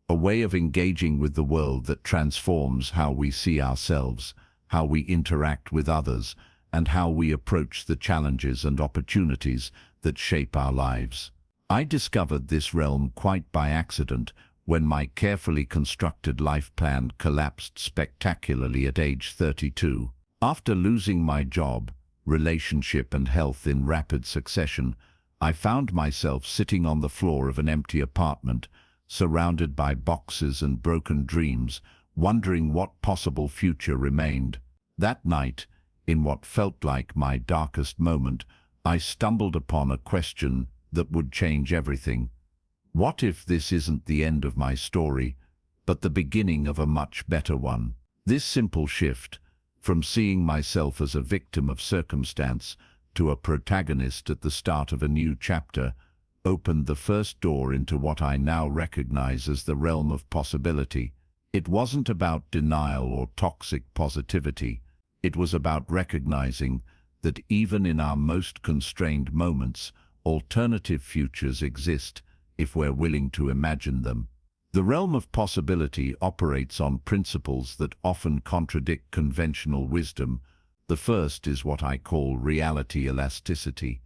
A: a way of engaging with the world that transforms how we see ourselves, how we interact with others, and how we approach the challenges and opportunities that shape our lives. I discovered this realm quite by accident when my carefully constructed life plan collapsed spectacularly at age 32. After losing my job, relationship and health in rapid succession, I found myself sitting on the floor of an empty apartment, surrounded by boxes and broken dreams, wondering what possible future remained. That night, in what felt like my darkest moment, I stumbled upon a question that would change everything. What if this isn't the end of my story, but the beginning of a much better one? This simple shift, from seeing myself as a victim of circumstance to a protagonist at the start of a new chapter, opened the first door into what I now recognize as the realm of possibility. It wasn't about denial or toxic positivity. It was about recognizing that even in our most constrained moments, alternative futures exist if we're willing to imagine them. The realm of possibility operates on principles that often contradict conventional wisdom. The first is what I call reality elasticity,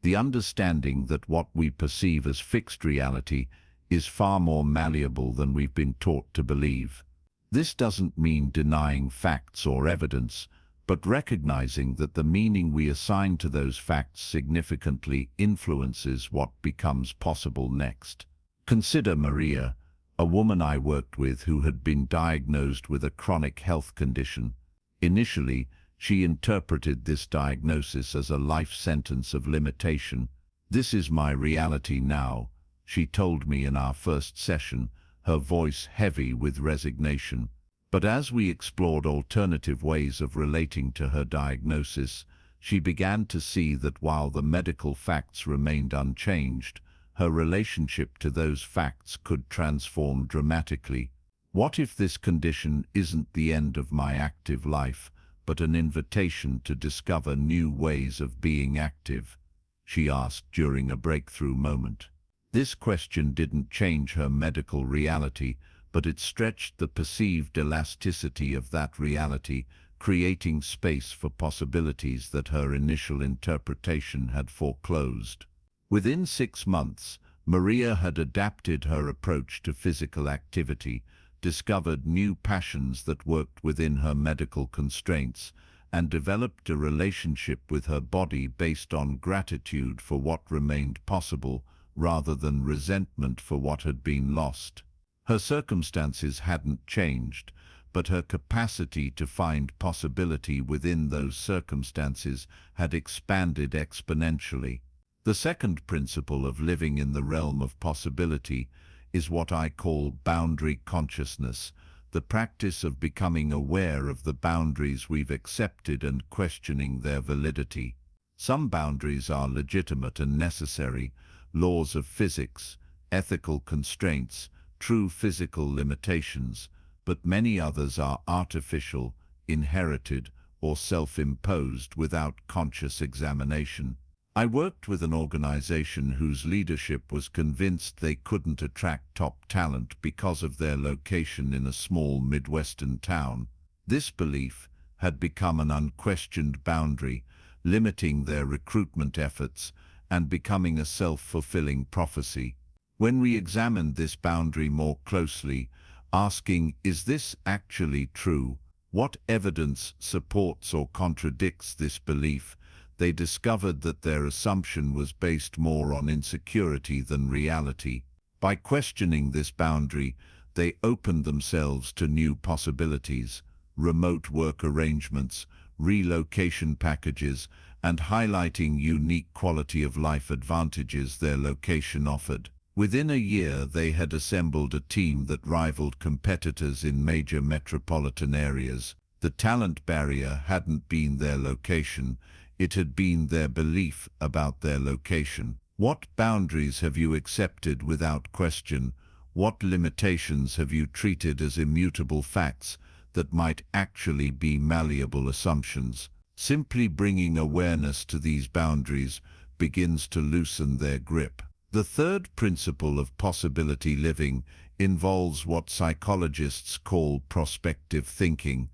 A: the understanding that what we perceive as fixed reality is far more malleable than we've been taught to believe. This doesn't mean denying facts or evidence, but recognizing that the meaning we assign to those facts significantly influences what becomes possible next. Consider Maria, a woman I worked with who had been diagnosed with a chronic health condition. Initially, she interpreted this diagnosis as a life sentence of limitation. "This is my reality now," she told me in our first session, her voice heavy with resignation. But as we explored alternative ways of relating to her diagnosis, she began to see that while the medical facts remained unchanged, her relationship to those facts could transform dramatically. What if this condition isn't the end of my active life, but an invitation to discover new ways of being active? She asked during a breakthrough moment. This question didn't change her medical reality, but it stretched the perceived elasticity of that reality, creating space for possibilities that her initial interpretation had foreclosed. Within 6 months, Maria had adapted her approach to physical activity, discovered new passions that worked within her medical constraints, and developed a relationship with her body based on gratitude for what remained possible rather than resentment for what had been lost. Her circumstances hadn't changed, but her capacity to find possibility within those circumstances had expanded exponentially. The second principle of living in the realm of possibility is what I call boundary consciousness, the practice of becoming aware of the boundaries we've accepted and questioning their validity. Some boundaries are legitimate and necessary, laws of physics, ethical constraints, true physical limitations, but many others are artificial, inherited, or self-imposed without conscious examination. I worked with an organization whose leadership was convinced they couldn't attract top talent because of their location in a small Midwestern town. This belief had become an unquestioned boundary, limiting their recruitment efforts and becoming a self-fulfilling prophecy. When we examined this boundary more closely, asking, "Is this actually true? What evidence supports or contradicts this belief?" they discovered that their assumption was based more on insecurity than reality. By questioning this boundary, they opened themselves to new possibilities, remote work arrangements, relocation packages, and highlighting unique quality of life advantages their location offered. Within a year, they had assembled a team that rivaled competitors in major metropolitan areas. The talent barrier hadn't been their location, it had been their belief about their location.
B: What boundaries have you accepted without question? What limitations have you treated as immutable facts that might actually be malleable assumptions? Simply bringing awareness to these boundaries begins to loosen their grip. The third principle of possibility living involves what psychologists call prospective thinking,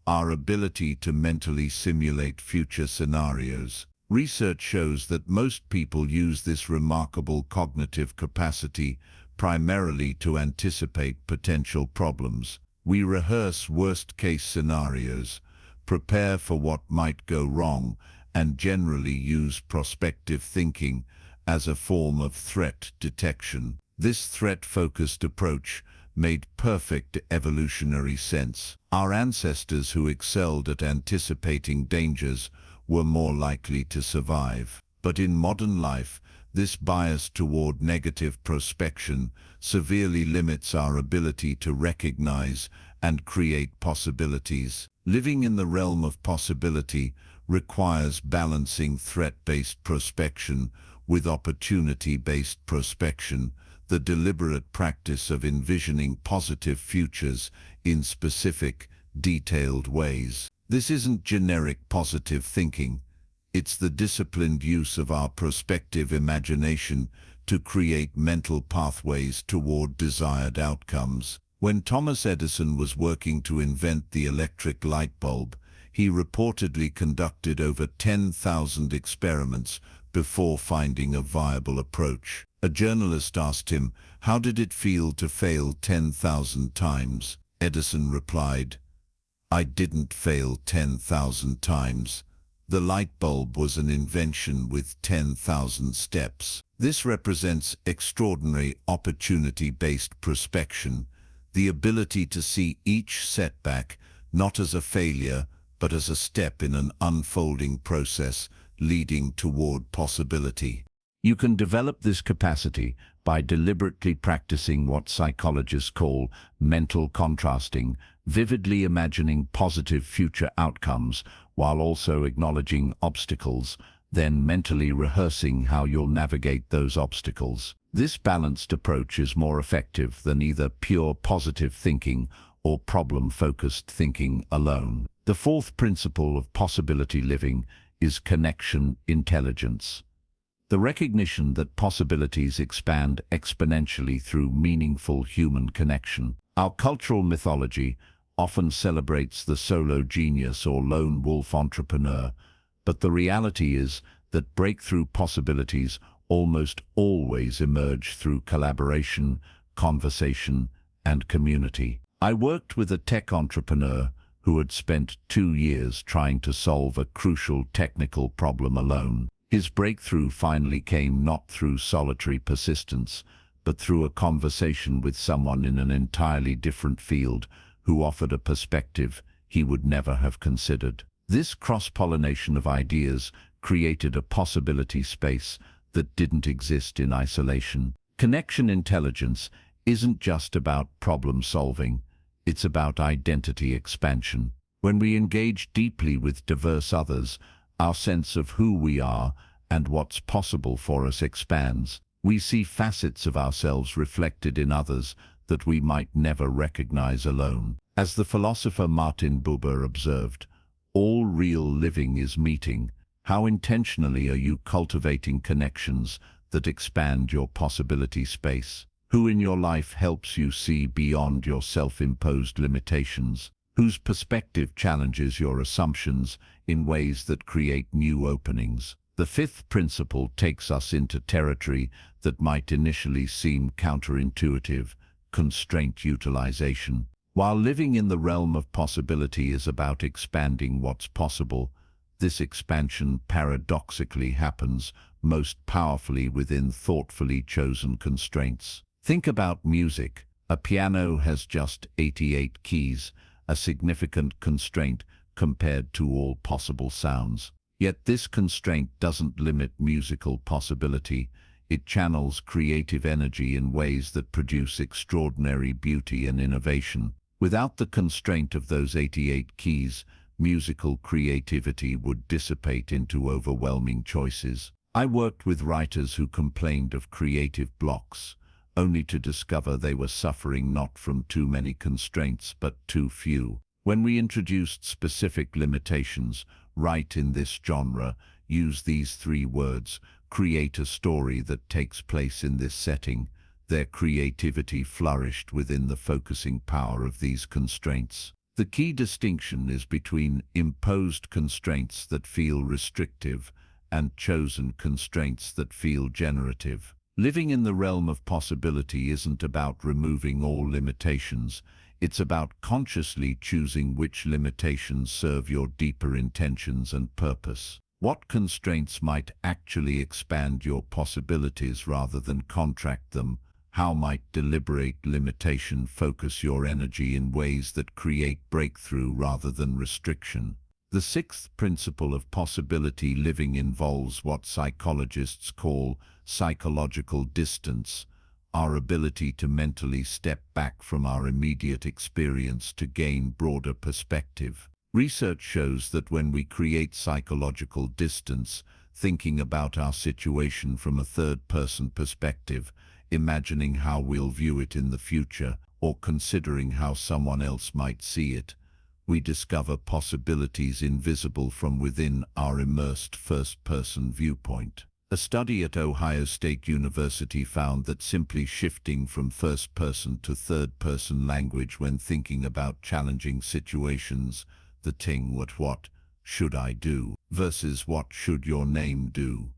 B: our ability to mentally simulate future scenarios. Research shows that most people use this remarkable cognitive capacity primarily to anticipate potential problems. We rehearse worst-case scenarios, prepare for what might go wrong, and generally use prospective thinking as a form of threat detection. This threat-focused approach made perfect evolutionary sense. Our ancestors who excelled at anticipating dangers were more likely to survive. But in modern life, this bias toward negative prospection severely limits our ability to recognize and create possibilities. Living in the realm of possibility requires balancing threat-based prospection with opportunity-based prospection, the deliberate practice of envisioning positive futures in specific, detailed ways. This isn't generic positive thinking. It's the disciplined use of our prospective imagination to create mental pathways toward desired outcomes. When Thomas Edison was working to invent the electric light bulb, he reportedly conducted over 10,000 experiments before finding a viable approach. A journalist asked him, "How did it feel to fail 10,000 times?" Edison replied, "I didn't fail 10,000 times. The light bulb was an invention with 10,000 steps." This represents extraordinary opportunity-based prospection, the ability to see each setback not as a failure, but as a step in an unfolding process leading toward possibility.
A: You can develop this capacity by deliberately practicing what psychologists call mental contrasting, vividly imagining positive future outcomes while also acknowledging obstacles, then mentally rehearsing how you'll navigate those obstacles. This balanced approach is more effective than either pure positive thinking or problem-focused thinking alone. The fourth principle of possibility living is connection intelligence. The recognition that possibilities expand exponentially through meaningful human connection. Our cultural mythology often celebrates the solo genius or lone wolf entrepreneur, but the reality is that breakthrough possibilities almost always emerge through collaboration, conversation, and community. I worked with a tech entrepreneur who had spent 2 years trying to solve a crucial technical problem alone. His breakthrough finally came not through solitary persistence, but through a conversation with someone in an entirely different field who offered a perspective he would never have considered. This cross-pollination of ideas created a possibility space that didn't exist in isolation. Connection intelligence isn't just about problem solving, it's about identity expansion. When we engage deeply with diverse others, our sense of who we are and what's possible for us expands. We see facets of ourselves reflected in others that we might never recognize alone. As the philosopher Martin Buber observed, all real living is meeting. How intentionally are you cultivating connections that expand your possibility space? Who in your life helps you see beyond your self-imposed limitations? Whose perspective challenges your assumptions in ways that create new openings? The fifth principle takes us into territory that might initially seem counterintuitive: constraint utilization. While living in the realm of possibility is about expanding what's possible, this expansion paradoxically happens most powerfully within thoughtfully chosen constraints. Think about music. A piano has just 88 keys, a significant constraint compared to all possible sounds. Yet this constraint doesn't limit musical possibility. It channels creative energy in ways that produce extraordinary beauty and innovation. Without the constraint of those 88 keys, musical creativity would dissipate into overwhelming choices. I worked with writers who complained of creative blocks, only to discover they were suffering not from too many constraints but too few. When we introduced specific limitations, write in this genre, use these 3 words, create a story that takes place in this setting, their creativity flourished within the focusing power of these constraints. The key distinction is between imposed constraints that feel restrictive and chosen constraints that feel generative. Living in the realm of possibility isn't about removing all limitations, it's about consciously choosing which limitations serve your deeper intentions and purpose. What constraints might actually expand your possibilities rather than contract them? How might deliberate limitation focus your energy in ways that create breakthrough rather than restriction? The 6th principle of possibility living involves what psychologists call psychological distance, our ability to mentally step back from our immediate experience to gain broader perspective. Research shows that when we create psychological distance, thinking about our situation from a third-person perspective, imagining how we'll view it in the future, or considering how someone else might see it, we discover possibilities invisible from within our immersed first-person viewpoint. A study at Ohio State University found that simply shifting from first-person to third-person language when thinking about challenging situations, the thing what should I do versus what should your name do,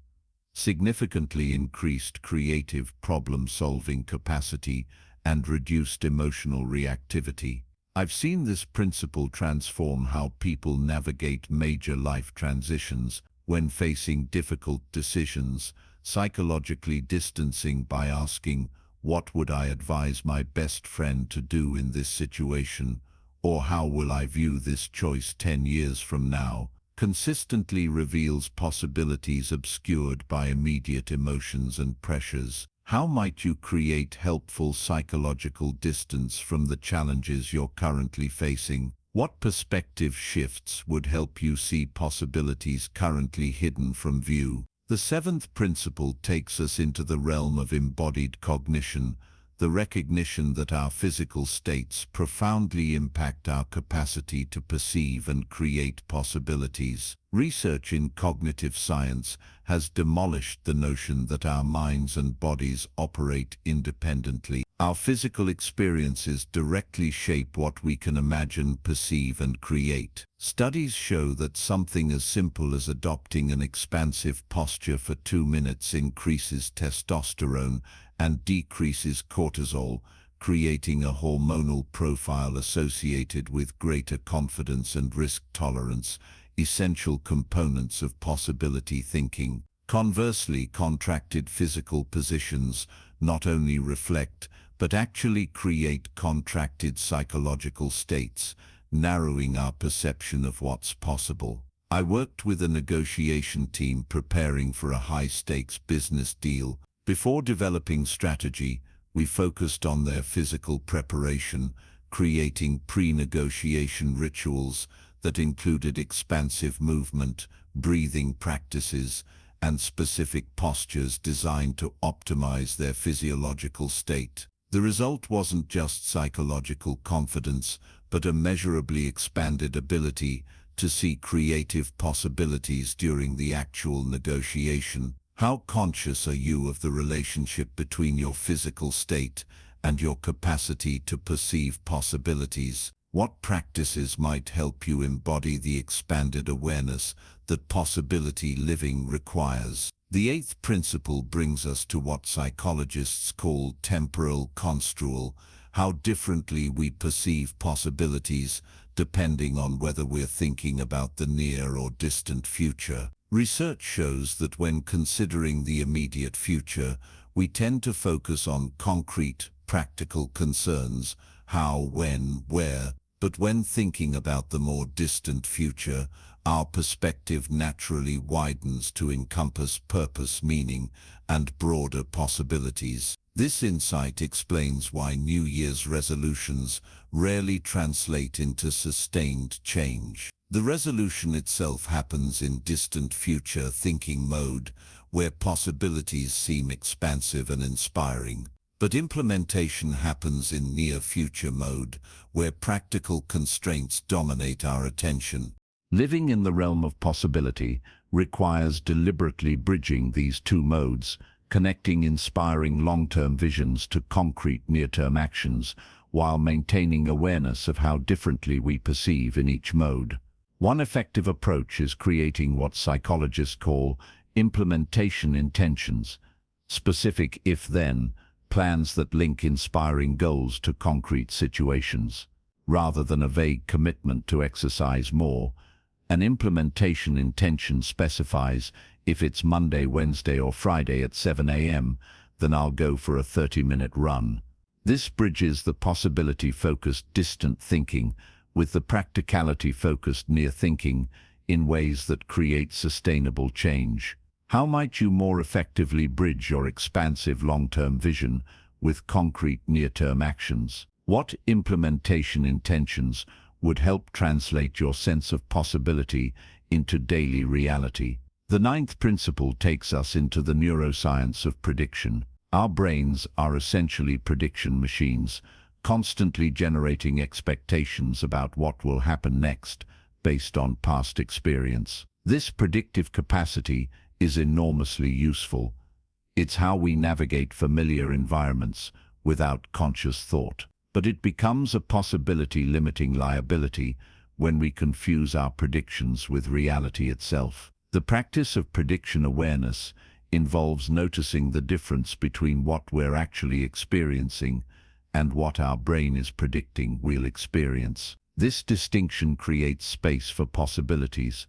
A: significantly increased creative problem-solving capacity and reduced emotional reactivity. I've seen this principle transform how people navigate major life transitions when facing difficult decisions, psychologically distancing by asking, "What would I advise my best friend to do in this situation?" or "How will I view this choice 10 years from now?" consistently reveals possibilities obscured by immediate emotions and pressures. How might you create helpful psychological distance from the challenges you're currently facing? What perspective shifts would help you see possibilities currently hidden from view? The 7th principle takes us into the realm of embodied cognition, the recognition that our physical states profoundly impact our capacity to perceive and create possibilities. Research in cognitive science has demolished the notion that our minds and bodies operate independently. Our physical experiences directly shape what we can imagine, perceive, and create. Studies show that something as simple as adopting an expansive posture for 2 minutes increases testosterone and decreases cortisol, creating a hormonal profile associated with greater confidence and risk tolerance, essential components of possibility thinking. Conversely, contracted physical positions not only reflect but actually create contracted psychological states, narrowing our perception of what's possible. I worked with a negotiation team preparing for a high-stakes business deal. Before developing strategy, we focused on their physical preparation, creating pre-negotiation rituals that included expansive movement, breathing practices, and specific postures designed to optimize their physiological state. The result wasn't just psychological confidence, but a measurably expanded ability to see creative possibilities during the actual negotiation. How conscious are you of the relationship between your physical state and your capacity to perceive possibilities? What practices might help you embody the expanded awareness that possibility living requires? The 8th principle brings us to what psychologists call temporal construal, how differently we perceive possibilities depending on whether we're thinking about the near or distant future. Research shows that when considering the immediate future, we tend to focus on concrete, practical concerns, how, when, where, but when thinking about the more distant future, our perspective naturally widens to encompass purpose, meaning, and broader possibilities. This insight explains why New Year's resolutions rarely translate into sustained change.
B: The resolution itself happens in distant future thinking mode, where possibilities seem expansive and inspiring. But implementation happens in near future mode, where practical constraints dominate our attention.
A: Living in the realm of possibility requires deliberately bridging these two modes, connecting inspiring long-term visions to concrete near-term actions, while maintaining awareness of how differently we perceive in each mode. One effective approach is creating what psychologists call implementation intentions, specific if-then plans that link inspiring goals to concrete situations. Rather than a vague commitment to exercise more, an implementation intention specifies, if it's Monday, Wednesday or Friday at 7 a.m., then I'll go for a 30-minute run. This bridges the possibility-focused distant thinking with the practicality-focused near thinking in ways that create sustainable change. How might you more effectively bridge your expansive long-term vision with concrete near-term actions? What implementation intentions would help translate your sense of possibility into daily reality? The ninth principle takes us into the neuroscience of prediction. Our brains are essentially prediction machines, constantly generating expectations about what will happen next based on past experience. This predictive capacity is enormously useful. It's how we navigate familiar environments without conscious thought. But it becomes a possibility-limiting liability when we confuse our predictions with reality itself. The practice of prediction awareness involves noticing the difference between what we're actually experiencing and what our brain is predicting we'll experience. This distinction creates space for possibilities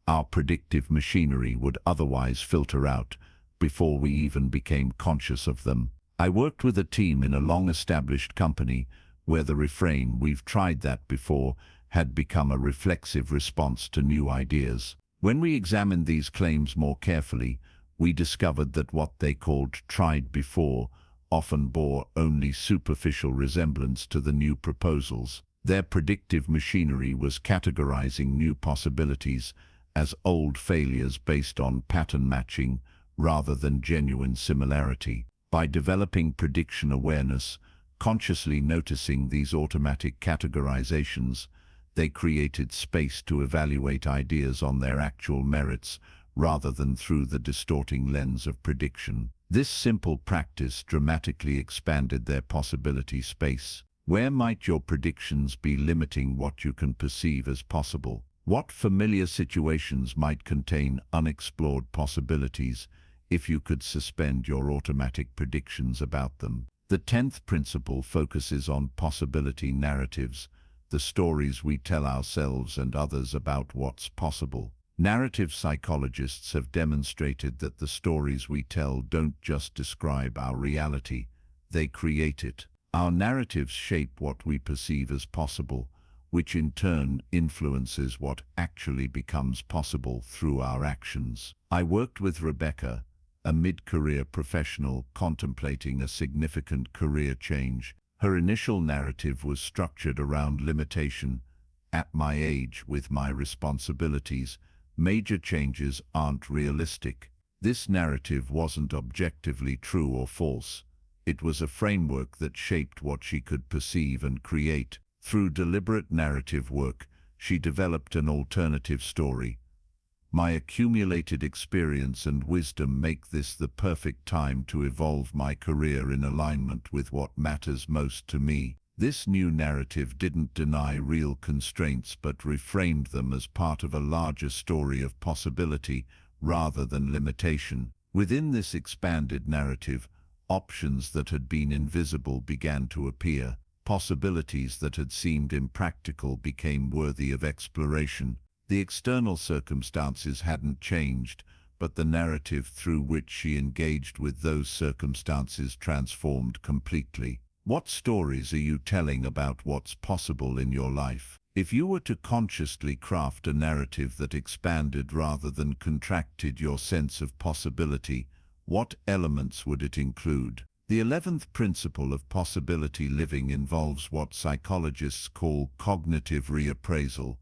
A: our predictive machinery would otherwise filter out before we even became conscious of them. I worked with a team in a long-established company where the refrain, "We've tried that before," had become a reflexive response to new ideas. When we examined these claims more carefully, we discovered that what they called "tried before" often bore only superficial resemblance to the new proposals. Their predictive machinery was categorizing new possibilities as old failures based on pattern matching rather than genuine similarity. By developing prediction awareness, consciously noticing these automatic categorizations, they created space to evaluate ideas on their actual merits rather than through the distorting lens of prediction. This simple practice dramatically expanded their possibility space. Where might your predictions be limiting what you can perceive as possible? What familiar situations might contain unexplored possibilities if you could suspend your automatic predictions about them? The 10th principle focuses on possibility narratives, the stories we tell ourselves and others about what's possible. Narrative psychologists have demonstrated that the stories we tell don't just describe our reality, they create it. Our narratives shape what we perceive as possible, which in turn influences what actually becomes possible through our actions. I worked with Rebecca, a mid-career professional contemplating a significant career change. Her initial narrative was structured around limitation. At my age, with my responsibilities, major changes aren't realistic. This narrative wasn't objectively true or false. It was a framework that shaped what she could perceive and create. Through deliberate narrative work, she developed an alternative story. My accumulated experience and wisdom make this the perfect time to evolve my career in alignment with what matters most to me. This new narrative didn't deny real constraints but reframed them as part of a larger story of possibility rather than limitation. Within this expanded narrative, options that had been invisible began to appear. Possibilities that had seemed impractical became worthy of exploration. The external circumstances hadn't changed, but the narrative through which she engaged with those circumstances transformed completely. What stories are you telling about what's possible in your life? If you were to consciously craft a narrative that expanded rather than contracted your sense of possibility, what elements would it include? The 11th principle of possibility living involves what psychologists call cognitive reappraisal,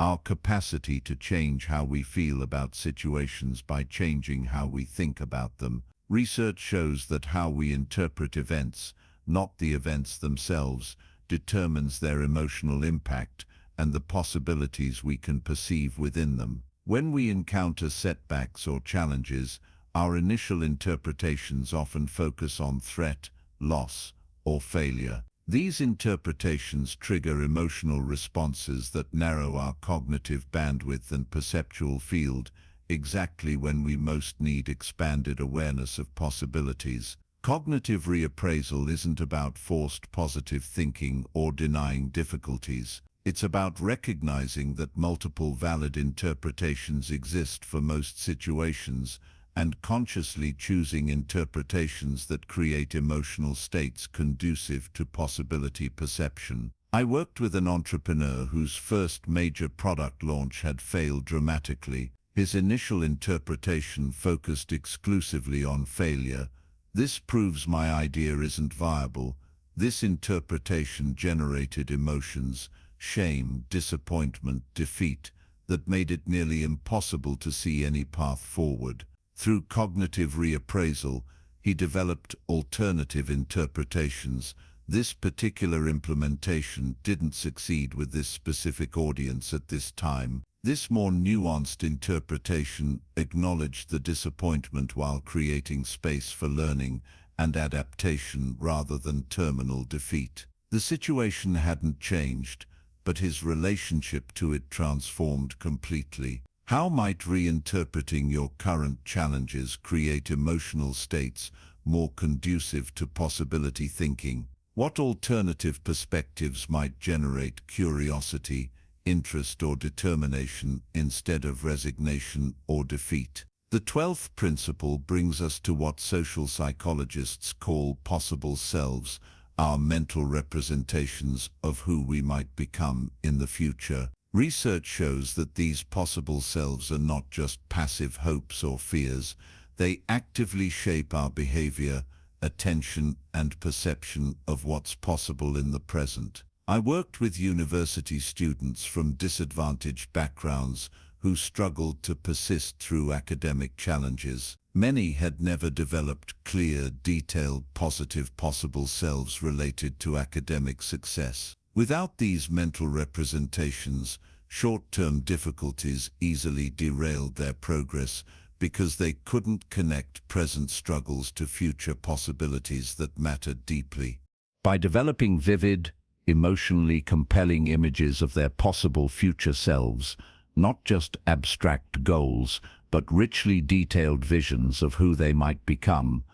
B: our capacity to change how we feel about situations by changing how we think about them. Research shows that how we interpret events, not the events themselves, determines their emotional impact and the possibilities we can perceive within them. When we encounter setbacks or challenges, our initial interpretations often focus on threat, loss, or failure. These interpretations trigger emotional responses that narrow our cognitive bandwidth and perceptual field exactly when we most need expanded awareness of possibilities. Cognitive reappraisal isn't about forced positive thinking or denying difficulties. It's about recognizing that multiple valid interpretations exist for most situations and consciously choosing interpretations that create emotional states conducive to possibility perception. I worked with an entrepreneur whose first major product launch had failed dramatically. His initial interpretation focused exclusively on failure. This proves my idea isn't viable. This interpretation generated emotions, shame, disappointment, defeat, that made it nearly impossible to see any path forward. Through cognitive reappraisal, he developed alternative interpretations. This particular implementation didn't succeed with this specific audience at this time. This more nuanced interpretation acknowledged the disappointment while creating space for learning and adaptation rather than terminal defeat. The situation hadn't changed, but his relationship to it transformed completely. How might reinterpreting your current challenges create emotional states more conducive to possibility thinking? What alternative perspectives might generate curiosity, interest, or determination instead of resignation or defeat? The 12th principle brings us to what social psychologists call possible selves, our mental representations of who we might become in the future. Research shows that these possible selves are not just passive hopes or fears. They actively shape our behavior, attention, and perception of what's possible in the present. I worked with university students from disadvantaged backgrounds who struggled to persist through academic challenges. Many had never developed clear, detailed, positive possible selves related to academic success. Without these mental representations, short-term difficulties easily derailed their progress because they couldn't connect present struggles to future possibilities that mattered deeply.
A: By developing vivid, emotionally compelling images of their possible future selves, not just abstract goals, but richly detailed visions of who they might become,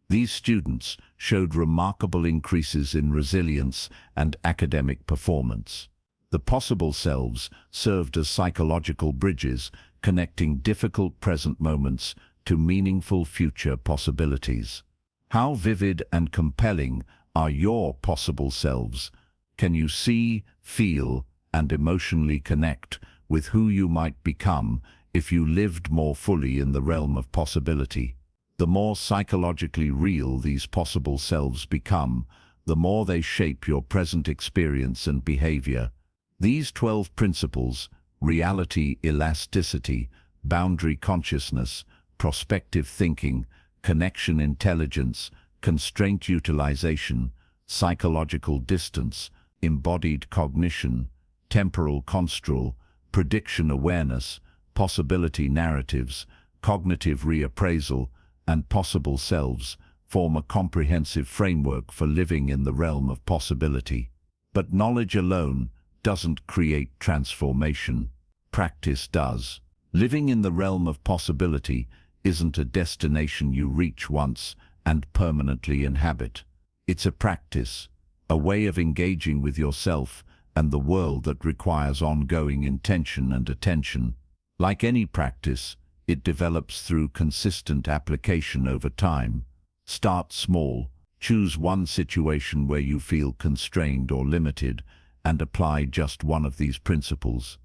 A: these students showed remarkable increases in resilience and academic performance. The possible selves served as psychological bridges, connecting difficult present moments to meaningful future possibilities. How vivid and compelling are your possible selves? Can you see, feel, and emotionally connect with who you might become if you lived more fully in the realm of possibility? The more psychologically real these possible selves become, the more they shape your present experience and behavior. These 12 principles, reality elasticity, boundary consciousness, prospective thinking, connection intelligence, constraint utilization, psychological distance, embodied cognition, temporal construal, prediction awareness, possibility narratives, cognitive reappraisal, and possible selves form a comprehensive framework for living in the realm of possibility. But knowledge alone doesn't create transformation. Practice does. Living in the realm of possibility isn't a destination you reach once and permanently inhabit. It's a practice, a way of engaging with yourself and the world that requires ongoing intention and attention. Like any practice, it develops through consistent application over time. Start small, choose one situation where you feel constrained or limited, and apply just one of these principles.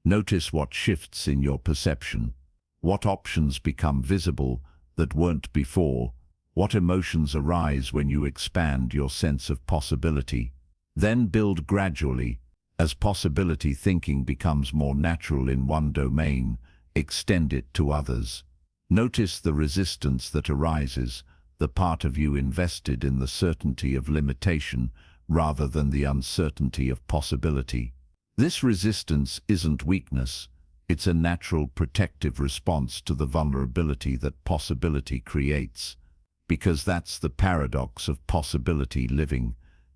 A: Notice what shifts in your perception. What options become visible that weren't before? What emotions arise when you expand your sense of possibility? Then build gradually, As possibility thinking becomes more natural in one domain, extend it to others. Notice the resistance that arises, the part of you invested in the certainty of limitation rather than the uncertainty of possibility. This resistance isn't weakness, it's a natural protective response to the vulnerability that possibility creates. Because that's the paradox of possibility living.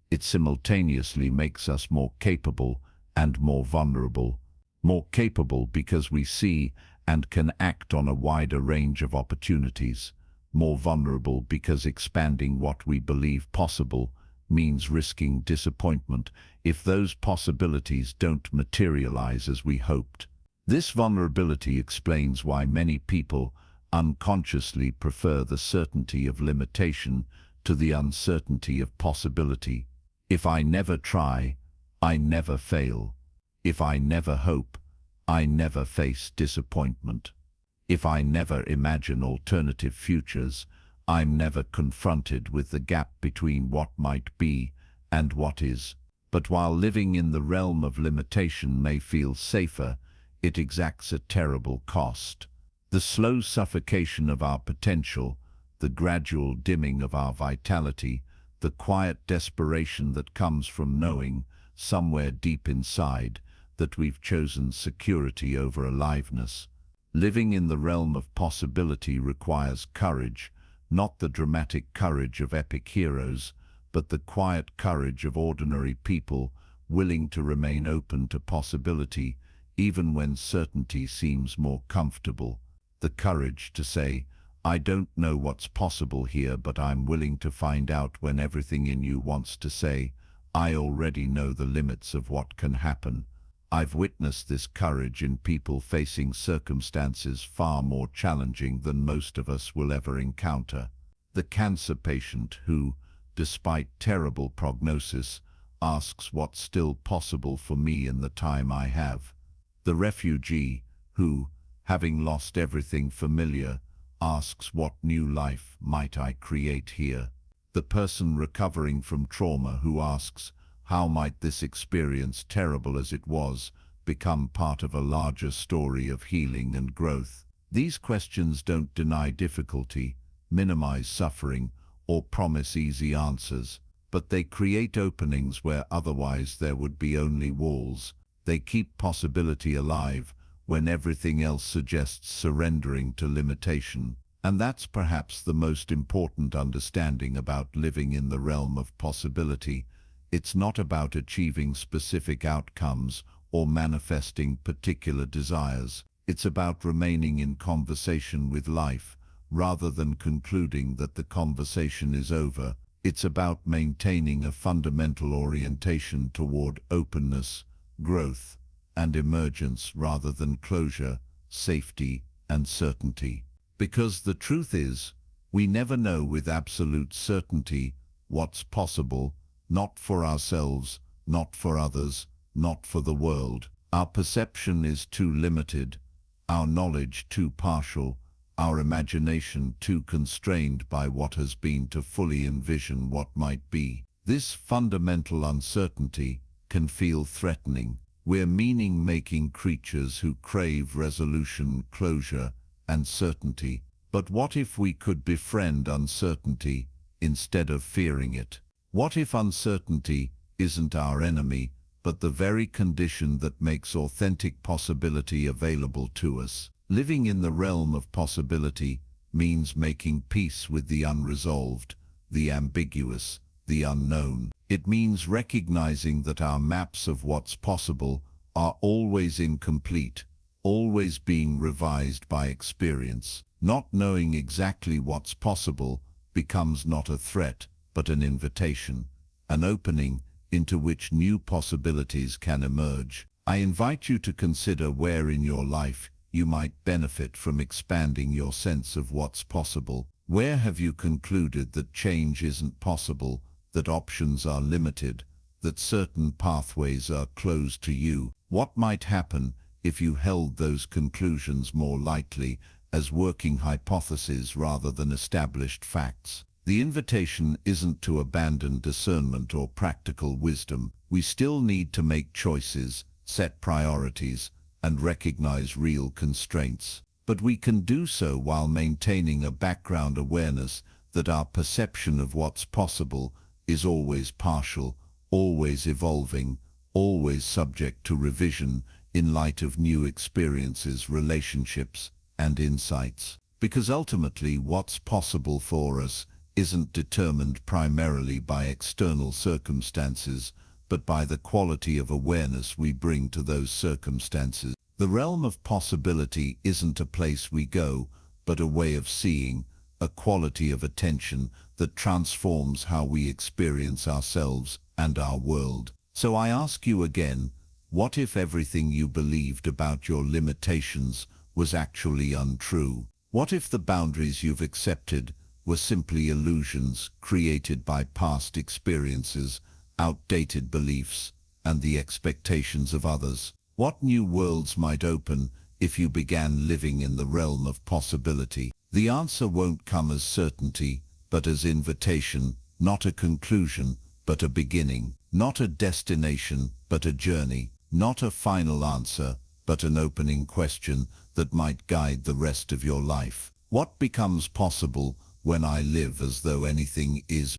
A: It simultaneously makes us more capable and more vulnerable. More capable because we see and can act on a wider range of opportunities. More vulnerable because expanding what we believe possible means risking disappointment if those possibilities don't materialize as we hoped. This vulnerability explains why many people unconsciously prefer the certainty of limitation to the uncertainty of possibility. If I never try, I never fail. If I never hope, I never face disappointment. If I never imagine alternative futures, I'm never confronted with the gap between what might be and what is. But while living in the realm of limitation may feel safer, it exacts a terrible cost. The slow suffocation of our potential, the gradual dimming of our vitality, the quiet desperation that comes from knowing, somewhere deep inside, that we've chosen security over aliveness. Living in the realm of possibility requires courage, not the dramatic courage of epic heroes, but the quiet courage of ordinary people willing to remain open to possibility, even when certainty seems more comfortable. The courage to say, I don't know what's possible here, but I'm willing to find out, when everything in you wants to say, I already know the limits of what can happen. I've witnessed this courage in people facing circumstances far more challenging than most of us will ever encounter. The cancer patient who, despite terrible prognosis, asks what's still possible for me in the time I have. The refugee who, having lost everything familiar, asks what new life might I create here. The person recovering from trauma who asks, how might this experience, terrible as it was, become part of a larger story of healing and growth? These questions don't deny difficulty, minimize suffering, or promise easy answers, but they create openings where otherwise there would be only walls. They keep possibility alive when everything else suggests surrendering to limitation. And that's perhaps the most important understanding about living in the realm of possibility. It's not about achieving specific outcomes or manifesting particular desires. It's about remaining in conversation with life, rather than concluding that the conversation is over. It's about maintaining a fundamental orientation toward openness, growth, and emergence rather than closure, safety, and certainty. Because the truth is, we never know with absolute certainty what's possible, not for ourselves, not for others, not for the world. Our perception is too limited, our knowledge too partial, our imagination too constrained by what has been to fully envision what might be. This fundamental uncertainty can feel threatening. We're meaning-making creatures who crave resolution, closure, and certainty. But what if we could befriend uncertainty instead of fearing it? What if uncertainty isn't our enemy, but the very condition that makes authentic possibility available to us? Living in the realm of possibility means making peace with the unresolved, the ambiguous, the unknown. It means recognizing that our maps of what's possible are always incomplete, always being revised by experience. Not knowing exactly what's possible becomes not a threat, but an invitation, an opening into which new possibilities can emerge. I invite you to consider where in your life you might benefit from expanding your sense of what's possible. Where have you concluded that change isn't possible, that options are limited, that certain pathways are closed to you? What might happen if you held those conclusions more lightly, as working hypotheses rather than established facts?
B: The invitation isn't to abandon discernment or practical wisdom. We still need to make choices, set priorities, and recognize real constraints. But we can do so while maintaining a background awareness that our perception of what's possible is always partial, always evolving, always subject to revision in light of new experiences, relationships, and insights. Because ultimately what's possible for us isn't determined primarily by external circumstances, but by the quality of awareness we bring to those circumstances. The realm of possibility isn't a place we go, but a way of seeing, a quality of attention that transforms how we experience ourselves and our world. So I ask you again, what if everything you believed about your limitations was actually untrue? What if the boundaries you've accepted were simply illusions created by past experiences, outdated beliefs, and the expectations of others? What new worlds might open if you began living in the realm of possibility? The answer won't come as certainty, but as invitation, not a conclusion, but a beginning, not a destination, but a journey, not a final answer, but an opening question that might guide the rest of your life. What becomes possible when I live as though anything is